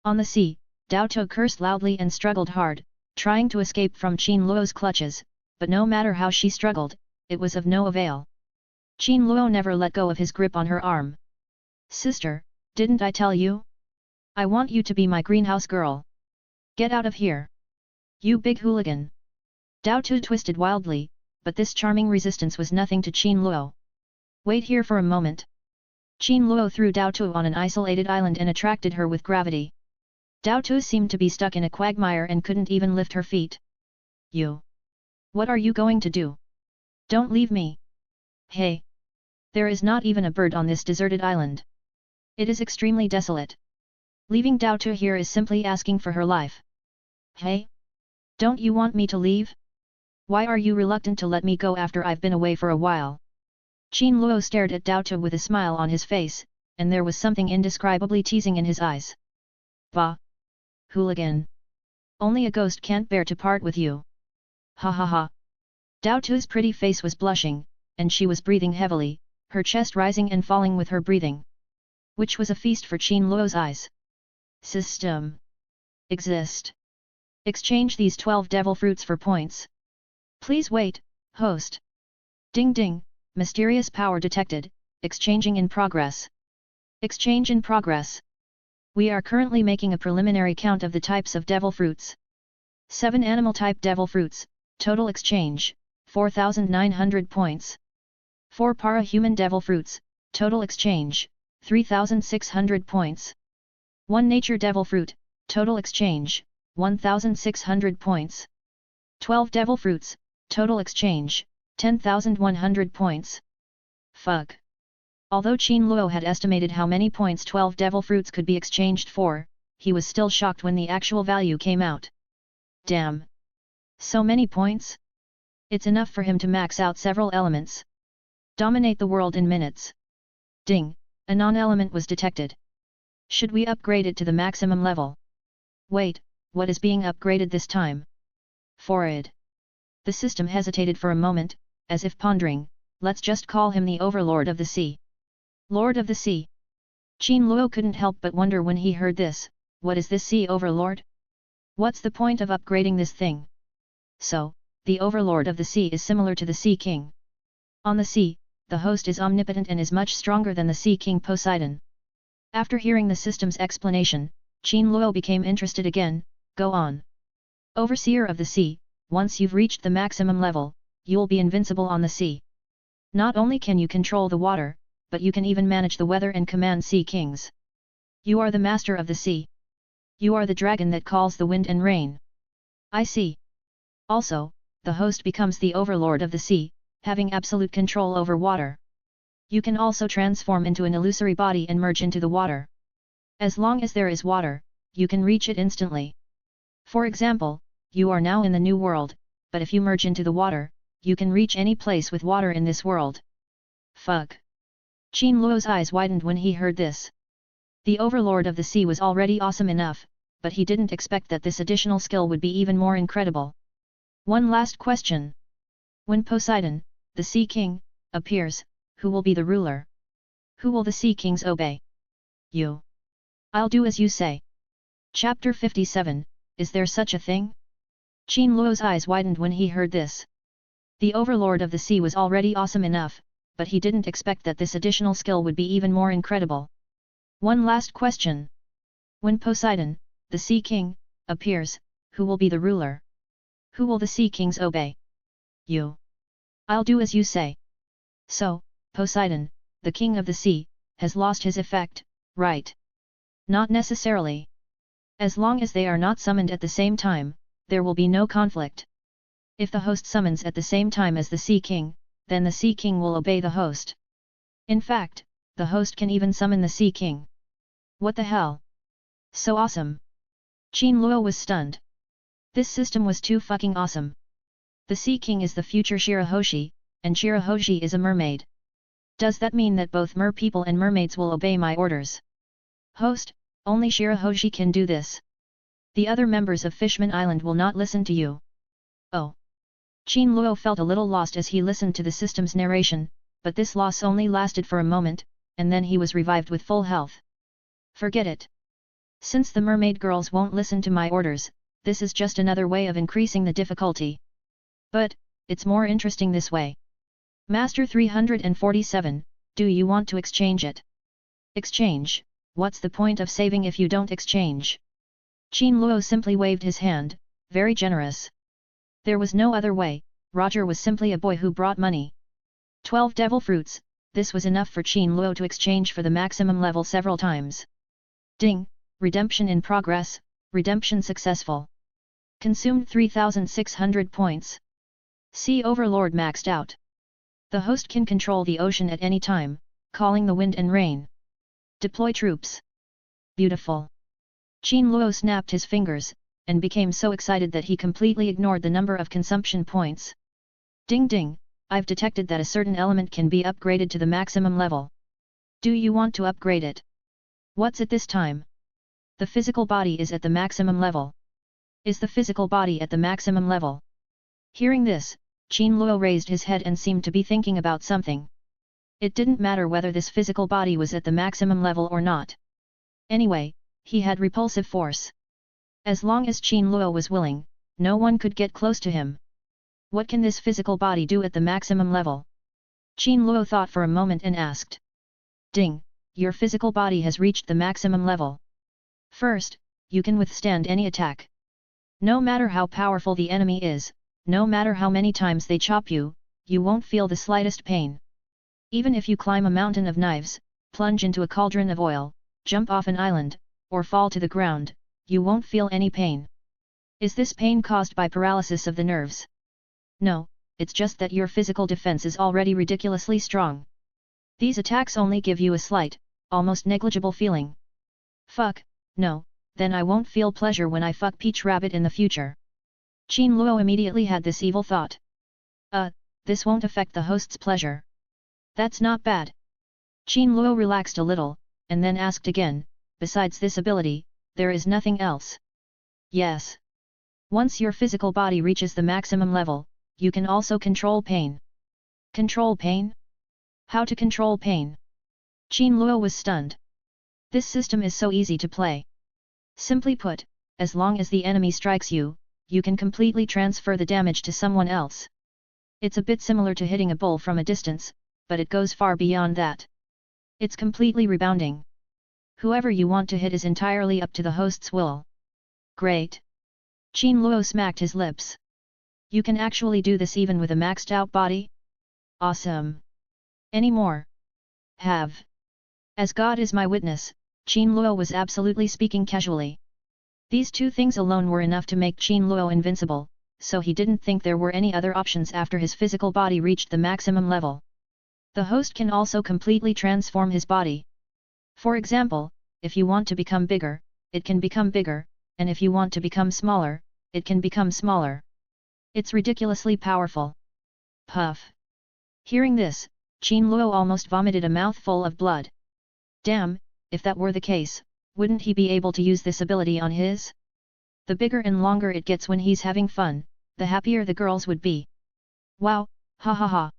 On the sea, Dao Tu cursed loudly and struggled hard, trying to escape from Qin Luo's clutches, but no matter how she struggled, it was of no avail. Qin Luo never let go of his grip on her arm. Sister, didn't I tell you? I want you to be my greenhouse girl. Get out of here! You big hooligan! Dao Tu twisted wildly, but this charming resistance was nothing to Qin Luo. Wait here for a moment. Qin Luo threw Dao Tu on an isolated island and attracted her with gravity. Dao Tu seemed to be stuck in a quagmire and couldn't even lift her feet. You! What are you going to do? Don't leave me! Hey! There is not even a bird on this deserted island. It is extremely desolate. Leaving Dao Tu here is simply asking for her life. Hey! Don't you want me to leave? Why are you reluctant to let me go after I've been away for a while? Qin Luo stared at Dao Tu with a smile on his face, and there was something indescribably teasing in his eyes. Bah! Hooligan! Only a ghost can't bear to part with you. Ha ha ha! Dao Tu's pretty face was blushing, and she was breathing heavily, her chest rising and falling with her breathing. Which was a feast for Qin Luo's eyes. System. Exist. Exchange these 12 devil fruits for points. Please wait, Host. Ding ding, mysterious power detected, exchanging in progress. Exchange in progress. We are currently making a preliminary count of the types of devil fruits. 7 animal type devil fruits, total exchange, 4,900 points. 4 para-human devil fruits, total exchange, 3,600 points. 1 nature devil fruit, total exchange, 1,600 points. 12 devil fruits, total exchange, 10,100 points. Fuck. Although Qin Luo had estimated how many points 12 devil fruits could be exchanged for, he was still shocked when the actual value came out. Damn! So many points? It's enough for him to max out several elements. Dominate the world in minutes. Ding! A non-element was detected. Should we upgrade it to the maximum level? Wait, what is being upgraded this time? Forward. The system hesitated for a moment, as if pondering, let's just call him the Overlord of the Sea. Lord of the Sea. Qin Luo couldn't help but wonder when he heard this, what is this Sea Overlord? What's the point of upgrading this thing? So, the Overlord of the Sea is similar to the Sea King. On the sea, the host is omnipotent and is much stronger than the Sea King Poseidon. After hearing the system's explanation, Qin Luo became interested again. Go on. Overseer of the Sea, once you've reached the maximum level, you'll be invincible on the sea. Not only can you control the water, but you can even manage the weather and command sea kings. You are the master of the sea. You are the dragon that calls the wind and rain. I see. Also, the host becomes the overlord of the sea, having absolute control over water. You can also transform into an illusory body and merge into the water. As long as there is water, you can reach it instantly. For example, you are now in the new world, but if you merge into the water, you can reach any place with water in this world. Fuck. Qin Luo's eyes widened when he heard this. The Overlord of the Sea was already awesome enough, but he didn't expect that this additional skill would be even more incredible. One last question. When Poseidon, the Sea King, appears, who will be the ruler? Who will the Sea Kings obey? You. I'll do as you say. Chapter 57, Is there such a thing? Qin Luo's eyes widened when he heard this. The Overlord of the Sea was already awesome enough, but he didn't expect that this additional skill would be even more incredible. One last question. When Poseidon, the Sea King, appears, who will be the ruler? Who will the Sea Kings obey? You. I'll do as you say. So, Poseidon, the King of the Sea, has lost his effect, right? Not necessarily. As long as they are not summoned at the same time, there will be no conflict. If the host summons at the same time as the Sea King, then the Sea King will obey the host. In fact, the host can even summon the Sea King. What the hell? So awesome! Qin Luo was stunned. This system was too fucking awesome. The Sea King is the future Shirahoshi, and Shirahoshi is a mermaid. Does that mean that both mer people and mermaids will obey my orders? Host, only Shirahoshi can do this. The other members of Fishman Island will not listen to you. Oh. Qin Luo felt a little lost as he listened to the system's narration, but this loss only lasted for a moment, and then he was revived with full health. Forget it. Since the mermaid girls won't listen to my orders, this is just another way of increasing the difficulty. But, it's more interesting this way. Master 347, do you want to exchange it? Exchange, what's the point of saving if you don't exchange? Qin Luo simply waved his hand, very generous. There was no other way, Roger was simply a boy who brought money. 12 devil fruits, this was enough for Qin Luo to exchange for the maximum level several times. Ding, redemption in progress, redemption successful. Consumed 3,600 points. Sea Overlord maxed out. The host can control the ocean at any time, calling the wind and rain. Deploy troops. Beautiful. Qin Luo snapped his fingers, and became so excited that he completely ignored the number of consumption points. Ding ding, I've detected that a certain element can be upgraded to the maximum level. Do you want to upgrade it? What's it this time? The physical body is at the maximum level. Is the physical body at the maximum level? Hearing this, Qin Luo raised his head and seemed to be thinking about something. It didn't matter whether this physical body was at the maximum level or not. Anyway, he had repulsive force. As long as Qin Luo was willing, no one could get close to him. What can this physical body do at the maximum level? Qin Luo thought for a moment and asked. Ding, your physical body has reached the maximum level. First, you can withstand any attack. No matter how powerful the enemy is, no matter how many times they chop you, you won't feel the slightest pain. Even if you climb a mountain of knives, plunge into a cauldron of oil, jump off an island, or fall to the ground, you won't feel any pain. Is this pain caused by paralysis of the nerves? No, it's just that your physical defense is already ridiculously strong. These attacks only give you a slight, almost negligible feeling. Fuck, no, then I won't feel pleasure when I fuck Peach Rabbit in the future. Qin Luo immediately had this evil thought. This won't affect the host's pleasure. That's not bad. Qin Luo relaxed a little, and then asked again, besides this ability, there is nothing else. Yes. Once your physical body reaches the maximum level, you can also control pain. Control pain? How to control pain? Qin Luo was stunned. This system is so easy to play. Simply put, as long as the enemy strikes you, you can completely transfer the damage to someone else. It's a bit similar to hitting a bull from a distance, but it goes far beyond that. It's completely rebounding. Whoever you want to hit is entirely up to the host's will. Great. Qin Luo smacked his lips. You can actually do this even with a maxed out body? Awesome. Any more? Have. As God is my witness, Qin Luo was absolutely speaking casually. These two things alone were enough to make Qin Luo invincible, so he didn't think there were any other options after his physical body reached the maximum level. The host can also completely transform his body. For example, if you want to become bigger, it can become bigger, and if you want to become smaller, it can become smaller. It's ridiculously powerful. Puff. Hearing this, Qin Luo almost vomited a mouthful of blood. Damn, if that were the case, wouldn't he be able to use this ability on his? The bigger and longer it gets when he's having fun, the happier the girls would be. Wow, ha ha ha.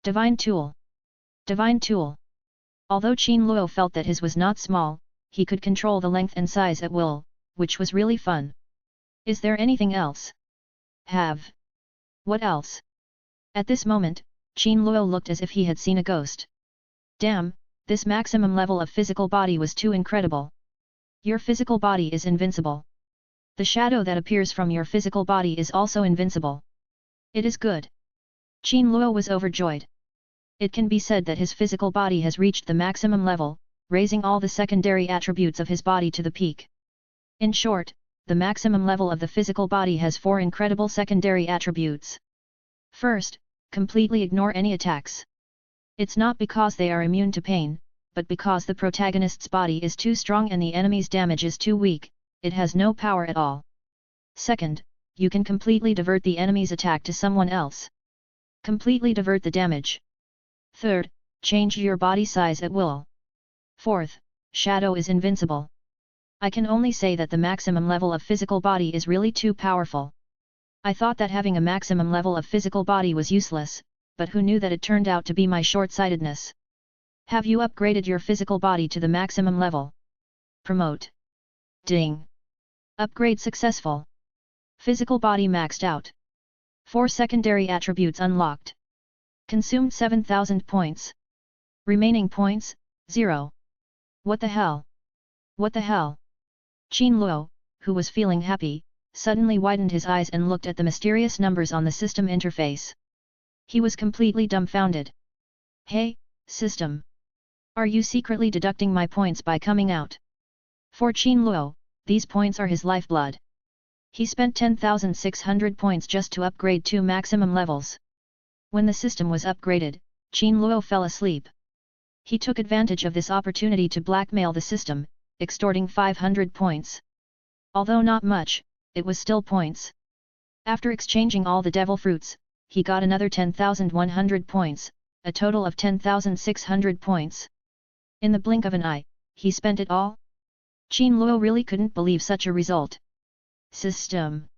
Divine tool. Divine tool. Although Qin Luo felt that his was not small, he could control the length and size at will, which was really fun. Is there anything else? Have. What else? At this moment, Qin Luo looked as if he had seen a ghost. Damn, this maximum level of physical body was too incredible. Your physical body is invincible. The shadow that appears from your physical body is also invincible. It is good. Qin Luo was overjoyed. It can be said that his physical body has reached the maximum level, raising all the secondary attributes of his body to the peak. In short, the maximum level of the physical body has 4 incredible secondary attributes. First, completely ignore any attacks. It's not because they are immune to pain, but because the protagonist's body is too strong and the enemy's damage is too weak, it has no power at all. Second, you can completely divert the enemy's attack to someone else. Completely divert the damage. Third, change your body size at will. Fourth, shadow is invincible. I can only say that the maximum level of physical body is really too powerful. I thought that having a maximum level of physical body was useless, but who knew that it turned out to be my short-sightedness. Have you upgraded your physical body to the maximum level? Promote. Ding. Upgrade successful. Physical body maxed out. 4 secondary attributes unlocked. Consumed 7,000 points. Remaining points, 0. What the hell? What the hell? Qin Luo, who was feeling happy, suddenly widened his eyes and looked at the mysterious numbers on the system interface. He was completely dumbfounded. Hey, system! Are you secretly deducting my points by coming out? For Qin Luo, these points are his lifeblood. He spent 10,600 points just to upgrade 2 maximum levels. When the system was upgraded, Qin Luo fell asleep. He took advantage of this opportunity to blackmail the system, extorting 500 points. Although not much, it was still points. After exchanging all the devil fruits, he got another 10,100 points, a total of 10,600 points. In the blink of an eye, he spent it all? Qin Luo really couldn't believe such a result. System!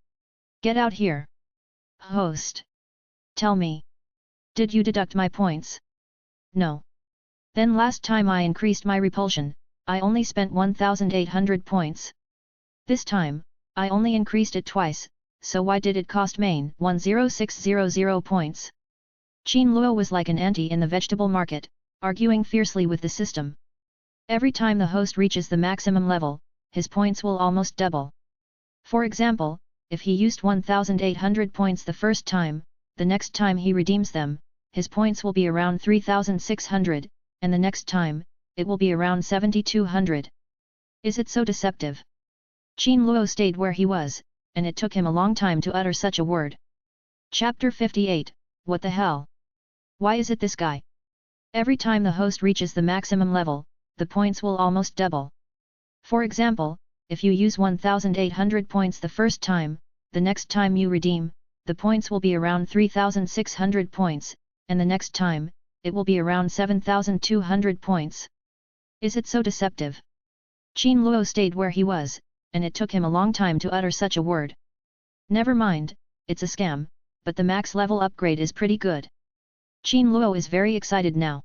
Get out here! Host! Tell me! Did you deduct my points? No. Then last time I increased my repulsion, I only spent 1,800 points. This time, I only increased it twice, so why did it cost main 10600 points? Qin Luo was like an ante in the vegetable market, arguing fiercely with the system. Every time the host reaches the maximum level, his points will almost double. For example, if he used 1800 points the first time, the next time he redeems them, his points will be around 3600, and the next time, it will be around 7200. Is it so deceptive? Qin Luo stayed where he was, and it took him a long time to utter such a word. Chapter 58, What the hell? Why is it this guy? Every time the host reaches the maximum level, the points will almost double. For example, if you use 1800 points the first time, the next time you redeem, the points will be around 3600 points, and the next time, it will be around 7200 points. Is it so deceptive? Qin Luo stayed where he was, and it took him a long time to utter such a word. Never mind, it's a scam, but the max level upgrade is pretty good. Qin Luo is very excited now.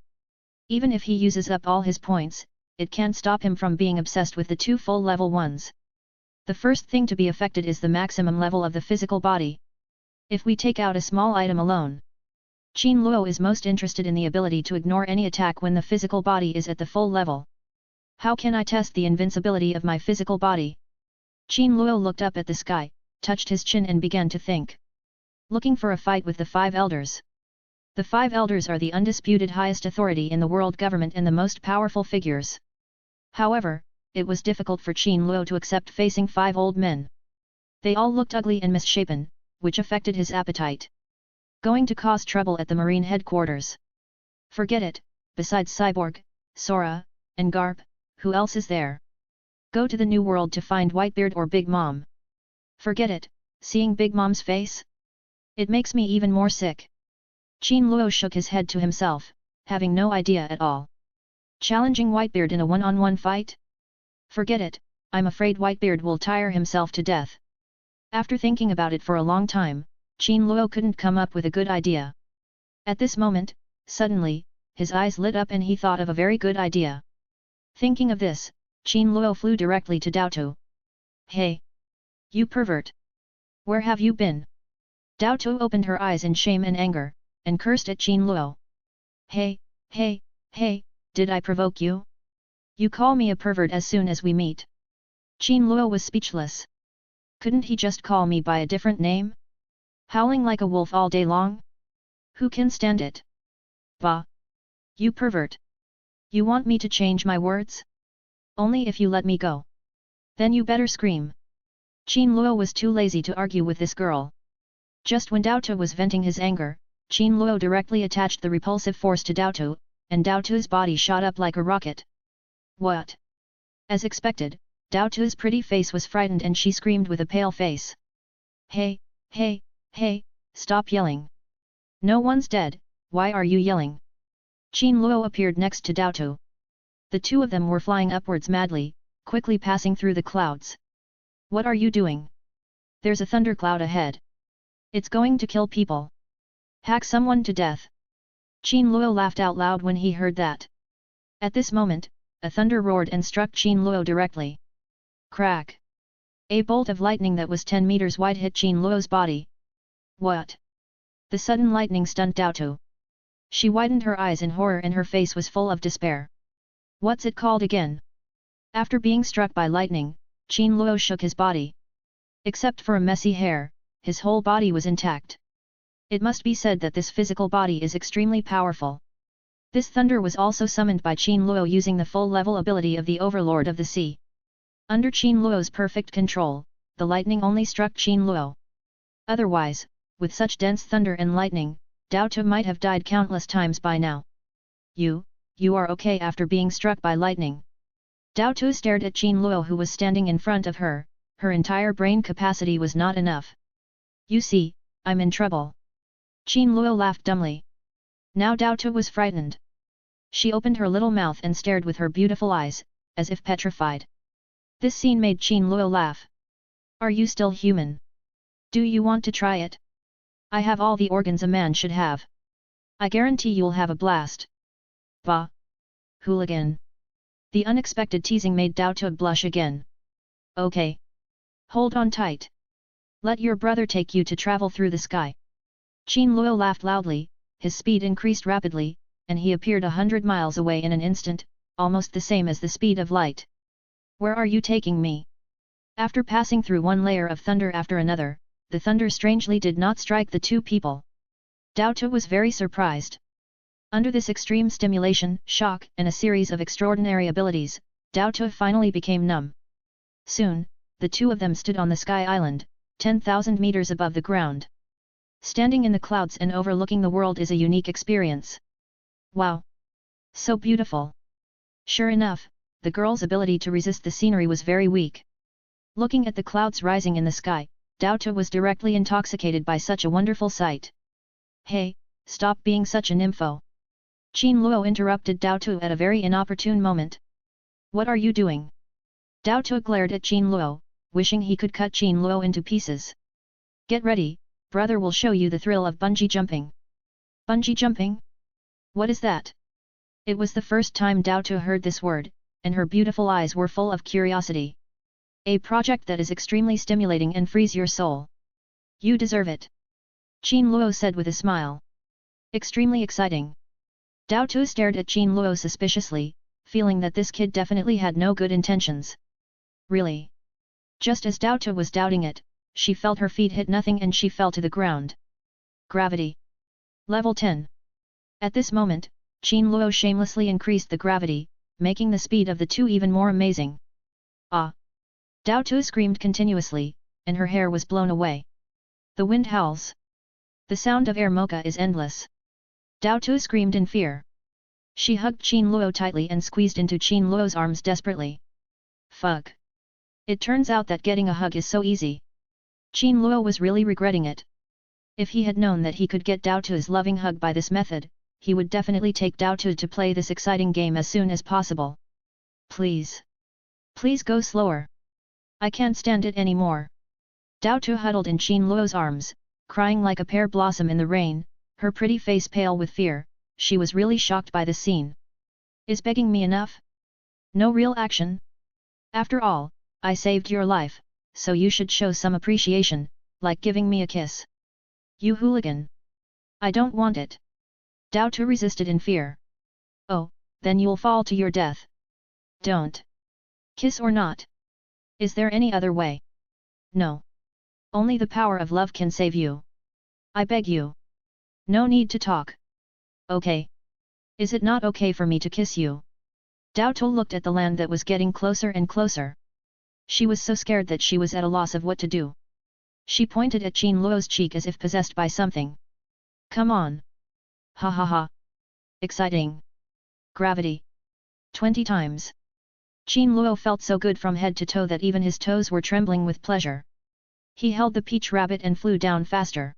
Even if he uses up all his points, it can't stop him from being obsessed with the two full level ones. The first thing to be affected is the maximum level of the physical body. If we take out a small item alone, Qin Luo is most interested in the ability to ignore any attack when the physical body is at the full level. How can I test the invincibility of my physical body? Qin Luo looked up at the sky, touched his chin and began to think. Looking for a fight with the 5 elders. The 5 elders are the undisputed highest authority in the world government and the most powerful figures. However, it was difficult for Qin Luo to accept facing 5 old men. They all looked ugly and misshapen, which affected his appetite. Going to cause trouble at the marine headquarters. Forget it, besides Cyborg, Sora, and Garp, who else is there? Go to the New World to find Whitebeard or Big Mom. Forget it, seeing Big Mom's face? It makes me even more sick. Qin Luo shook his head to himself, having no idea at all. Challenging Whitebeard in a one-on-one fight? Forget it, I'm afraid Whitebeard will tire himself to death. After thinking about it for a long time, Qin Luo couldn't come up with a good idea. At this moment, suddenly, his eyes lit up and he thought of a very good idea. Thinking of this, Qin Luo flew directly to Dao Tu. Hey! You pervert! Where have you been? Dao Tu opened her eyes in shame and anger, and cursed at Qin Luo. Hey, hey, hey, did I provoke you? You call me a pervert as soon as we meet. Qin Luo was speechless. Couldn't he just call me by a different name? Howling like a wolf all day long? Who can stand it? Bah! You pervert! You want me to change my words? Only if you let me go. Then you better scream. Qin Luo was too lazy to argue with this girl. Just when Dao Tu was venting his anger, Qin Luo directly attached the repulsive force to Dao Tu, and Dao Tu's body shot up like a rocket. What? As expected, Dao Tu's pretty face was frightened and she screamed with a pale face. Hey, hey, hey, stop yelling. No one's dead, why are you yelling? Qin Luo appeared next to Dao Tu. The two of them were flying upwards madly, quickly passing through the clouds. What are you doing? There's a thundercloud ahead. It's going to kill people. Hack someone to death. Qin Luo laughed out loud when he heard that. At this moment, a thunder roared and struck Qin Luo directly. Crack! A bolt of lightning that was 10 meters wide hit Qin Luo's body. What? The sudden lightning stunned Dao Tu. She widened her eyes in horror and her face was full of despair. What's it called again? After being struck by lightning, Qin Luo shook his body. Except for a messy hair, his whole body was intact. It must be said that this physical body is extremely powerful. This thunder was also summoned by Qin Luo using the full level ability of the Overlord of the Sea. Under Qin Luo's perfect control, the lightning only struck Qin Luo. Otherwise, with such dense thunder and lightning, Dao Tu might have died countless times by now. You are okay after being struck by lightning. Dao Tu stared at Qin Luo who was standing in front of her, her entire brain capacity was not enough. You see, I'm in trouble. Qin Luo laughed dumbly. Now Dao Tu was frightened. She opened her little mouth and stared with her beautiful eyes, as if petrified. This scene made Qin Luo laugh. Are you still human? Do you want to try it? I have all the organs a man should have. I guarantee you'll have a blast. Bah! Hooligan! The unexpected teasing made Dao Tu blush again. Okay. Hold on tight. Let your brother take you to travel through the sky. Qin Luo laughed loudly, his speed increased rapidly, and he appeared 100 miles away in an instant, almost the same as the speed of light. Where are you taking me? After passing through one layer of thunder after another, the thunder strangely did not strike the two people. Dao Tu was very surprised. Under this extreme stimulation, shock, and a series of extraordinary abilities, Dao Tu finally became numb. Soon, the two of them stood on the sky island, 10,000 meters above the ground. Standing in the clouds and overlooking the world is a unique experience. Wow! So beautiful! Sure enough, the girl's ability to resist the scenery was very weak. Looking at the clouds rising in the sky, Dao Tu was directly intoxicated by such a wonderful sight. Hey, stop being such a nympho! Qin Luo interrupted Dao Tu at a very inopportune moment. What are you doing? Dao Tu glared at Qin Luo, wishing he could cut Qin Luo into pieces. Get ready, brother will show you the thrill of bungee jumping. Bungee jumping? What is that? It was the first time Dao Tu heard this word, and her beautiful eyes were full of curiosity. A project that is extremely stimulating and frees your soul. You deserve it. Qin Luo said with a smile. Extremely exciting. Dao Tu stared at Qin Luo suspiciously, feeling that this kid definitely had no good intentions. Really? Just as Dao Tu was doubting it, she felt her feet hit nothing and she fell to the ground. Gravity. Level 10. At this moment, Qin Luo shamelessly increased the gravity, making the speed of the two even more amazing. Ah! Dao Tu screamed continuously, and her hair was blown away. The wind howls. The sound of air mocha is endless. Dao Tu screamed in fear. She hugged Qin Luo tightly and squeezed into Qin Luo's arms desperately. Fuck! It turns out that getting a hug is so easy. Qin Luo was really regretting it. If he had known that he could get Dao Tu's loving hug by this method, he would definitely take Dao Tu to play this exciting game as soon as possible. Please. Please go slower. I can't stand it anymore. Dao Tu huddled in Qin Luo's arms, crying like a pear blossom in the rain, her pretty face pale with fear. She was really shocked by the scene. Is begging me enough? No real action? After all, I saved your life, so you should show some appreciation, like giving me a kiss. You hooligan! I don't want it. Dao Tu resisted in fear. Oh, then you'll fall to your death. Don't. Kiss or not? Is there any other way? No. Only the power of love can save you. I beg you. No need to talk. Okay. Is it not okay for me to kiss you? Dao Tu looked at the land that was getting closer and closer. She was so scared that she was at a loss of what to do. She pointed at Qin Luo's cheek as if possessed by something. Come on. Ha ha ha. Exciting. Gravity. 20 times. Qin Luo felt so good from head to toe that even his toes were trembling with pleasure. He held the peach rabbit and flew down faster.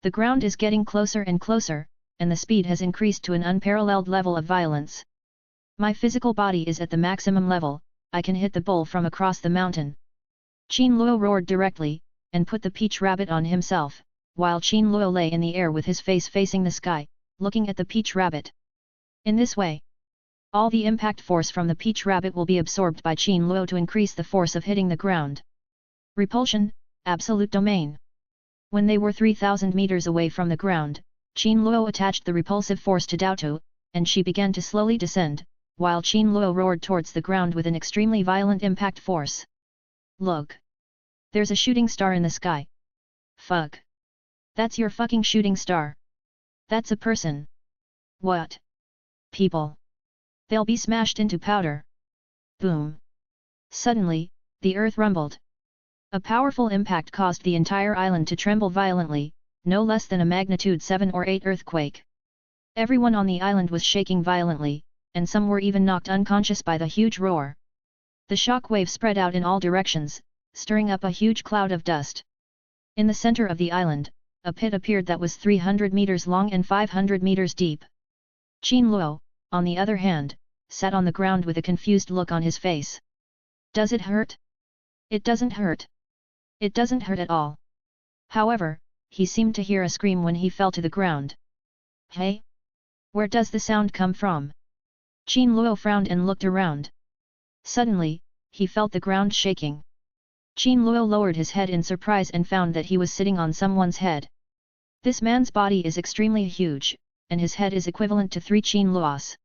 The ground is getting closer and closer, and the speed has increased to an unparalleled level of violence. My physical body is at the maximum level, I can hit the bull from across the mountain. Qin Luo roared directly, and put the peach rabbit on himself, while Qin Luo lay in the air with his face facing the sky, looking at the peach rabbit. In this way, all the impact force from the peach rabbit will be absorbed by Qin Luo to increase the force of hitting the ground. Repulsion, absolute domain. When they were 3,000 meters away from the ground, Qin Luo attached the repulsive force to Dao Tu, and she began to slowly descend, while Qin Luo roared towards the ground with an extremely violent impact force. Look! There's a shooting star in the sky. Fuck! That's your fucking shooting star! That's a person! What? People! They'll be smashed into powder! Boom! Suddenly, the earth rumbled. A powerful impact caused the entire island to tremble violently, no less than a magnitude 7 or 8 earthquake. Everyone on the island was shaking violently, and some were even knocked unconscious by the huge roar. The shock wave spread out in all directions, stirring up a huge cloud of dust. In the center of the island, a pit appeared that was 300 meters long and 500 meters deep. Qin Luo, on the other hand, sat on the ground with a confused look on his face. Does it hurt? It doesn't hurt. It doesn't hurt at all. However, he seemed to hear a scream when he fell to the ground. Hey? Where does the sound come from? Qin Luo frowned and looked around. Suddenly, he felt the ground shaking. Qin Luo lowered his head in surprise and found that he was sitting on someone's head. This man's body is extremely huge, and his head is equivalent to 3 Qin Luos.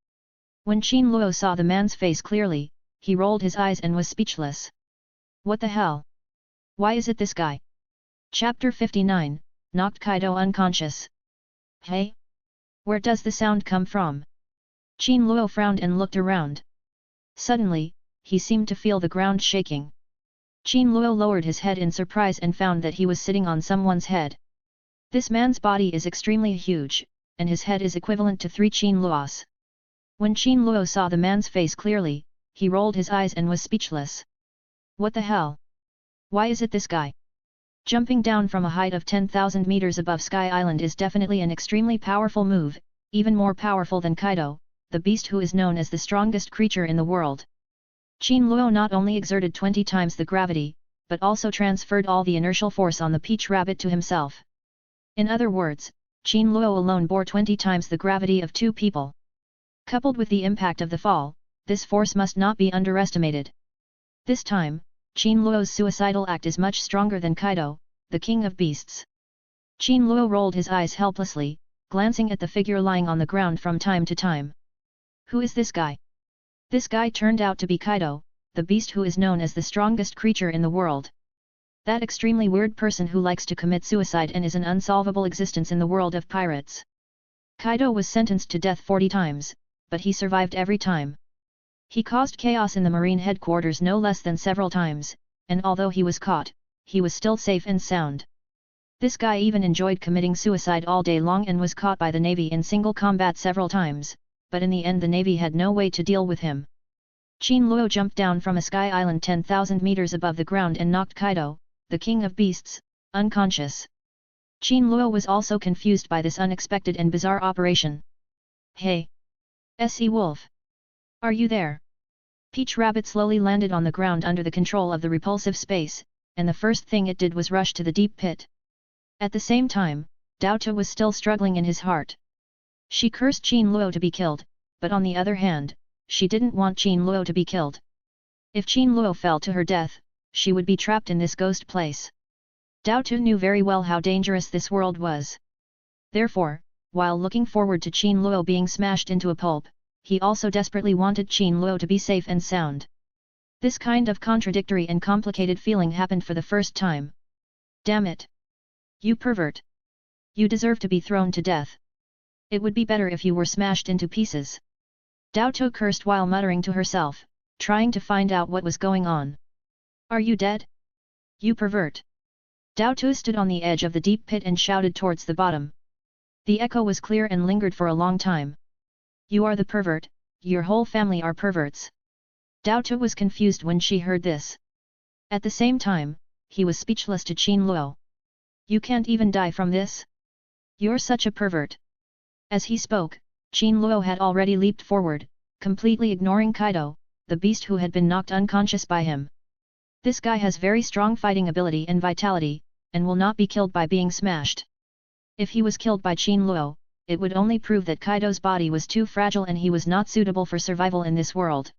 When Qin Luo saw the man's face clearly, he rolled his eyes and was speechless. What the hell? Why is it this guy? Chapter 59, Knocked Kaido Unconscious. Hey? Where does the sound come from? Qin Luo frowned and looked around. Suddenly, he seemed to feel the ground shaking. Qin Luo lowered his head in surprise and found that he was sitting on someone's head. This man's body is extremely huge, and his head is equivalent to 3 Qin Luos. When Qin Luo saw the man's face clearly, he rolled his eyes and was speechless. What the hell? Why is it this guy? Jumping down from a height of 10,000 meters above Sky Island is definitely an extremely powerful move, even more powerful than Kaido, the beast who is known as the strongest creature in the world. Qin Luo not only exerted 20 times the gravity, but also transferred all the inertial force on the peach rabbit to himself. In other words, Qin Luo alone bore 20 times the gravity of 2 people. Coupled with the impact of the fall, this force must not be underestimated. This time, Qin Luo's suicidal act is much stronger than Kaido, the king of beasts. Qin Luo rolled his eyes helplessly, glancing at the figure lying on the ground from time to time. Who is this guy? This guy turned out to be Kaido, the beast who is known as the strongest creature in the world. That extremely weird person who likes to commit suicide and is an unsolvable existence in the world of pirates. Kaido was sentenced to death 40 times, but he survived every time. He caused chaos in the marine headquarters no less than several times, and although he was caught, he was still safe and sound. This guy even enjoyed committing suicide all day long and was caught by the Navy in single combat several times, but in the end the Navy had no way to deal with him. Qin Luo jumped down from a sky island 10,000 meters above the ground and knocked Kaido, the king of beasts, unconscious. Qin Luo was also confused by this unexpected and bizarre operation. Hey! S.E. Wolf! Are you there? Peach Rabbit slowly landed on the ground under the control of the repulsive space, and the first thing it did was rush to the deep pit. At the same time, Doubter was still struggling in his heart. She cursed Qin Luo to be killed, but on the other hand, she didn't want Qin Luo to be killed. If Qin Luo fell to her death, she would be trapped in this ghost place. Doubter knew very well how dangerous this world was. Therefore, while looking forward to Qin Luo being smashed into a pulp, he also desperately wanted Qin Luo to be safe and sound. This kind of contradictory and complicated feeling happened for the first time. Damn it! You pervert! You deserve to be thrown to death. It would be better if you were smashed into pieces. Doubter cursed while muttering to herself, trying to find out what was going on. Are you dead? You pervert! Doubter stood on the edge of the deep pit and shouted towards the bottom. The echo was clear and lingered for a long time. You are the pervert, your whole family are perverts. Doubter was confused when she heard this. At the same time, he was speechless to Qin Luo. You can't even die from this? You're such a pervert. As he spoke, Qin Luo had already leaped forward, completely ignoring Kaido, the beast who had been knocked unconscious by him. This guy has very strong fighting ability and vitality, and will not be killed by being smashed. If he was killed by Qin Luo, it would only prove that Kaido's body was too fragile and he was not suitable for survival in this world.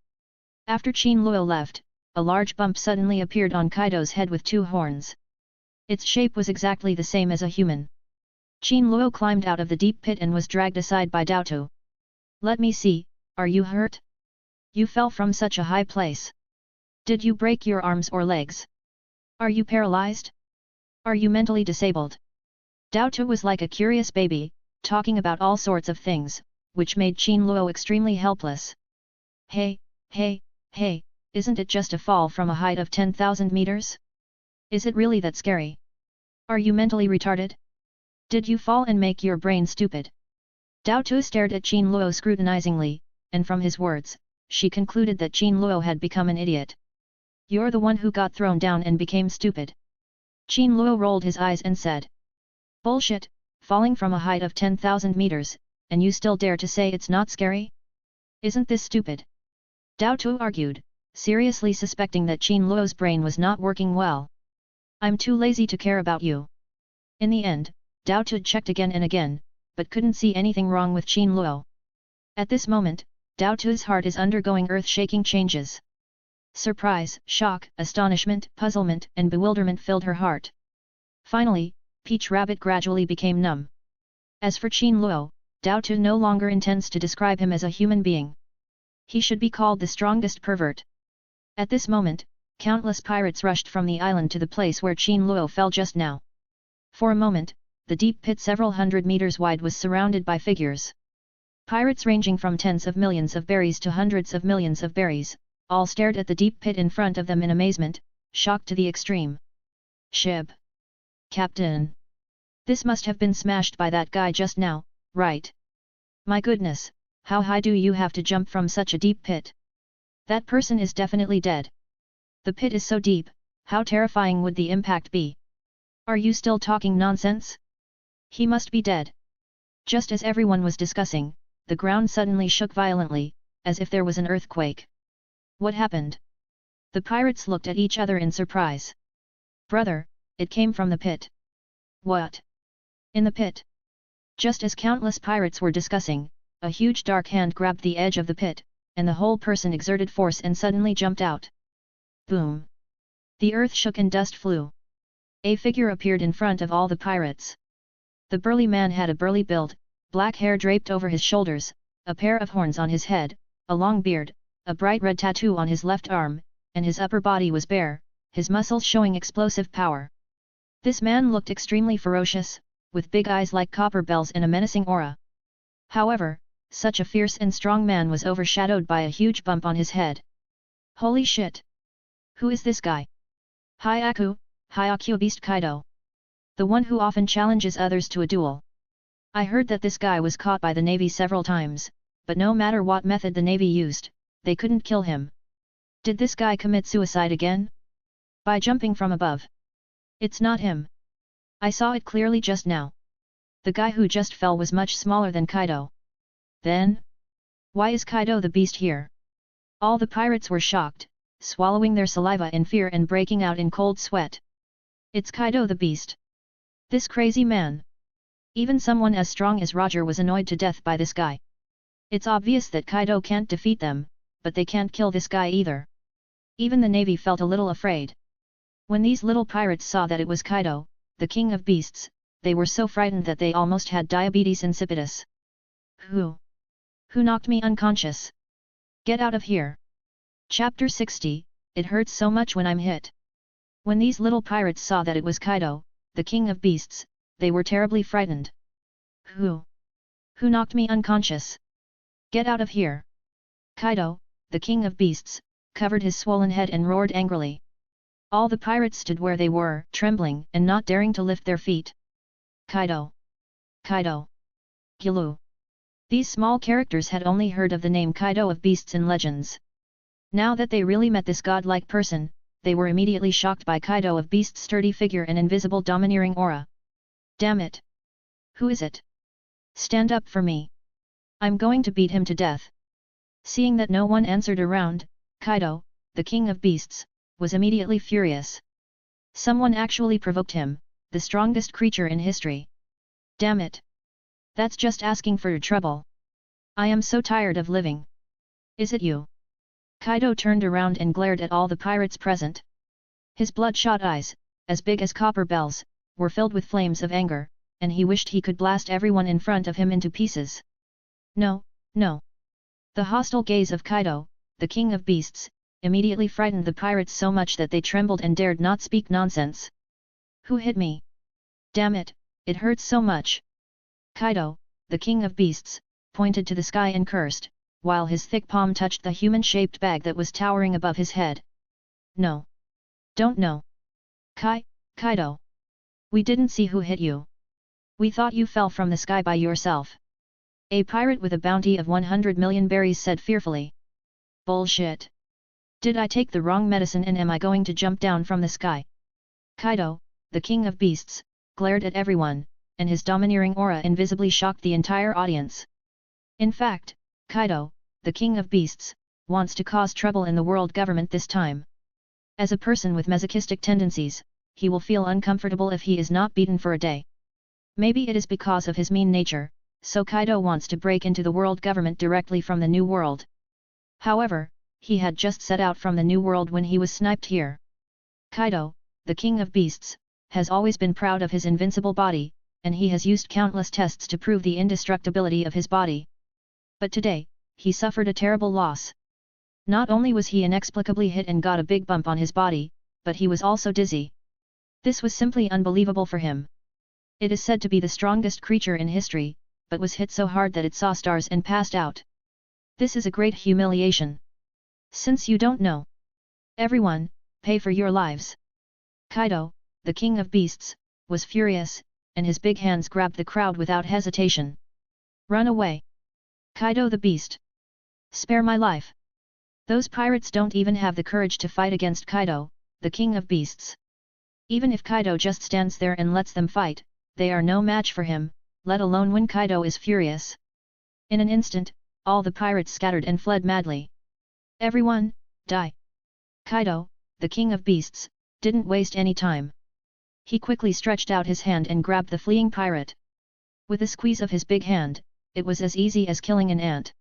After Qin Luo left, a large bump suddenly appeared on Kaido's head with 2 horns. Its shape was exactly the same as a human. Qin Luo climbed out of the deep pit and was dragged aside by Doubter. Let me see, are you hurt? You fell from such a high place. Did you break your arms or legs? Are you paralyzed? Are you mentally disabled? Doubter was like a curious baby, talking about all sorts of things, which made Qin Luo extremely helpless. Hey, isn't it just a fall from a height of 10,000 meters? Is it really that scary? Are you mentally retarded? Did you fall and make your brain stupid? Doubter stared at Qin Luo scrutinizingly, and from his words, she concluded that Qin Luo had become an idiot. You're the one who got thrown down and became stupid. Qin Luo rolled his eyes and said. Bullshit, falling from a height of 10,000 meters, and you still dare to say it's not scary? Isn't this stupid? Doubter argued, seriously suspecting that Qin Luo's brain was not working well. I'm too lazy to care about you. In the end, Doubter checked again and again, but couldn't see anything wrong with Qin Luo. At this moment, Doubter's heart is undergoing earth-shaking changes. Surprise, shock, astonishment, puzzlement, and bewilderment filled her heart. Finally, Peach Rabbit gradually became numb. As for Qin Luo, Dao Tu no longer intends to describe him as a human being. He should be called the strongest pervert. At this moment, countless pirates rushed from the island to the place where Qin Luo fell just now. For a moment, the deep pit several hundred meters wide was surrounded by figures. Pirates ranging from tens of millions of berries to hundreds of millions of berries, all stared at the deep pit in front of them in amazement, shocked to the extreme. Shib! Captain! This must have been smashed by that guy just now, right? My goodness, how high do you have to jump from such a deep pit? That person is definitely dead. The pit is so deep, how terrifying would the impact be? Are you still talking nonsense? He must be dead. Just as everyone was discussing, the ground suddenly shook violently, as if there was an earthquake. What happened? The pirates looked at each other in surprise. Brother, it came from the pit. What? In the pit? Just as countless pirates were discussing, a huge dark hand grabbed the edge of the pit, and the whole person exerted force and suddenly jumped out. Boom! The earth shook and dust flew. A figure appeared in front of all the pirates. The burly man had a burly build, black hair draped over his shoulders, a pair of horns on his head, a long beard, a bright red tattoo on his left arm, and his upper body was bare, his muscles showing explosive power. This man looked extremely ferocious, with big eyes like copper bells and a menacing aura. However, such a fierce and strong man was overshadowed by a huge bump on his head. Holy shit! Who is this guy? Hyaku Beast Kaido. The one who often challenges others to a duel. I heard that this guy was caught by the Navy several times, but no matter what method the Navy used, they couldn't kill him. Did this guy commit suicide again? By jumping from above? It's not him. I saw it clearly just now. The guy who just fell was much smaller than Kaido. Then? Why is Kaido the beast here? All the pirates were shocked, swallowing their saliva in fear and breaking out in cold sweat. It's Kaido the beast. This crazy man. Even someone as strong as Roger was annoyed to death by this guy. It's obvious that Kaido can't defeat them, but they can't kill this guy either. Even the Navy felt a little afraid. When these little pirates saw that it was Kaido, the king of beasts, they were so frightened that they almost had diabetes insipidus. Who knocked me unconscious? Get out of here! Chapter 60, It hurts so much when I'm hit. When these little pirates saw that it was Kaido, the king of beasts, they were terribly frightened. Who knocked me unconscious? Get out of here! Kaido, the king of beasts, covered his swollen head and roared angrily. All the pirates stood where they were, trembling and not daring to lift their feet. Kaido! Kaido! Gilu! These small characters had only heard of the name Kaido of beasts in legends. Now that they really met this godlike person, they were immediately shocked by Kaido of beast's sturdy figure and invisible domineering aura. Damn it! Who is it? Stand up for me! I'm going to beat him to death! Seeing that no one answered around, Kaido, the king of beasts, was immediately furious. Someone actually provoked him, the strongest creature in history. Damn it! That's just asking for trouble. I am so tired of living. Is it you? Kaido turned around and glared at all the pirates present. His bloodshot eyes, as big as copper bells, were filled with flames of anger, and he wished he could blast everyone in front of him into pieces. No, no! The hostile gaze of Kaido, the king of beasts, immediately frightened the pirates so much that they trembled and dared not speak nonsense. Who hit me? Damn it, it hurts so much! Kaido, the king of beasts, pointed to the sky and cursed, while his thick palm touched the human-shaped bag that was towering above his head. No! Don't know! Kaido! We didn't see who hit you. We thought you fell from the sky by yourself. A pirate with a bounty of 100 million berries said fearfully. Bullshit! Did I take the wrong medicine and am I going to jump down from the sky? Kaido, the king of beasts, glared at everyone, and his domineering aura invisibly shocked the entire audience. In fact, Kaido, the king of beasts, wants to cause trouble in the world government this time. As a person with masochistic tendencies, he will feel uncomfortable if he is not beaten for a day. Maybe it is because of his mean nature, so Kaido wants to break into the world government directly from the new world. However, he had just set out from the New World when he was sniped here. Kaido, the king of beasts, has always been proud of his invincible body, and he has used countless tests to prove the indestructibility of his body. But today, he suffered a terrible loss. Not only was he inexplicably hit and got a big bump on his body, but he was also dizzy. This was simply unbelievable for him. It is said to be the strongest creature in history, but was hit so hard that it saw stars and passed out. This is a great humiliation. Since you don't know, everyone, pay for your lives. Kaido, the king of beasts, was furious, and his big hands grabbed the crowd without hesitation. Run away! Kaido the beast! Spare my life! Those pirates don't even have the courage to fight against Kaido, the king of beasts. Even if Kaido just stands there and lets them fight, they are no match for him, let alone when Kaido is furious. In an instant, all the pirates scattered and fled madly. Everyone, die! Kaido, the king of beasts, didn't waste any time. He quickly stretched out his hand and grabbed the fleeing pirate. With a squeeze of his big hand, it was as easy as killing an ant.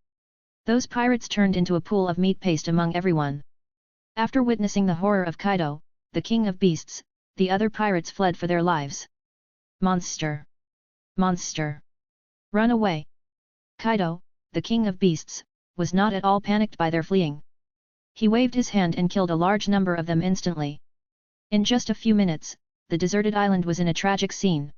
Those pirates turned into a pool of meat paste among everyone. After witnessing the horror of Kaido, the king of beasts, the other pirates fled for their lives. Monster! Monster! Run away! Kaido, the king of beasts, was not at all panicked by their fleeing. He waved his hand and killed a large number of them instantly. In just a few minutes, the deserted island was in a tragic scene.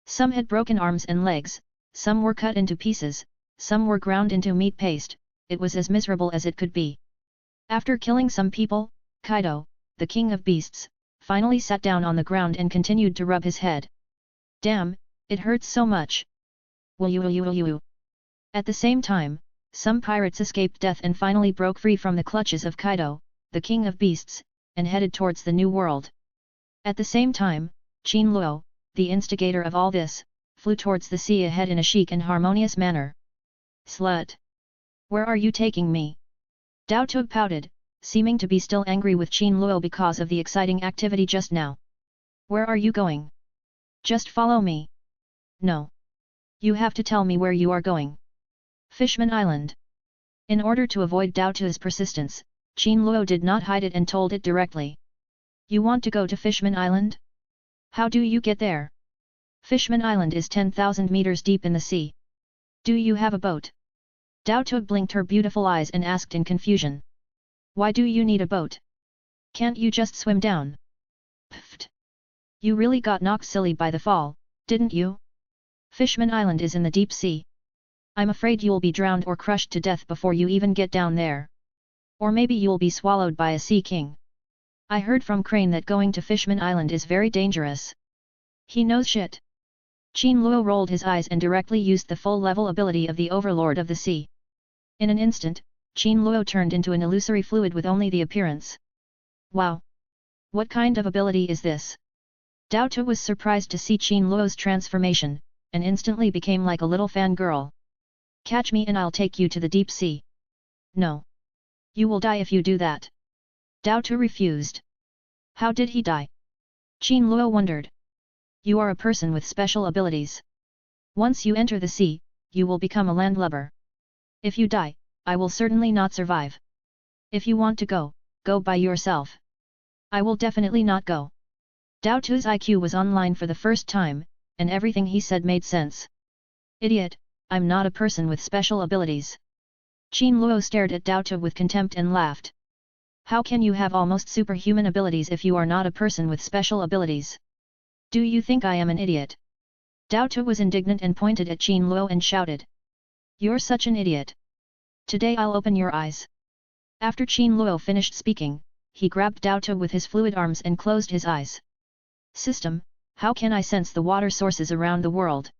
Some had broken arms and legs, some were cut into pieces, some were ground into meat paste. It was as miserable as it could be. After killing some people, Kaido, the king of beasts, finally sat down on the ground and continued to rub his head. Damn, it hurts so much. Will. At the same time, some pirates escaped death and finally broke free from the clutches of Kaido, the king of beasts, and headed towards the New World. At the same time, Qin Luo, the instigator of all this, flew towards the sea ahead in a chic and harmonious manner. Slut! Where are you taking me? Dao Tug pouted, seeming to be still angry with Qin Luo because of the exciting activity just now. Where are you going? Just follow me. No. You have to tell me where you are going. Fishman Island. In order to avoid Dao Tug's persistence, Qin Luo did not hide it and told it directly. You want to go to Fishman Island? How do you get there? Fishman Island is 10,000 meters deep in the sea. Do you have a boat? Dao Tug blinked her beautiful eyes and asked in confusion. Why do you need a boat? Can't you just swim down? Pfft! You really got knocked silly by the fall, didn't you? Fishman Island is in the deep sea. I'm afraid you'll be drowned or crushed to death before you even get down there. Or maybe you'll be swallowed by a sea king. I heard from Crane that going to Fishman Island is very dangerous. He knows shit. Qin Luo rolled his eyes and directly used the full-level ability of the Overlord of the Sea. In an instant, Qin Luo turned into an illusory fluid with only the appearance. Wow! What kind of ability is this? Dao Tug was surprised to see Qin Luo's transformation, and instantly became like a little fangirl. Catch me and I'll take you to the deep sea. No. You will die if you do that. Dao Tug refused. How did he die? Qin Luo wondered. You are a person with special abilities. Once you enter the sea, you will become a landlubber. If you die, I will certainly not survive. If you want to go, go by yourself. I will definitely not go. Dao Tug's IQ was online for the first time, and everything he said made sense. Idiot, I'm not a person with special abilities. Qin Luo stared at Dao Tug with contempt and laughed. How can you have almost superhuman abilities if you are not a person with special abilities? Do you think I am an idiot? Dao Tug was indignant and pointed at Qin Luo and shouted. You're such an idiot. Today I'll open your eyes. After Qin Luo finished speaking, he grabbed Dao Tug with his fluid arms and closed his eyes. System, how can I sense the water sources around the world?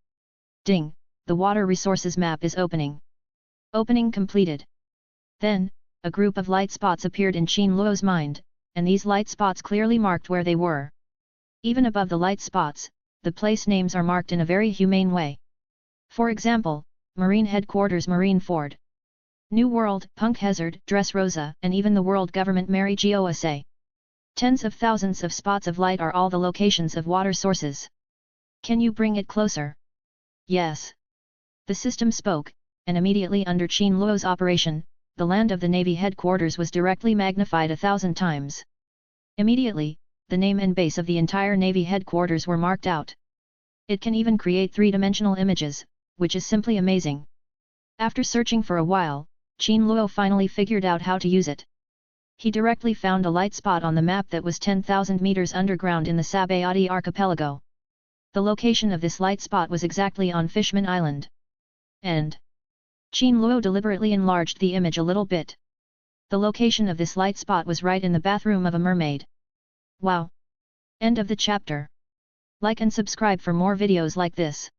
Ding, the water resources map is opening. Opening completed. Then, a group of light spots appeared in Qin Luo's mind, and these light spots clearly marked where they were. Even above the light spots, the place names are marked in a very humane way. For example, Marine Headquarters Marine Ford, New World Punk Hazard Dressrosa, and even the World Government Mary Gosa. Tens of thousands of spots of light are all the locations of water sources. Can you bring it closer? Yes. The system spoke, and immediately under Qin Luo's operation, the land of the Navy headquarters was directly magnified 1,000 times. Immediately, the name and base of the entire Navy headquarters were marked out. It can even create three-dimensional images, which is simply amazing. After searching for a while, Qin Luo finally figured out how to use it. He directly found a light spot on the map that was 10,000 meters underground in the Sabayati archipelago. The location of this light spot was exactly on Fishman Island. And Qin Luo deliberately enlarged the image a little bit. The location of this light spot was right in the bathroom of a mermaid. Wow! End of the chapter. Like and subscribe for more videos like this.